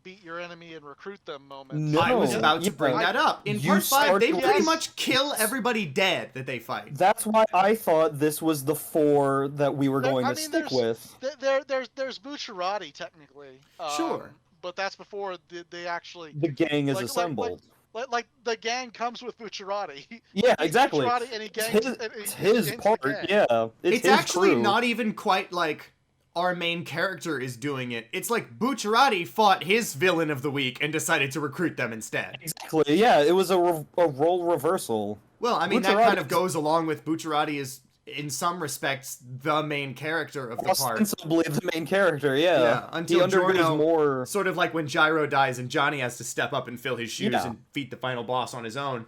beat your enemy and recruit them moment. No. I was about to Yeah. bring that up. In You part 5, they started- pretty Yes. much kill everybody dead that they fight. That's why I thought this was the 4 that we were going to stick there's, with. There's Bucciarati technically. Sure. But that's before they actually The gang is like- assembled. like the gang comes with Bucciarati. Yeah, exactly. Bucciarati and he It's gangs. his, and he it's his gangs the part. gang. Yeah, it's his actually crew. not even quite like our main character is doing it. It's like Bucciarati fought his villain of the week and decided to recruit them instead. Exactly. Yeah, it was a role reversal. Well, I mean, that kind of Bucciarati- goes along with Bucciarati is, in some respects, the main character of the part. Ostensibly the main character. Yeah. Yeah, until he undergoes Giorno- more. Sort of like when Gyro dies and Johnny has to step up and fill his shoes Yeah. and defeat the final boss on his own.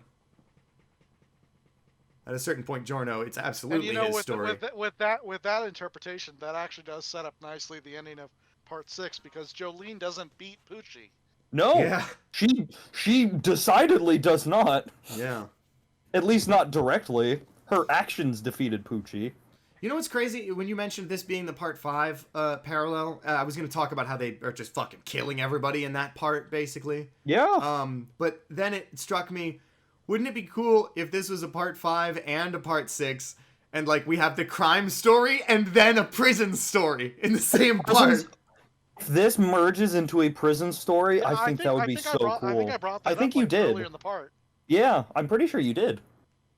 At a certain point, Giorno, it's And absolutely you know, his with, story. with that interpretation, that actually does set up nicely the ending of Part 6 because Jolene doesn't beat Poochie. No, Yeah, she decidedly does not. yeah. At least not directly. Her actions defeated Poochie. You know what's crazy? When you mentioned this being the part 5 parallel, I was going to talk about how they are just fucking killing everybody in that part, basically. Yeah. But then it struck me, wouldn't it be cool if this was a part 5 and a part 6, and like we have the crime story and then a prison story in the same part? If this merges into a prison story, I think that would be so cool. I think I brought that I think up, you like, did. earlier in the part. Yeah, I'm pretty sure you did.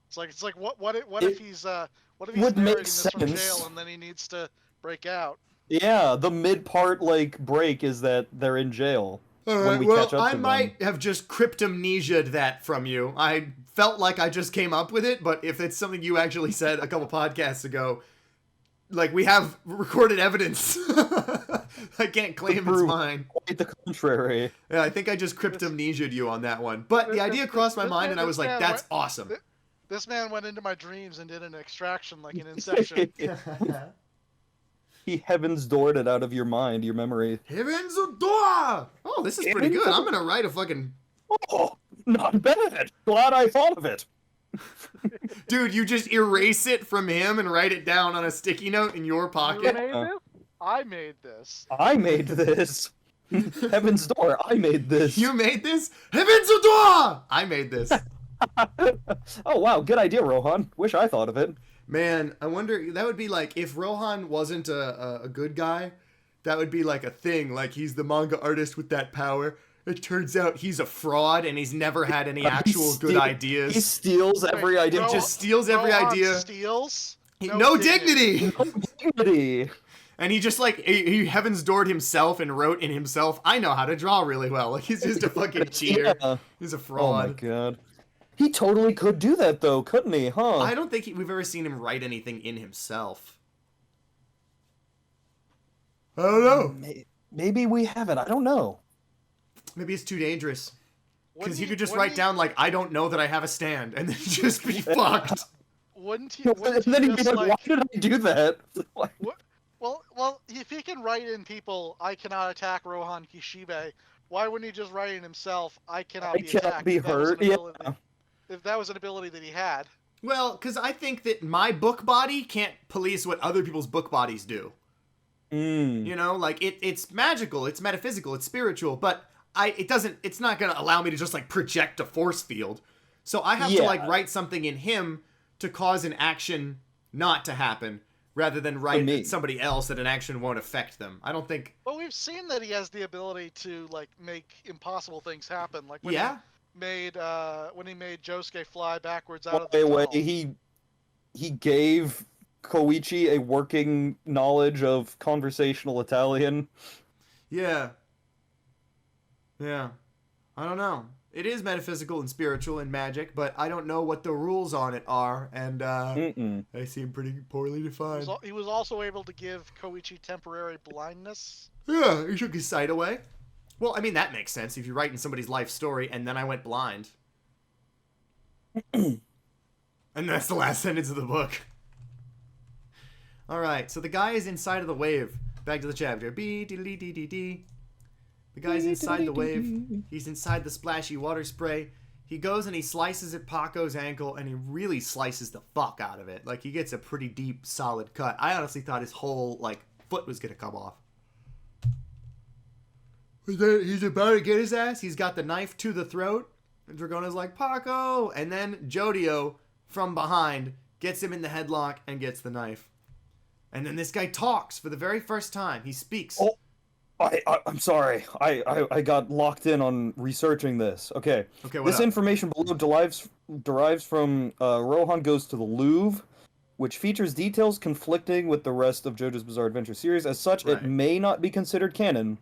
It's like what if he's would narrating make this from sense. jail and then he needs to break out. Yeah, the mid-part like break is that they're in jail. When we well, catch up I to might have just cryptomnesia'd that from you. I felt like I just came up with it, but if it's something you actually said a couple podcasts ago, like we have recorded evidence. I can't claim it's prove mine. Quite the contrary. Yeah, I think I just cryptomnesia'd you on that one. But the idea crossed my mind, and I was like, that's awesome. This man went into my dreams and did an extraction like in Inception. He heavens doored it out of your mind, your memory. Heaven's a door! Oh, this is pretty good. I'm gonna write a fucking... Oh, not bad. Glad I thought of it. Dude, you just erase it from him and write it down on a sticky note in your You pocket. made this? I made this. I made this. Heaven's door. I made this. You made this? Heaven's a door! I made this. Oh wow, good idea, Rohan. Wish I thought of it. Man, I wonder, that would be like, if Rohan wasn't a good guy, that would be like a thing. Like, he's the manga artist with that power. It turns out he's a fraud and he's never had any actual good He ideas. steals every Wait, idea. Rohan- Just steals every Rohan idea. Steals? No dignity! Dignity. And he just like, he heavens doored himself and wrote in himself, I know how to draw really well. Like, he's just a fucking cheater. Yeah. He's a Oh my fraud. god. He totally could do that though, couldn't he? Huh? I don't think we've ever seen him write anything in himself. I don't know. Maybe we haven't. I don't know. Maybe it's too dangerous. Because Wouldn't he could just wouldn't write down, like, I don't know that I have a stand, and then just be fucked. Wouldn't he? And Wouldn't then he he'd be just like, why did I do that? Well, if he can write in people, I cannot attack Rohan Kishibe, why wouldn't he just write in himself, I cannot I be cannot attacked? be if that was an hurt. Yeah. ability- If that was an ability that he had. Well, because I think that my book body can't police what other people's book bodies do. You know, like, it's magical, it's metaphysical, it's spiritual, but it's not going to allow me to just, like, project a force field. So I have to, like, write something in him to cause an action not to happen, rather than write in somebody else that an action won't affect them. I don't think... But we've seen that he has the ability to, like, make impossible things happen. Like, when he made Josuke fly backwards out of the tunnel. He gave Koichi a working knowledge of conversational Italian. Yeah. Yeah. I don't know. It is metaphysical and spiritual and magic, but I don't know what the rules on it are, and they seem pretty poorly defined. He was also able to give Koichi temporary blindness. Yeah, he took his sight away. Well, I mean, that makes sense if you write in somebody's life story, and then I went blind. And that's the last sentence of the book. Alright, so the guy is inside of the wave. Back to the chapter. B-dee-dee-dee-dee-dee. The guy's inside the wave. He's inside the splashy water spray. He goes and he slices at Paco's ankle, and he really slices the fuck out of it. Like, he gets a pretty deep, solid cut. I honestly thought his whole, like, foot was gonna come off. He's about to get his ass. He's got the knife to the throat. And Dragona's like, Paco! And then Jodio, from behind, gets him in the headlock and gets the knife. And then this guy talks for the very first time. He speaks. Oh, I'm sorry. I got locked in on researching this. Okay. This information below derives from Rohan Goes to the Louvre, which features details conflicting with the rest of JoJo's Bizarre Adventure series. As such, it may not be considered canon.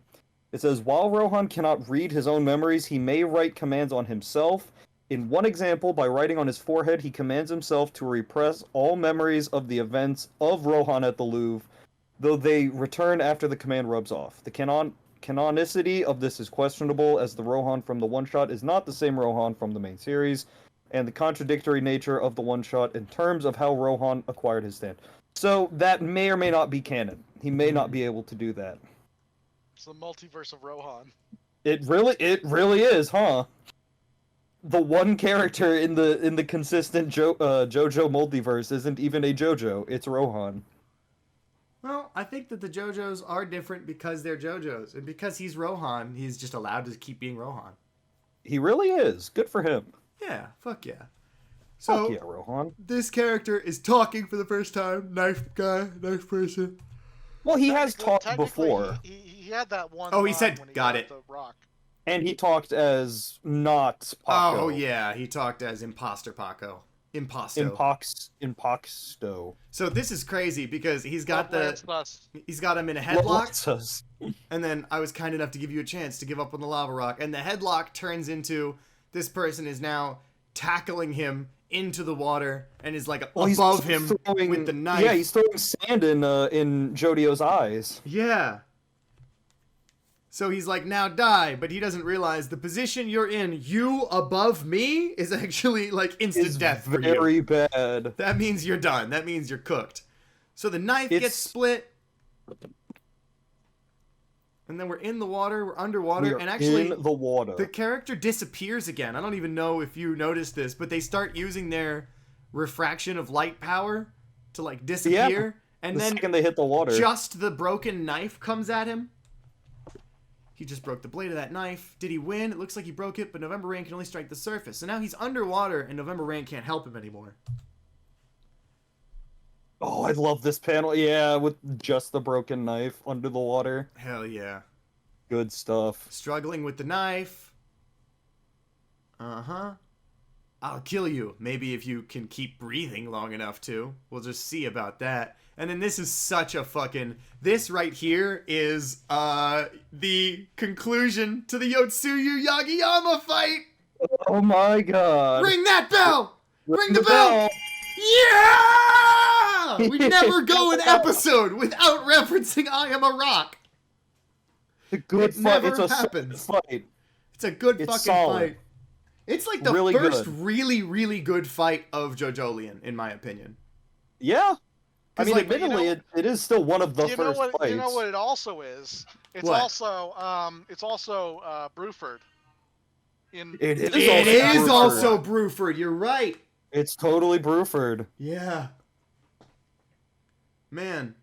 It says, while Rohan cannot read his own memories, he may write commands on himself. In one example, by writing on his forehead, he commands himself to repress all memories of the events of Rohan at the Louvre, though they return after the command rubs off. The canonicity of this is questionable, as the Rohan from the one-shot is not the same Rohan from the main series, and the contradictory nature of the one-shot in terms of how Rohan acquired his stand. So that may or may not be canon. He may not be able to do that. It's the multiverse of Rohan. It really is, huh? The one character in the consistent JoJo multiverse isn't even a JoJo, it's Rohan. Well, I think that the JoJos are different because they're JoJos. And because he's Rohan, he's just allowed to keep being Rohan. He really is. Good for him. Yeah, fuck yeah. So, fuck yeah, Rohan. This character is talking for the first time. Knife guy, knife person. Well, he has talked before. He had that one. Oh, he said, when he got it. The rock. And he talked as not Paco. Oh, yeah, he talked as Imposter Paco. Imposto. So this is crazy because he's got him in a headlock. And then I was kind enough to give you a chance to give up on the lava rock. And the headlock turns into this person is now tackling him into the water and is like above him with the knife. Yeah, he's throwing sand in Jodio's eyes. Yeah. So he's like, now die, but he doesn't realize the position you're in, you above me, is actually like instant death for you. Very bad. That means you're done. That means you're cooked. So the knife gets split, And then we're in the water, we're underwater, We're and actually in the water. the character disappears again. I don't even know if you noticed this, but they start using their refraction of light power to like disappear. And the then second they hit the water, just the broken knife comes at him. He just broke the blade of that knife. Did he win? It looks like he broke it, but November Rain can only strike the surface. So now he's underwater, and November Rain can't help him anymore. oh, I love this panel. Yeah, with just the broken knife under the water. Hell yeah. Good stuff. Struggling with the knife. Uh-huh. I'll kill you. Maybe if you can keep breathing long enough to. We'll just see about that. And then this is such a fucking... This right here is the conclusion to the Yotsuyu Yagiyama fight! Oh my god. Ring that bell! Ring the bell! Yeah! We never go an episode without referencing I Am a Rock. It's a good It fight. never It's a happens. solid fight. It's a good It's fucking solid. fight. It's like the Really first good. really, really good fight of JoJolian, in my opinion. Yeah. I 'Cause, mean, like, admittedly, it is still one of the You know first what? fights. You know what it also is? It's What? also Bruford. In It is It is Bruford. also Bruford, you're right. It's totally Bruford. Yeah. Man.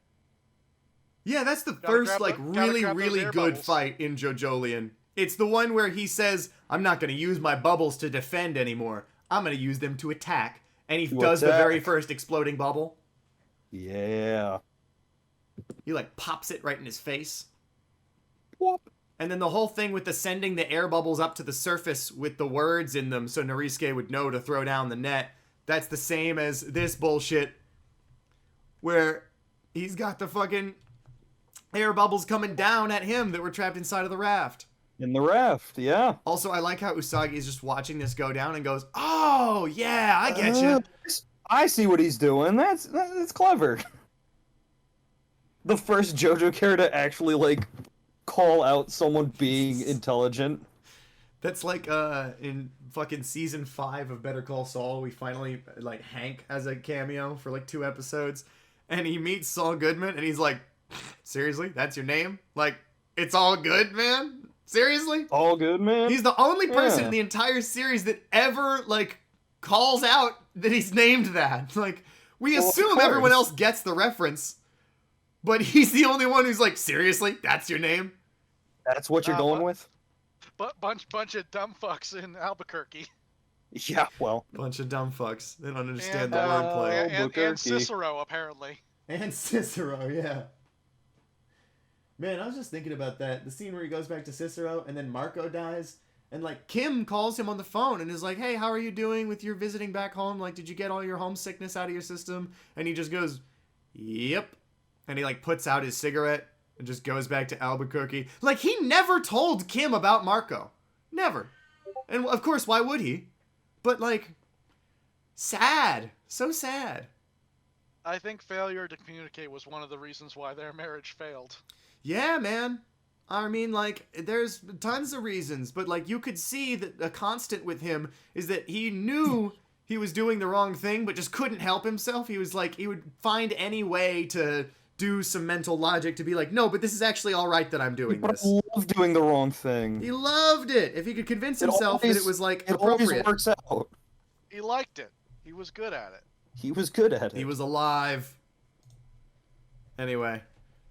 Yeah, that's the Gotta first, grab like, the- gotta really, grab those really air good bubbles. fight in JoJolian. It's the one where he says, I'm not going to use my bubbles to defend anymore. I'm going to use them to attack. And he To does the very attack. first exploding bubble. Yeah. He, like, pops it right in his face. Whoop. And then the whole thing with the sending the air bubbles up to the surface with the words in them so Norisuke would know to throw down the net. That's the same as this bullshit where he's got the fucking air bubbles coming down at him that were trapped inside of the raft. In the raft, yeah. Also, I like how Usagi is just watching this go down and goes, "Oh, yeah, I get you." I see what he's doing. That's clever. The first JoJo character to actually, like, call out someone being intelligent. That's like in fucking season 5 of Better Call Saul, we finally, like, Hank has a cameo for like 2 episodes, and he meets Saul Goodman, and he's like, "Seriously? That's your name? Like, it's all good, man? Seriously?" All good, man. He's the only person Yeah. in the entire series that ever, like, calls out that he's named that. Like, we Well, of assume everyone course. else gets the reference, but he's the only one who's like, "Seriously? That's your name?" That's what you're going with? bunch of dumb fucks in Albuquerque. Yeah, well. Bunch of dumb fucks. They don't understand And, the wordplay. and Albuquerque. Cicero, apparently. And Cicero, yeah. Man, I was just thinking about that. The scene where he goes back to Cicero and then Marco dies. And, like, Kim calls him on the phone and is like, "Hey, how are you doing with your visiting back home? Like, did you get all your homesickness out of your system?" And he just goes, "Yep." And he, like, puts out his cigarette and just goes back to Albuquerque. Like, he never told Kim about Marco. Never. And, of course, why would he? But, like, sad. So sad. I think failure to communicate was one of the reasons why their marriage failed. Yeah, man. I mean, like, there's tons of reasons, but, like, you could see that a constant with him is that he knew he was doing the wrong thing, but just couldn't help himself. He was like, he would find any way to do some mental logic to be like, "No, but this is actually all right that I'm doing But this." I love doing the wrong thing. He loved it. If he could convince It himself that always- it was, like, It always appropriate. works out. He liked it. He was good at it. He was good at it. He was alive. Anyway,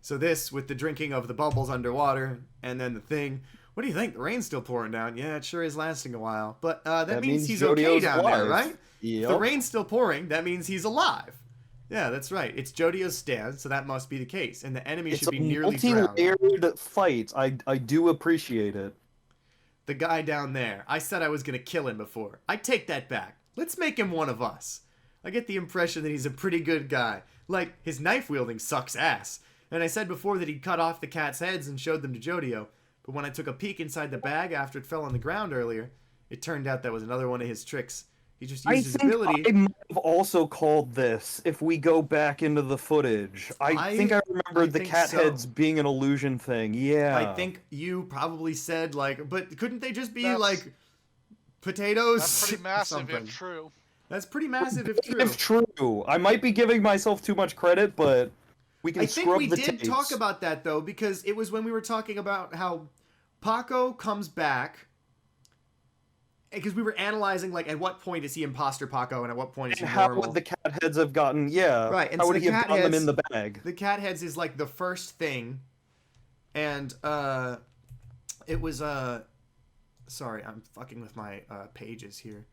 so this with the drinking of the bubbles underwater, and then the thing. What do you think? The rain's still pouring down. Yeah, it sure is lasting a while. But that means he's okay Jodio's down there, alive. right? Yep. If the rain's still pouring, that means he's alive. Yeah, that's right. It's Jodio's stand, so that must be the case. And the enemy It's should a be nearly drowned. multi-layered fight. I do appreciate it. The guy down there. I said I was going to kill him before. I take that back. Let's make him one of us. I get the impression that he's a pretty good guy. Like, his knife wielding sucks ass. And I said before that he'd cut off the cat's heads and showed them to Jodio. But when I took a peek inside the bag after it fell on the ground earlier, it turned out that was another one of his tricks. He just I used his think ability. I might have also called this if we go back into the footage. I think I remembered the think cat so. heads being an illusion thing. Yeah. I think you probably said, like, but couldn't they just be, That's- like, potatoes? That's pretty massive Something. if true. That's pretty massive if true. If true. I might be giving myself too much credit, but We can I think scrub we the did tapes. talk about that though, because it was when we were talking about how Paco comes back. Because we were analyzing, like, at what point is he imposter Paco and at what point is he And how normal. would the cat heads have gotten? Yeah. Right, and how so would the he have cat gotten them heads- in the bag? The cat heads is, like, the first thing. And, it was, sorry, I'm fucking with my, pages here.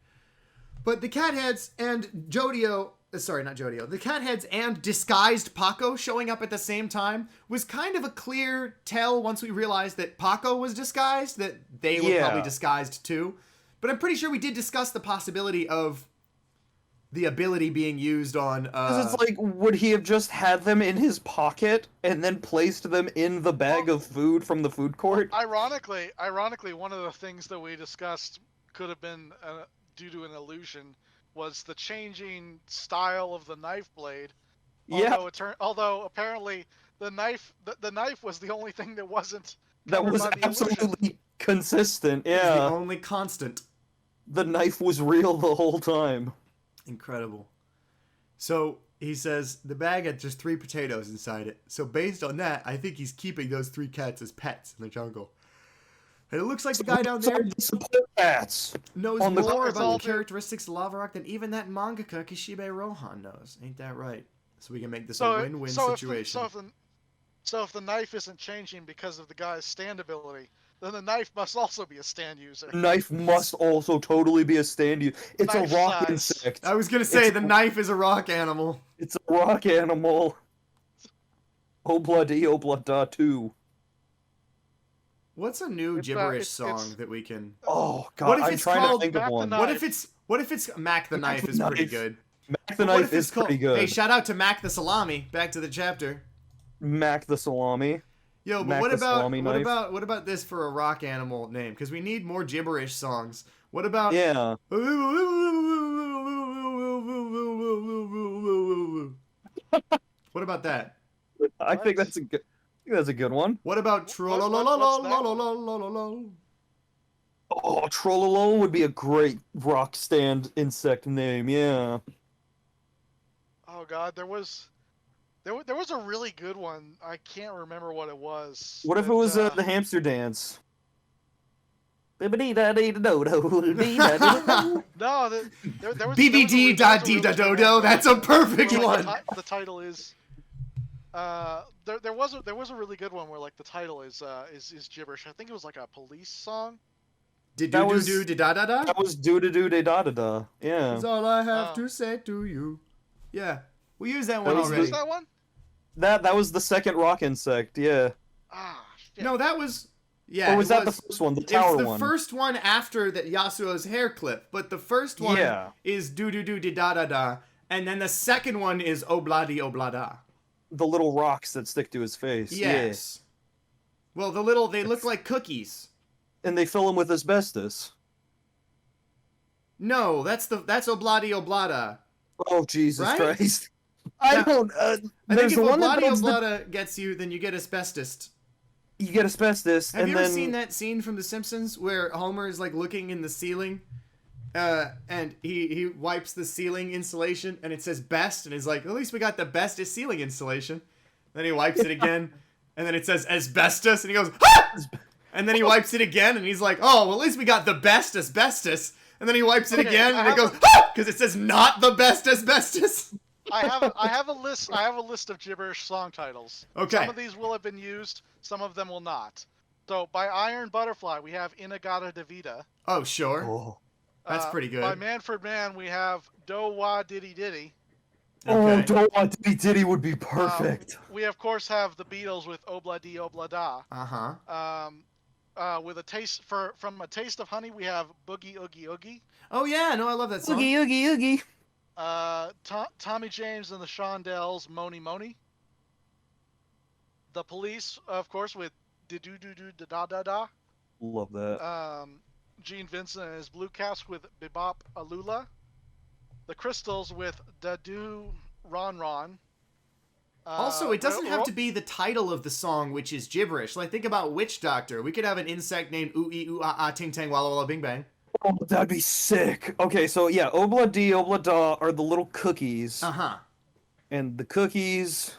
But the cat heads and Jodio... Sorry, not Jodio. The cat heads and disguised Paco showing up at the same time was kind of a clear tell once we realized that Paco was disguised, that they were probably disguised too. But I'm pretty sure we did discuss the possibility of the ability being used on... Because it's like, would he have just had them in his pocket and then placed them in the bag of food from the food court? Ironically, one of the things that we discussed could have been due to an illusion was the changing style of the knife blade. Yeah. Although apparently the knife was the only thing that wasn't That was covered by the illusion. absolutely consistent, It was yeah. the only constant. The knife was real the whole time. Incredible. So he says the bag had just 3 potatoes inside it. So based on that, I think he's keeping those 3 cats as pets in the jungle. And it looks like the guy down there Support cats. knows on the- more It's about all the due- characteristics of Lava Rock than even that mangaka Kishibe Rohan knows. Ain't that right? So we can make this a So, win-win so situation. if the knife isn't changing because of the guy's stand ability, then the knife must also be a stand user. Knife must also totally be a stand use. It's Knife a rock size. insect. I was gonna say It's- the knife is a rock animal. It's a rock animal. Oblada 2. What's a new It's, gibberish it's- song it's- that we can? Oh god, What if I'm it's trying called to think of Back the one. Knife? What if it's Mac the Mac Knife the is pretty Knife. good. Mac the But what knife if is it's called- pretty good. Hey, shout out to Mac the Salami. Back to the chapter. Mac the salami. Yo, but Mac what the about salami knife. what about this for a rock animal name? Because we need more gibberish songs. What about? Yeah. What about that? I think that's a good. I think that's a good one. What about What's that trollololololololololol? Oh, Trollolo would be a great rock stand insect name. Yeah. Oh god, there was a really good one. I can't remember what it was. What if it but, was the hamster dance? Bibbidi-da-dee-da-do-do, dee-da-dee-da-do. No, there was BBD da dee da do do. That's a perfect where, like, one. the title is there was a really good one where like the title is gibberish. I think it was like a police song. Did That do was- do do da da da? That was do-da-do-de-da-da-da. Yeah. That's all I have Oh. to say to you. Yeah, we used that That one was already. Was that one? That was the second rock insect. Yeah. Ah, shit. No, that was. Yeah, Or was it that the first one? The tower It's the one. first one after that Yasuo's hair clip, but the first one Yeah. is do do do di da da da, and then the second one is obladi oblada. The little rocks that stick to his face. Yes. Well, they look like cookies. Yeah. And they fill him with asbestos. No, that's obladi oblada. Oh Jesus Right? Christ! Yeah. I don't. I There's think if the one that obladi builds the, oblada gets you, then you get asbestos. you get asbestos, Have and you ever then seen that scene from The Simpsons where Homer is like looking in the ceiling, and he wipes the ceiling insulation and it says best, and he's like, at least we got the bestest ceiling insulation. Then he wipes it again, and then it says asbestos, and he goes, ah! And then he wipes it again, and he's like, oh, well, at least we got the best asbestos. And then he wipes it Okay, again, I and he have goes, ah! Because it says not the best asbestos. I have a list of gibberish song titles. Okay. Some of these will have been used, some of them will not. So by Iron Butterfly we have Inagata Davida. Oh, sure. Oh, That's pretty good. By Manfred Mann we have Do Wah Diddy Diddy. Okay. Don't want Diddy Diddy would be perfect. We of course have the Beatles with Obla Di Obla Da. Uh-huh. With a taste from A Taste of Honey we have Boogie Oogie Oogie. Oh, yeah, no, I love that song. Oogie oogie oogie. Tommy James and the Shondells, Moni Moni. The Police, of course, with Da Do Do Do Da Da Da Da. Love that. Gene Vincent and his Blue Caps with Bebop Alula. The Crystals with Da Do Ron Ron. Also, it doesn't have to be the title of the song, which is gibberish. Like, think about Witch Doctor. We could have an insect named ooh ah ah ting tang walla walla bing bang. Oh, that'd be sick. Okay, so yeah, Obla Di Obla Da are the little cookies, Uh-huh. and the cookies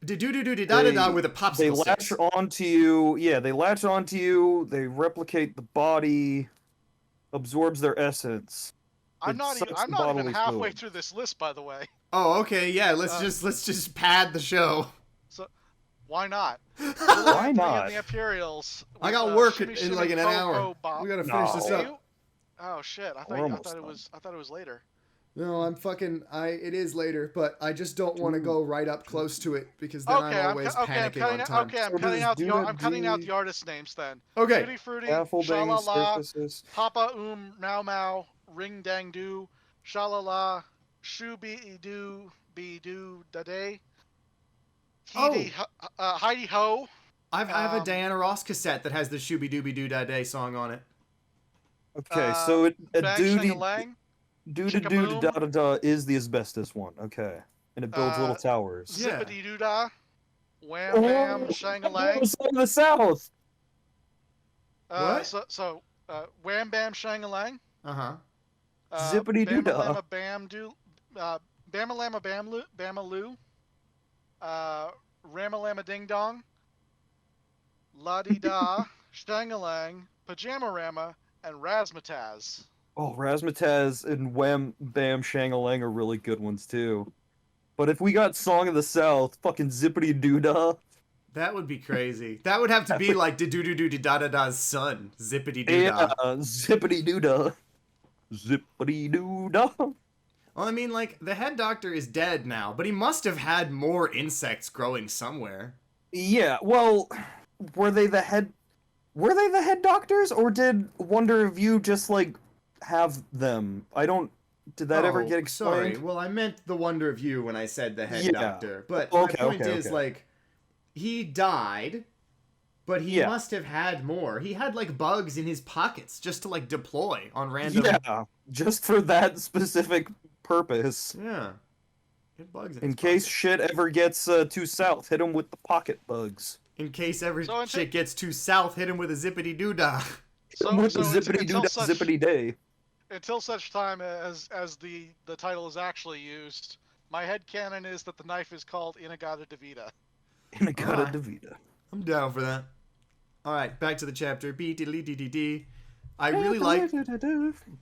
do do do do da da da with a They popsicle latch stick. onto you. Yeah, they latch onto you. They replicate the body, absorbs their essence. I'm It not even sucks I'm the not even bodily halfway fluid. through this list, by the way. Oh, okay, yeah. Let's just pad the show. So why not? Why And not? the Imperials. I with, got work Shimmy in like Shimmy an Po hour. Po Bop. We gotta finish this No. up. Oh shit! I We're almost thought it done. was later. No, I'm fucking. It is later, but I just don't want to go right up close to it because then Okay, I'm always panicking on time. I'm So cutting does out the Duda I'm cutting out D- the artist names then. Okay. Tutti Frutti, Scaffolding, Shalala, surfaces. Papa Mau Mau, Ring Dang Do, Shalala, Shoo Be Do Da Day, Heidi Ho. I have a Diana Ross cassette that has the Shooby Dooby Doo Da Day song on it. Okay, so a Bang duty Shangalang, doo da Chickaboom. da da da is the asbestos one. Okay, and it builds little towers. Yeah. Zippity Doo Da, Wham Bam Shangalang. It's in the south. What? Wham Bam Shangalang. Uh-huh. Zippity doo da. Bama Bam Doo, Bama Lama Bamaloo, Ramalama Ding Dong, La Di Da, Shangalang, Pajama Rama, and Razmataz. Oh, Razzmatazz and Wham Bam Shangalang are really good ones too. But if we got Song of the South, fucking Zippity Doo Da. That would be crazy. That would have to be like doo doo doo da da da's son, Zippity Doo Yeah, Da. Zippity Doo Da. Zippity Doo Da. Well, I mean, like the head doctor is dead now, but he must have had more insects growing somewhere. Yeah, well, were they the head doctors, or did Wonder of You just like have them? Did that ever get explained? Sorry. Well, I meant the Wonder of You when I said the head Yeah. doctor. But Okay, my point okay, is, okay. like, he died, but he Yeah. must have had more. He had, like, bugs in his pockets just to, like, deploy on random... Yeah, just for that specific purpose. Yeah. Get bugs in In his case pockets. shit ever gets too south, hit him with the pocket bugs. In case ever So shit gets too south, hit him with a zippity doo dah. With the zippity doo until dah such zippity day. until such time as the title is actually used, my headcanon is that the knife is called Inagata Devita. Inagata Alright. Devita. I'm down for that. Alright, back to the chapter. B-diddly-dee-dee-dee. I really like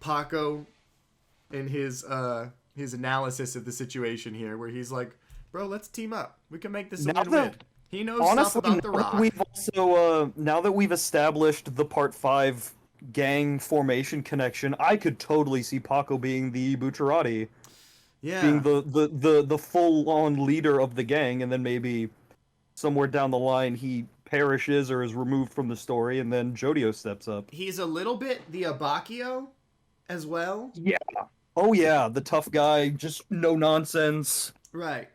Paco in his analysis of the situation here, where he's like, bro, let's team up. We can make this a Now win-win. that- He knows Honestly, stuff about the now that rock. we've also now that we've established the Part 5 gang formation connection, I could totally see Paco being the Bucciarati, Yeah. being the full-on leader of the gang, and then maybe somewhere down the line he perishes or is removed from the story, and then Jodio steps up. He's a little bit the Abacchio as well. Yeah. Oh yeah, the tough guy, just no nonsense. Right.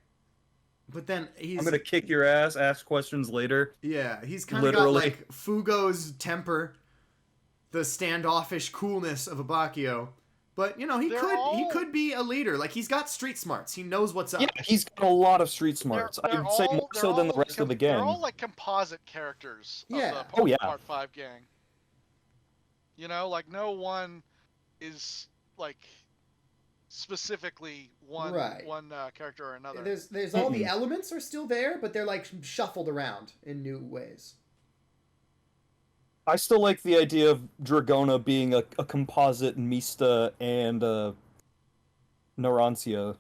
But then he's... I'm gonna kick your ass, ask questions later. Yeah, he's kind of got Literally. like Fugo's temper, the standoffish coolness of Abacchio. But you know, he could be a leader. Like he's got street smarts. He knows what's up. Yeah, he's got a lot of street smarts. I'd say more so than the rest of the gang. They're all like composite characters of Yeah. the Oh, yeah. Part 5 gang. You know, like no one is like specifically one Right. character or another. There's all the elements are still there, but they're like shuffled around in new ways. I still like the idea of Dragona being a composite Mista and Narantia.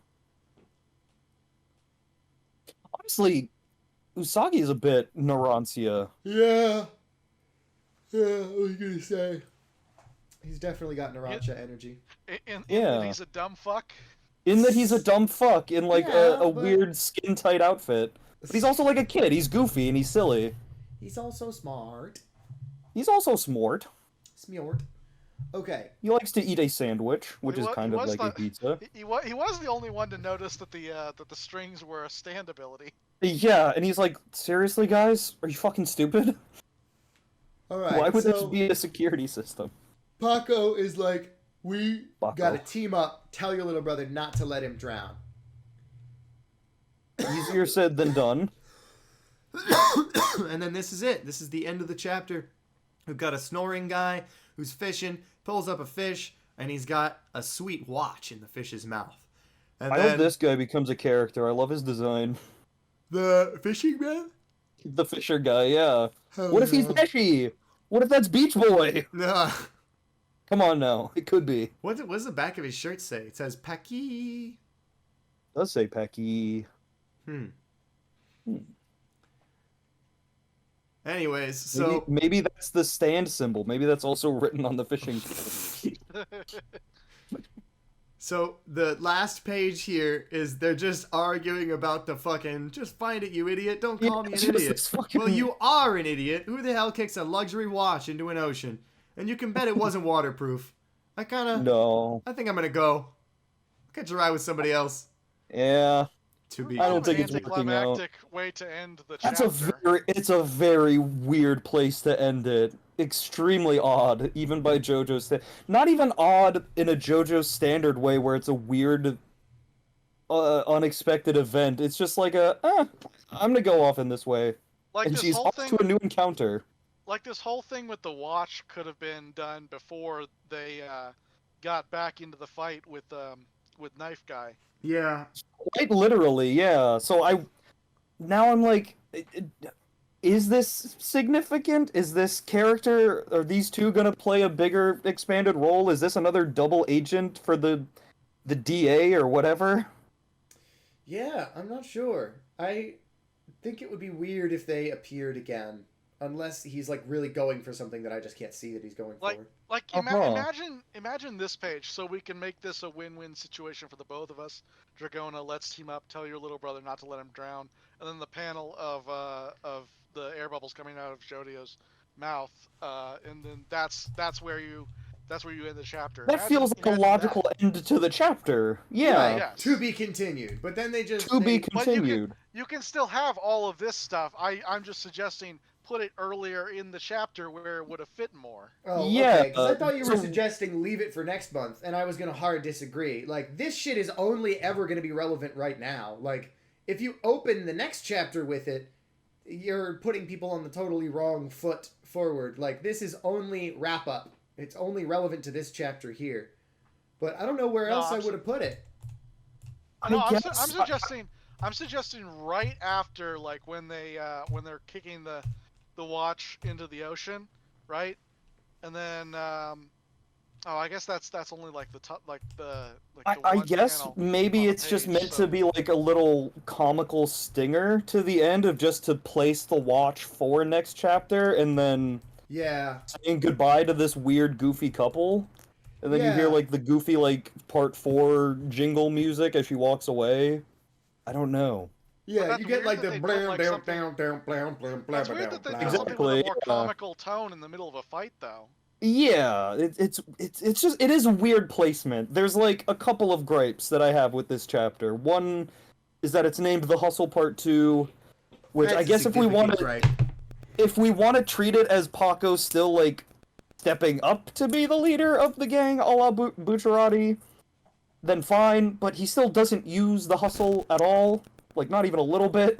Honestly, Usagi is a bit Narantia. Yeah. Yeah, what was you gonna say? He's definitely got Narancia energy. In Yeah. that he's a dumb fuck. In that he's a dumb fuck in like Yeah, a but- weird skin tight outfit. But he's also like a kid. He's goofy and he's silly. He's also smart. He's also smart. Smart. Okay. He likes to eat a sandwich, which He is wa- kind he of was like a the- pizza. He was the only one to notice that the strings were a stand ability. Yeah, and he's like, seriously, guys? Are you fucking stupid? All right. Why would so this be a security system? Paco is like, we Paco. gotta team up. Tell your little brother not to let him drown. Easier said than done. And then this is it. This is the end of the chapter. We've got a snoring guy who's fishing, pulls up a fish, and he's got a sweet watch in the fish's mouth. And I hope this guy becomes a character. I love his design. The fishing man? The Fisher guy, yeah. Oh, What if he's no. Pesci? What if that's Beach Boy? No. Come on now, it could be. What does the back of his shirt say? It says Paki. It does say Pecky. Anyways, so Maybe that's the stand symbol. Maybe that's also written on the fishing. so the last page here is they're just arguing about the fucking just find it, you idiot. Don't call me an idiot. Fucking... Well, you are an idiot. Who the hell kicks a luxury watch into an ocean? And you can bet it wasn't waterproof. I think I'm gonna go. Catch a ride with somebody else. Yeah. To be. I don't think it's working out. Anticlimactic way to end the chapter. It's a very weird place to end it. Extremely odd, even by JoJo's not even odd in a JoJo standard way where it's a weird, unexpected event. It's just like I'm gonna go off in this way. Like and this she's whole off thing, to a new encounter. like this whole thing with the watch could have been done before they got back into the fight with Knife Guy. Yeah. Quite literally, yeah. So now I'm like, is this significant? Is this character, are these two gonna play a bigger expanded role? Is this another double agent for the DA or whatever? Yeah, I'm not sure. I think it would be weird if they appeared again. Unless he's like really going for something that I just can't see that he's going for. Like imagine this page, so we can make this a win-win situation for the both of us. Dragona, let's team up. Tell your little brother not to let him drown. And then the panel of the air bubbles coming out of Jodio's mouth, and then that's where you end the chapter. That feels like a logical end to the chapter. Yeah. Yes. To be continued. But then they just be continued. You can still have all of this stuff. I'm just suggesting put it earlier in the chapter where it would have fit more. Oh, yeah. Okay, because I thought you were suggesting leave it for next month, and I was going to hard disagree. Like, this shit is only ever going to be relevant right now. Like, if you open the next chapter with it, you're putting people on the totally wrong foot forward. Like, this is only wrap-up. It's only relevant to this chapter here. But I don't know where else I would have put it. No, I'm suggesting right after, like, when they're kicking the watch into the ocean, right? And then I guess that's only like I guess maybe it's just meant to be like a little comical stinger to the end of just to place the watch for next chapter, and then saying goodbye to this weird goofy couple, and then you hear like the goofy like part 4 jingle music as she walks away. I don't know. Yeah, you get like the blam That's weird that they do something with a more comical tone in the middle of a fight, though. Yeah, it's just it is weird placement. There's like a couple of gripes that I have with this chapter. One is that it's named The Hustle Part 2, which I guess if we want to treat it as Paco still like stepping up to be the leader of the gang, a la Bucciarati, then fine. But he still doesn't use the hustle at all. Like, not even a little bit.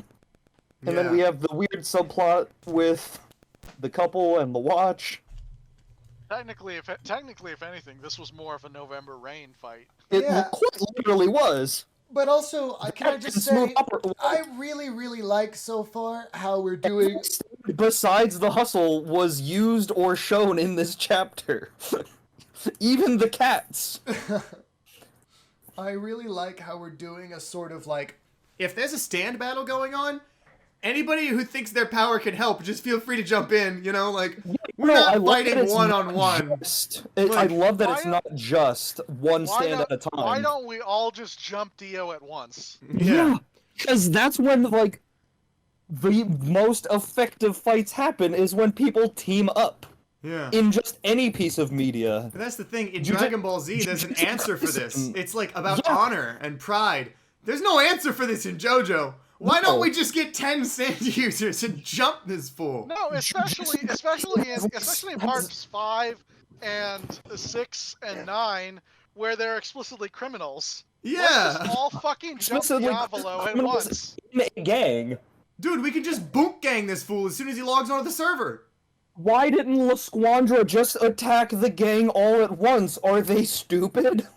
And then we have the weird subplot with the couple and the watch. Technically, if anything, this was more of a November Rain fight. It quite literally was. But also, can I just say, I really, really like so far how we're doing... Besides the hustle was used or shown in this chapter. Even the cats. I really like how we're doing a sort of like... If there's a stand battle going on, anybody who thinks their power can help, just feel free to jump in, you know? Like, we're not fighting one-on-one. I love that it's not just one stand at a time. Why don't we all just jump Dio at once? Yeah, because that's when, like, the most effective fights happen is when people team up. Yeah. In just any piece of media. But that's the thing, in Dragon Ball Z, there's an answer for this. It's, like, about honor and pride. There's no answer for this in JoJo. Why don't we just get 10 sand users and jump this fool? No, especially in parts 5 and 6 and 9, where they're explicitly criminals. Yeah. Let's just all fucking jump Diavolo at once. In a gang. Dude, we could just boot gang this fool as soon as he logs onto the server. Why didn't La Squadra just attack the gang all at once? Are they stupid?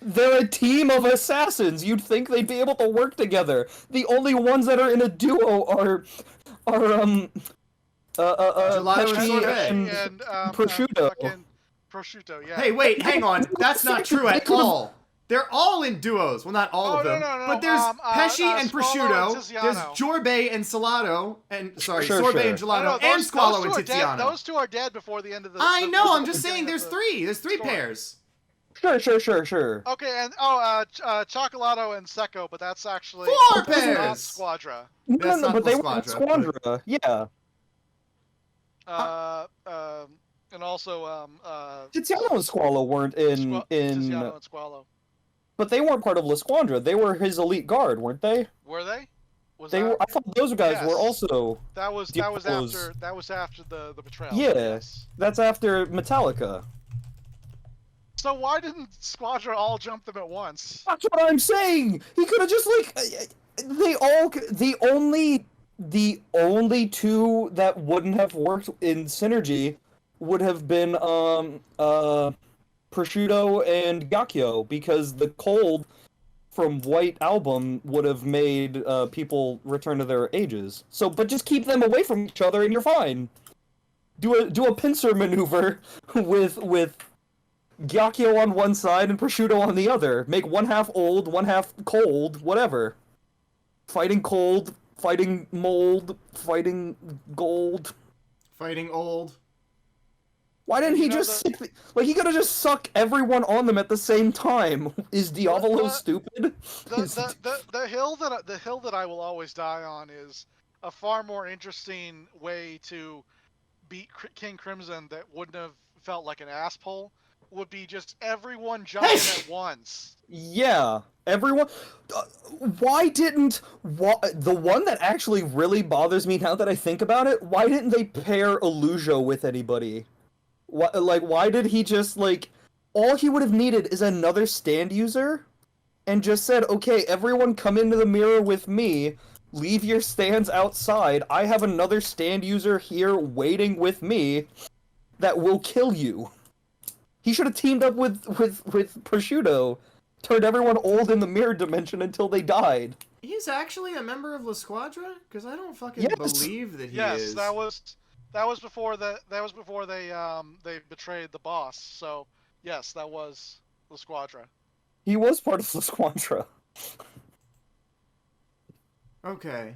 They're a team of assassins. You'd think they'd be able to work together. The only ones that are in a duo are Gelato and Pesci Sorbet. and Prosciutto. Fucking prosciutto, yeah. Hey, wait, hang on. That's not true at all. They're all in duos. Well, not all of them. No. But there's Pesci and Squalo Prosciutto. and Tiziano. There's Jorbet and Salato. And, sorry, Sure, Sorbet sure. and Gelato. No, and Squalo and two are dead. Tiziano. Those two are dead before the end of the. I the- know, the I'm just saying beginning there's of three. There's three story. pairs. Sure. Okay, and Chocolato and Secco, but that's actually Four that's not pairs! Squadra. That's not but they were in Squadra, Squadra. Yeah. And also Tiziano and Squalo weren't in Tiziano and Squalo. but they weren't part of La Squadra. They were his elite guard, weren't they? Were they? Was They that, were. I thought those guys Yes. were also. that was Diablos. after the betrayal. Yeah. Yes. That's after Metallica. So why didn't Squadra all jump them at once? That's what I'm saying. He could have just the only two that wouldn't have worked in synergy would have been Prosciutto and Gakyo, because the cold from White Album would have made people return to their ages. So, but just keep them away from each other and you're fine. Do a pincer maneuver with Gakyo on one side and Prosciutto on the other. Make one half old, one half cold, whatever. Fighting cold, fighting mold, fighting gold. Fighting old. Why didn't he You know just he could have just sucked everyone on them at the same time? Is Diavolo stupid? The hill that I will always die on is a far more interesting way to beat King Crimson that wouldn't have felt like an asshole. Would be just everyone jumping at once. Yeah, everyone. The one that actually really bothers me now that I think about it? Why didn't they pair Illujo with anybody? Why did he just all he would have needed is another stand user, and just said, okay, everyone come into the mirror with me. Leave your stands outside. I have another stand user here waiting with me that will kill you. He should have teamed up with Prosciutto, turned everyone old in the mirror dimension until they died. He's actually a member of La Squadra? Because I don't fucking Yes. believe that he Yes, is. that was before they betrayed the boss. So yes, that was the Squadra. He was part of La Squadra. Okay.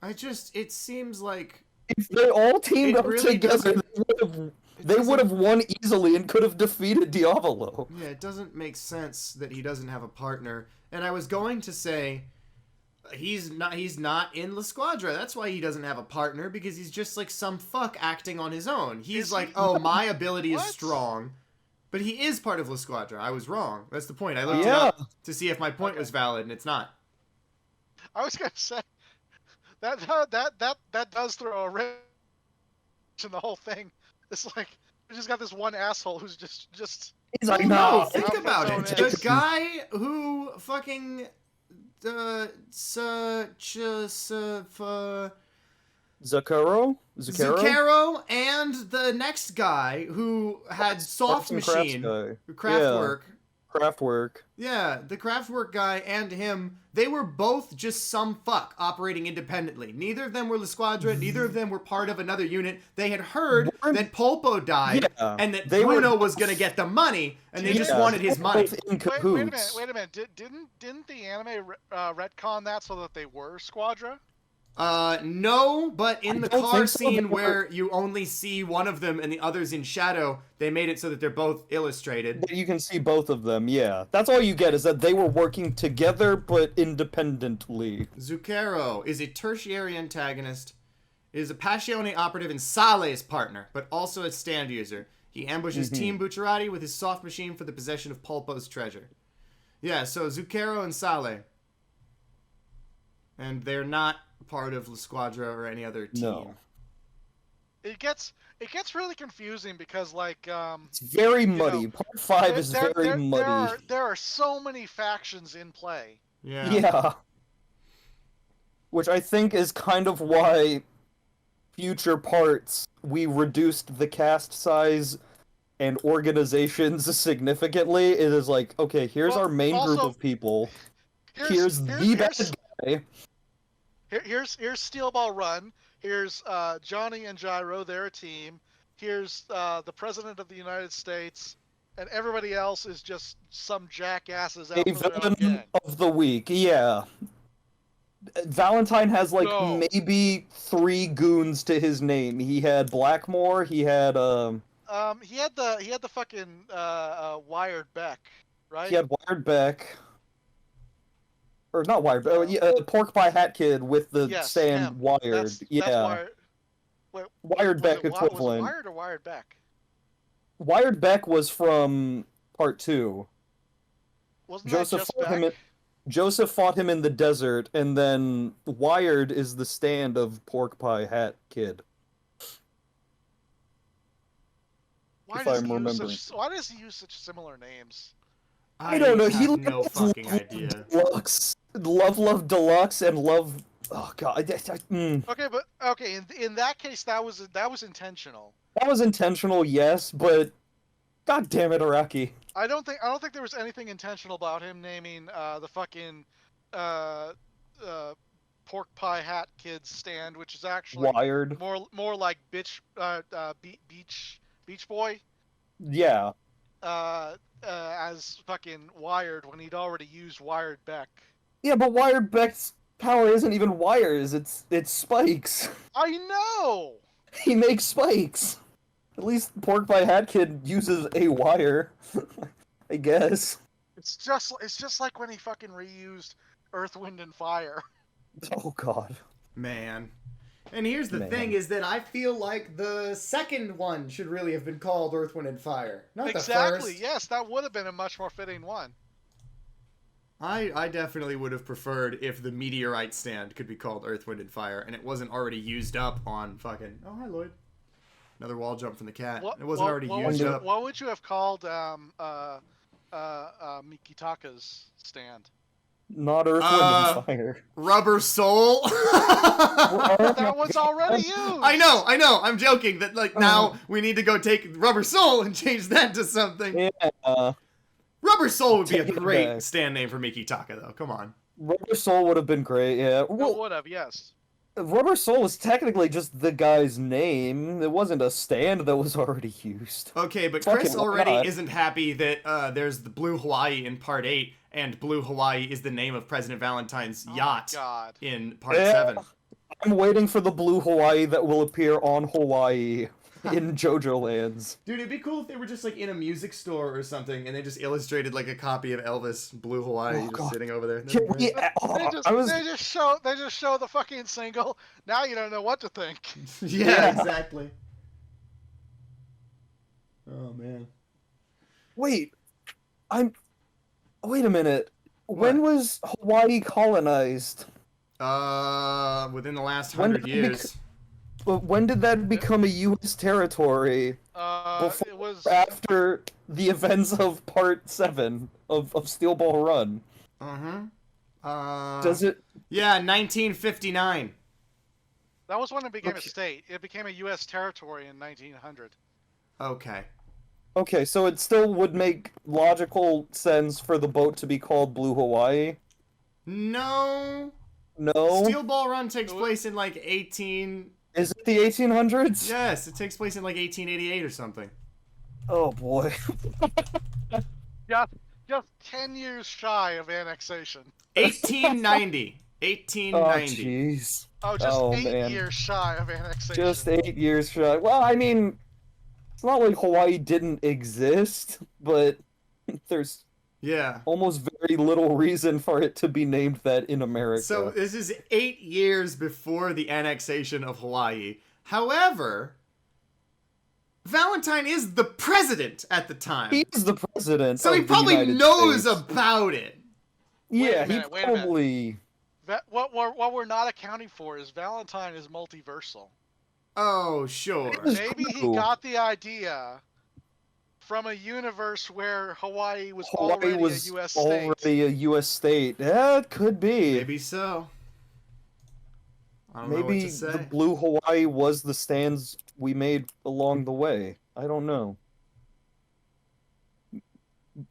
It seems like... If they all teamed It up really together, doesn't- they would have won easily and could have defeated Diavolo. Yeah, it doesn't make sense that he doesn't have a partner. And I was going to say... He's not in La Squadra. That's why he doesn't have a partner, because he's just like some fuck acting on his own. He's Is like, he? oh, my ability is What? strong. But he is part of La Squadra. I was wrong. That's the point. I looked it Yeah. up to see if my point was valid, and it's not. I was gonna say that does throw a wrench in the whole thing. It's like we just got this one asshole who's just He's like, No, no. think I'm about throwing it. it. The guy who fucking Zucchero? Zucchero and the next guy who had soft machine Kraftwerk. Kraftwerk. Yeah, the Kraftwerk guy and him, they were both just some fuck operating independently. Neither of them were La Squadra, neither of them were part of another unit. They had heard that Polpo died Yeah, and that they were Bruno was gonna get the money, and they just Yeah, wanted his they were money. both in wait a cahoots. minute. Didn't the anime retcon that so that they were Squadra? No, but in I the don't car think so. scene They were- where you only see one of them and the other's in shadow, they made it so that they're both illustrated. You can see both of them, yeah. That's all you get, is that they were working together, but independently. Zucchero is a tertiary antagonist, is a Passione operative and Sale's partner, but also a stand user. He ambushes Team Bucciarati with his soft machine for the possession of Polpo's treasure. Yeah, so Zucchero and Sale. And they're not part of La Squadra or any other team. No. It gets really confusing because It's very muddy. Part 5 is very muddy. There are so many factions in play. Yeah. Yeah. Which I think is kind of why future parts we reduced the cast size and organizations significantly, it is like, okay, here's our main group of people. Here's the bad guy. Here's Steel Ball Run. Here's Johnny and Gyro, they're a team. Here's the President of the United States, and everybody else is just some jackasses out A for their own villain gang. of the week, yeah. Valentine has like No. maybe 3 goons to his name. He had Blackmore, he had He had the fucking Wired Beck, right? he had Wired Beck. Or not Wired, Pork Pie Hat Kid with the stand him. wired. That's Wired. Wait, Wired Beck was equivalent. it Wired or Wired Beck? Wired Beck was from part 2. Wasn't Joseph that just fought him Beck? Joseph fought him in the desert, and then Wired is the stand of Pork Pie Hat Kid. Why if does I'm he use remembering. why does he use such similar names? I don't know. He have no loves fucking Love idea. Deluxe, Love Deluxe, and Love. Oh god. Okay, but okay, in that case, that was intentional. That was intentional, yes, but god damn it, Araki. I don't think there was anything intentional about him naming the fucking Pork Pie Hat Kids stand, which is actually Wired. more like Beach Boy. Yeah. As fucking Wired when he'd already used Wired Beck. Yeah, but Wired Beck's power isn't even wires. It's spikes. I know. He makes spikes. At least Pork Pie Hat Kid uses a wire. I guess. It's just like when he fucking reused Earth, Wind, and Fire. Oh god. Man. And here's the Man. thing is that I feel like the second one should really have been called Earth, Wind, and Fire. Not Exactly, the first. yes, that would have been a much more fitting one. I definitely would have preferred if the meteorite stand could be called Earth, Wind, and Fire, and it wasn't already used up on fucking... Oh, hi, Lloyd. Another wall jump from the cat. It wasn't already used up. What would you have called Mikitaka's stand? Not Earth, Wind, and Fire. Rubber Soul? That was already used! I know, I'm joking that, like, now we need to go take Rubber Soul and change that to something. Yeah. Rubber Soul would be a Take it great back. stand name for Mikitaka, though. Come on. Rubber Soul would have been great, yeah. It Well, would have, yes. Rubber Soul was technically just the guy's name. It wasn't a stand that was already used. Okay, but Fucking Chris why already not? isn't happy that there's the Blue Hawaii in Part 8, and Blue Hawaii is the name of President Valentine's yacht God. in Part Yeah. 7. I'm waiting for the Blue Hawaii that will appear on Hawaii in JOJOLands. Dude, it'd be cool if they were just, like, in a music store or something, and they just illustrated, like, a copy of Elvis, Blue Hawaii, Oh, just God. sitting over there. That'd be great. They just show the fucking single. Now you don't know what to think. Yeah, exactly. Oh, man. Wait a minute. When was Hawaii colonized? Within the last When 100 did it years. But when did that become a U.S. territory? It was After the events of Part 7 of Steel Ball Run. Does it? Yeah, 1959. that was when it became a Okay. state. It became a U.S. territory in 1900. Okay. Okay, so it still would make logical sense for the boat to be called Blue Hawaii? No. No? Steel Ball Run takes place in, like, 18... Is it the 1800s? Yes, it takes place in, like, 1888 or something. Oh boy. Just 10 years shy of annexation. 1890. Oh 1890. jeez. Oh, just Oh, 8 man. years shy of annexation. Just 8 years shy. Well, I mean, it's not like Hawaii didn't exist, but there's Yeah. almost very little reason for it to be named that in America. So this is 8 years before the annexation of Hawaii. However, Valentine is the president at the time. He's the president. So he of the probably United knows States. about it. Yeah, Wait a he minute. probably. What we're not accounting for is Valentine is multiversal. Oh, sure. It's Maybe he true. got the idea from a universe where Hawaii was Hawaii already was a U.S. state. already a U.S. state. Yeah, it could be. Maybe so. I don't know what Maybe to say. the Blue Hawaii was the stands we made along the way. I don't know.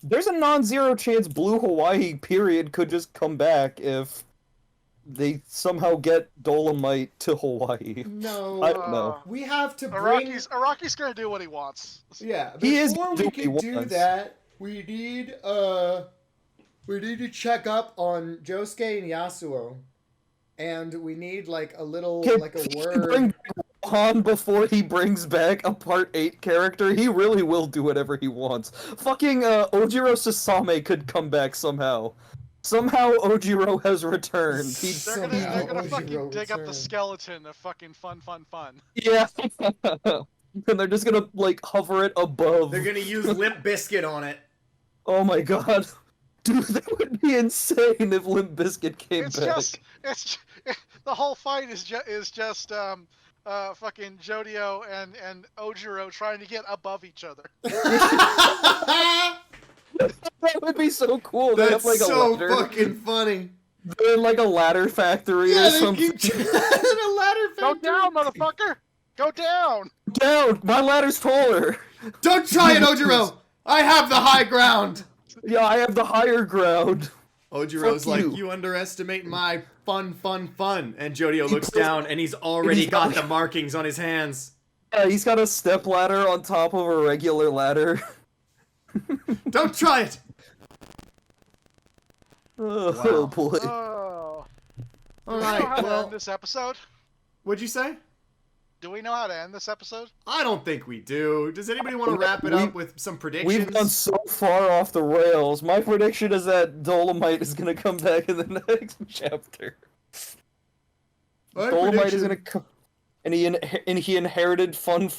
there's a non-zero chance Blue Hawaii period could just come back if they somehow get Dolomite to Hawaii. No, I don't know. we have to bring. Araki's gonna do what he wants. Yeah, He is before we doing can what do he wants. that, we need to check up on Josuke and Yasuo, and we need like a little like a word. Bring Han before he brings back a Part 8 character, he really will do whatever he wants. Fucking Ojiro Sasame could come back somehow. Somehow Ojiro has returned. They're gonna fucking dig up the skeleton of fucking fun. Yeah. And they're just gonna, like, hover it above. They're gonna use Limp Bizkit on it. Oh my god. Dude, that would be insane if Limp Bizkit came back. The whole fight is just fucking Jodio and Ojiro trying to get above each other. That would be so cool. They That's have, like, so a ladder. fucking funny. They're in, like, a ladder factory Yeah, or they something. keep in a ladder Go factory. down, motherfucker! Go down! Down! My ladder's taller! Don't try it, Ojiro! I have the high ground! Yeah, I have the higher ground. Ojiro's Fuck like, you. you underestimate my fun. And Jodio looks down and he's already got the markings on his hands. Yeah, he's got a step ladder on top of a regular ladder. Don't try it! Oh boy. Oh. Do we know Alright, how to well, end this episode? what'd you say? Do we know how to end this episode? I don't think we do. Does anybody want to wrap it up with some predictions? We've gone so far off the rails. My prediction is that Dolomite is gonna come back in the next chapter. My Dolomite is prediction- gonna come, and he inherited fun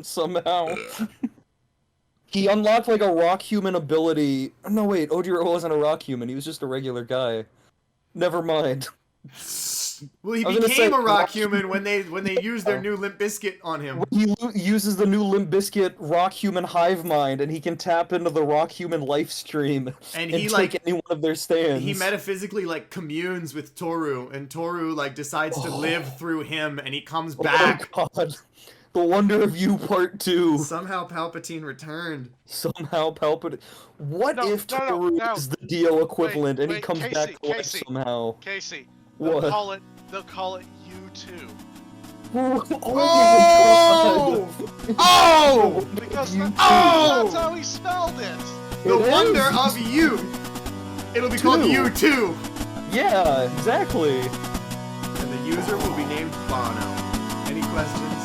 somehow. He unlocked like a rock human ability. No wait, Ojiro wasn't a rock human. He was just a regular guy. Never mind. Well, he I was gonna became say, a rock human when they used their new Limp Bizkit on him. He uses the new Limp Bizkit rock human hive mind, and he can tap into the rock human life stream And and he, take like- any one of their stands. He metaphysically like communes with Toru, and Toru like decides to live through him, and he comes back. Oh god. The Wonder of You Part 2. Somehow Palpatine returned. Somehow Palpatine. What No, if no, no, Toru no. is the Dio equivalent and he wait, comes Casey, back to life Casey. somehow? Casey, What? they'll call it U2. Oh! Oh! Because U2. that's how he spelled it. The It Wonder is. of You. It'll be called Two. U2. Yeah, exactly. And the user will be named Bono. Any questions?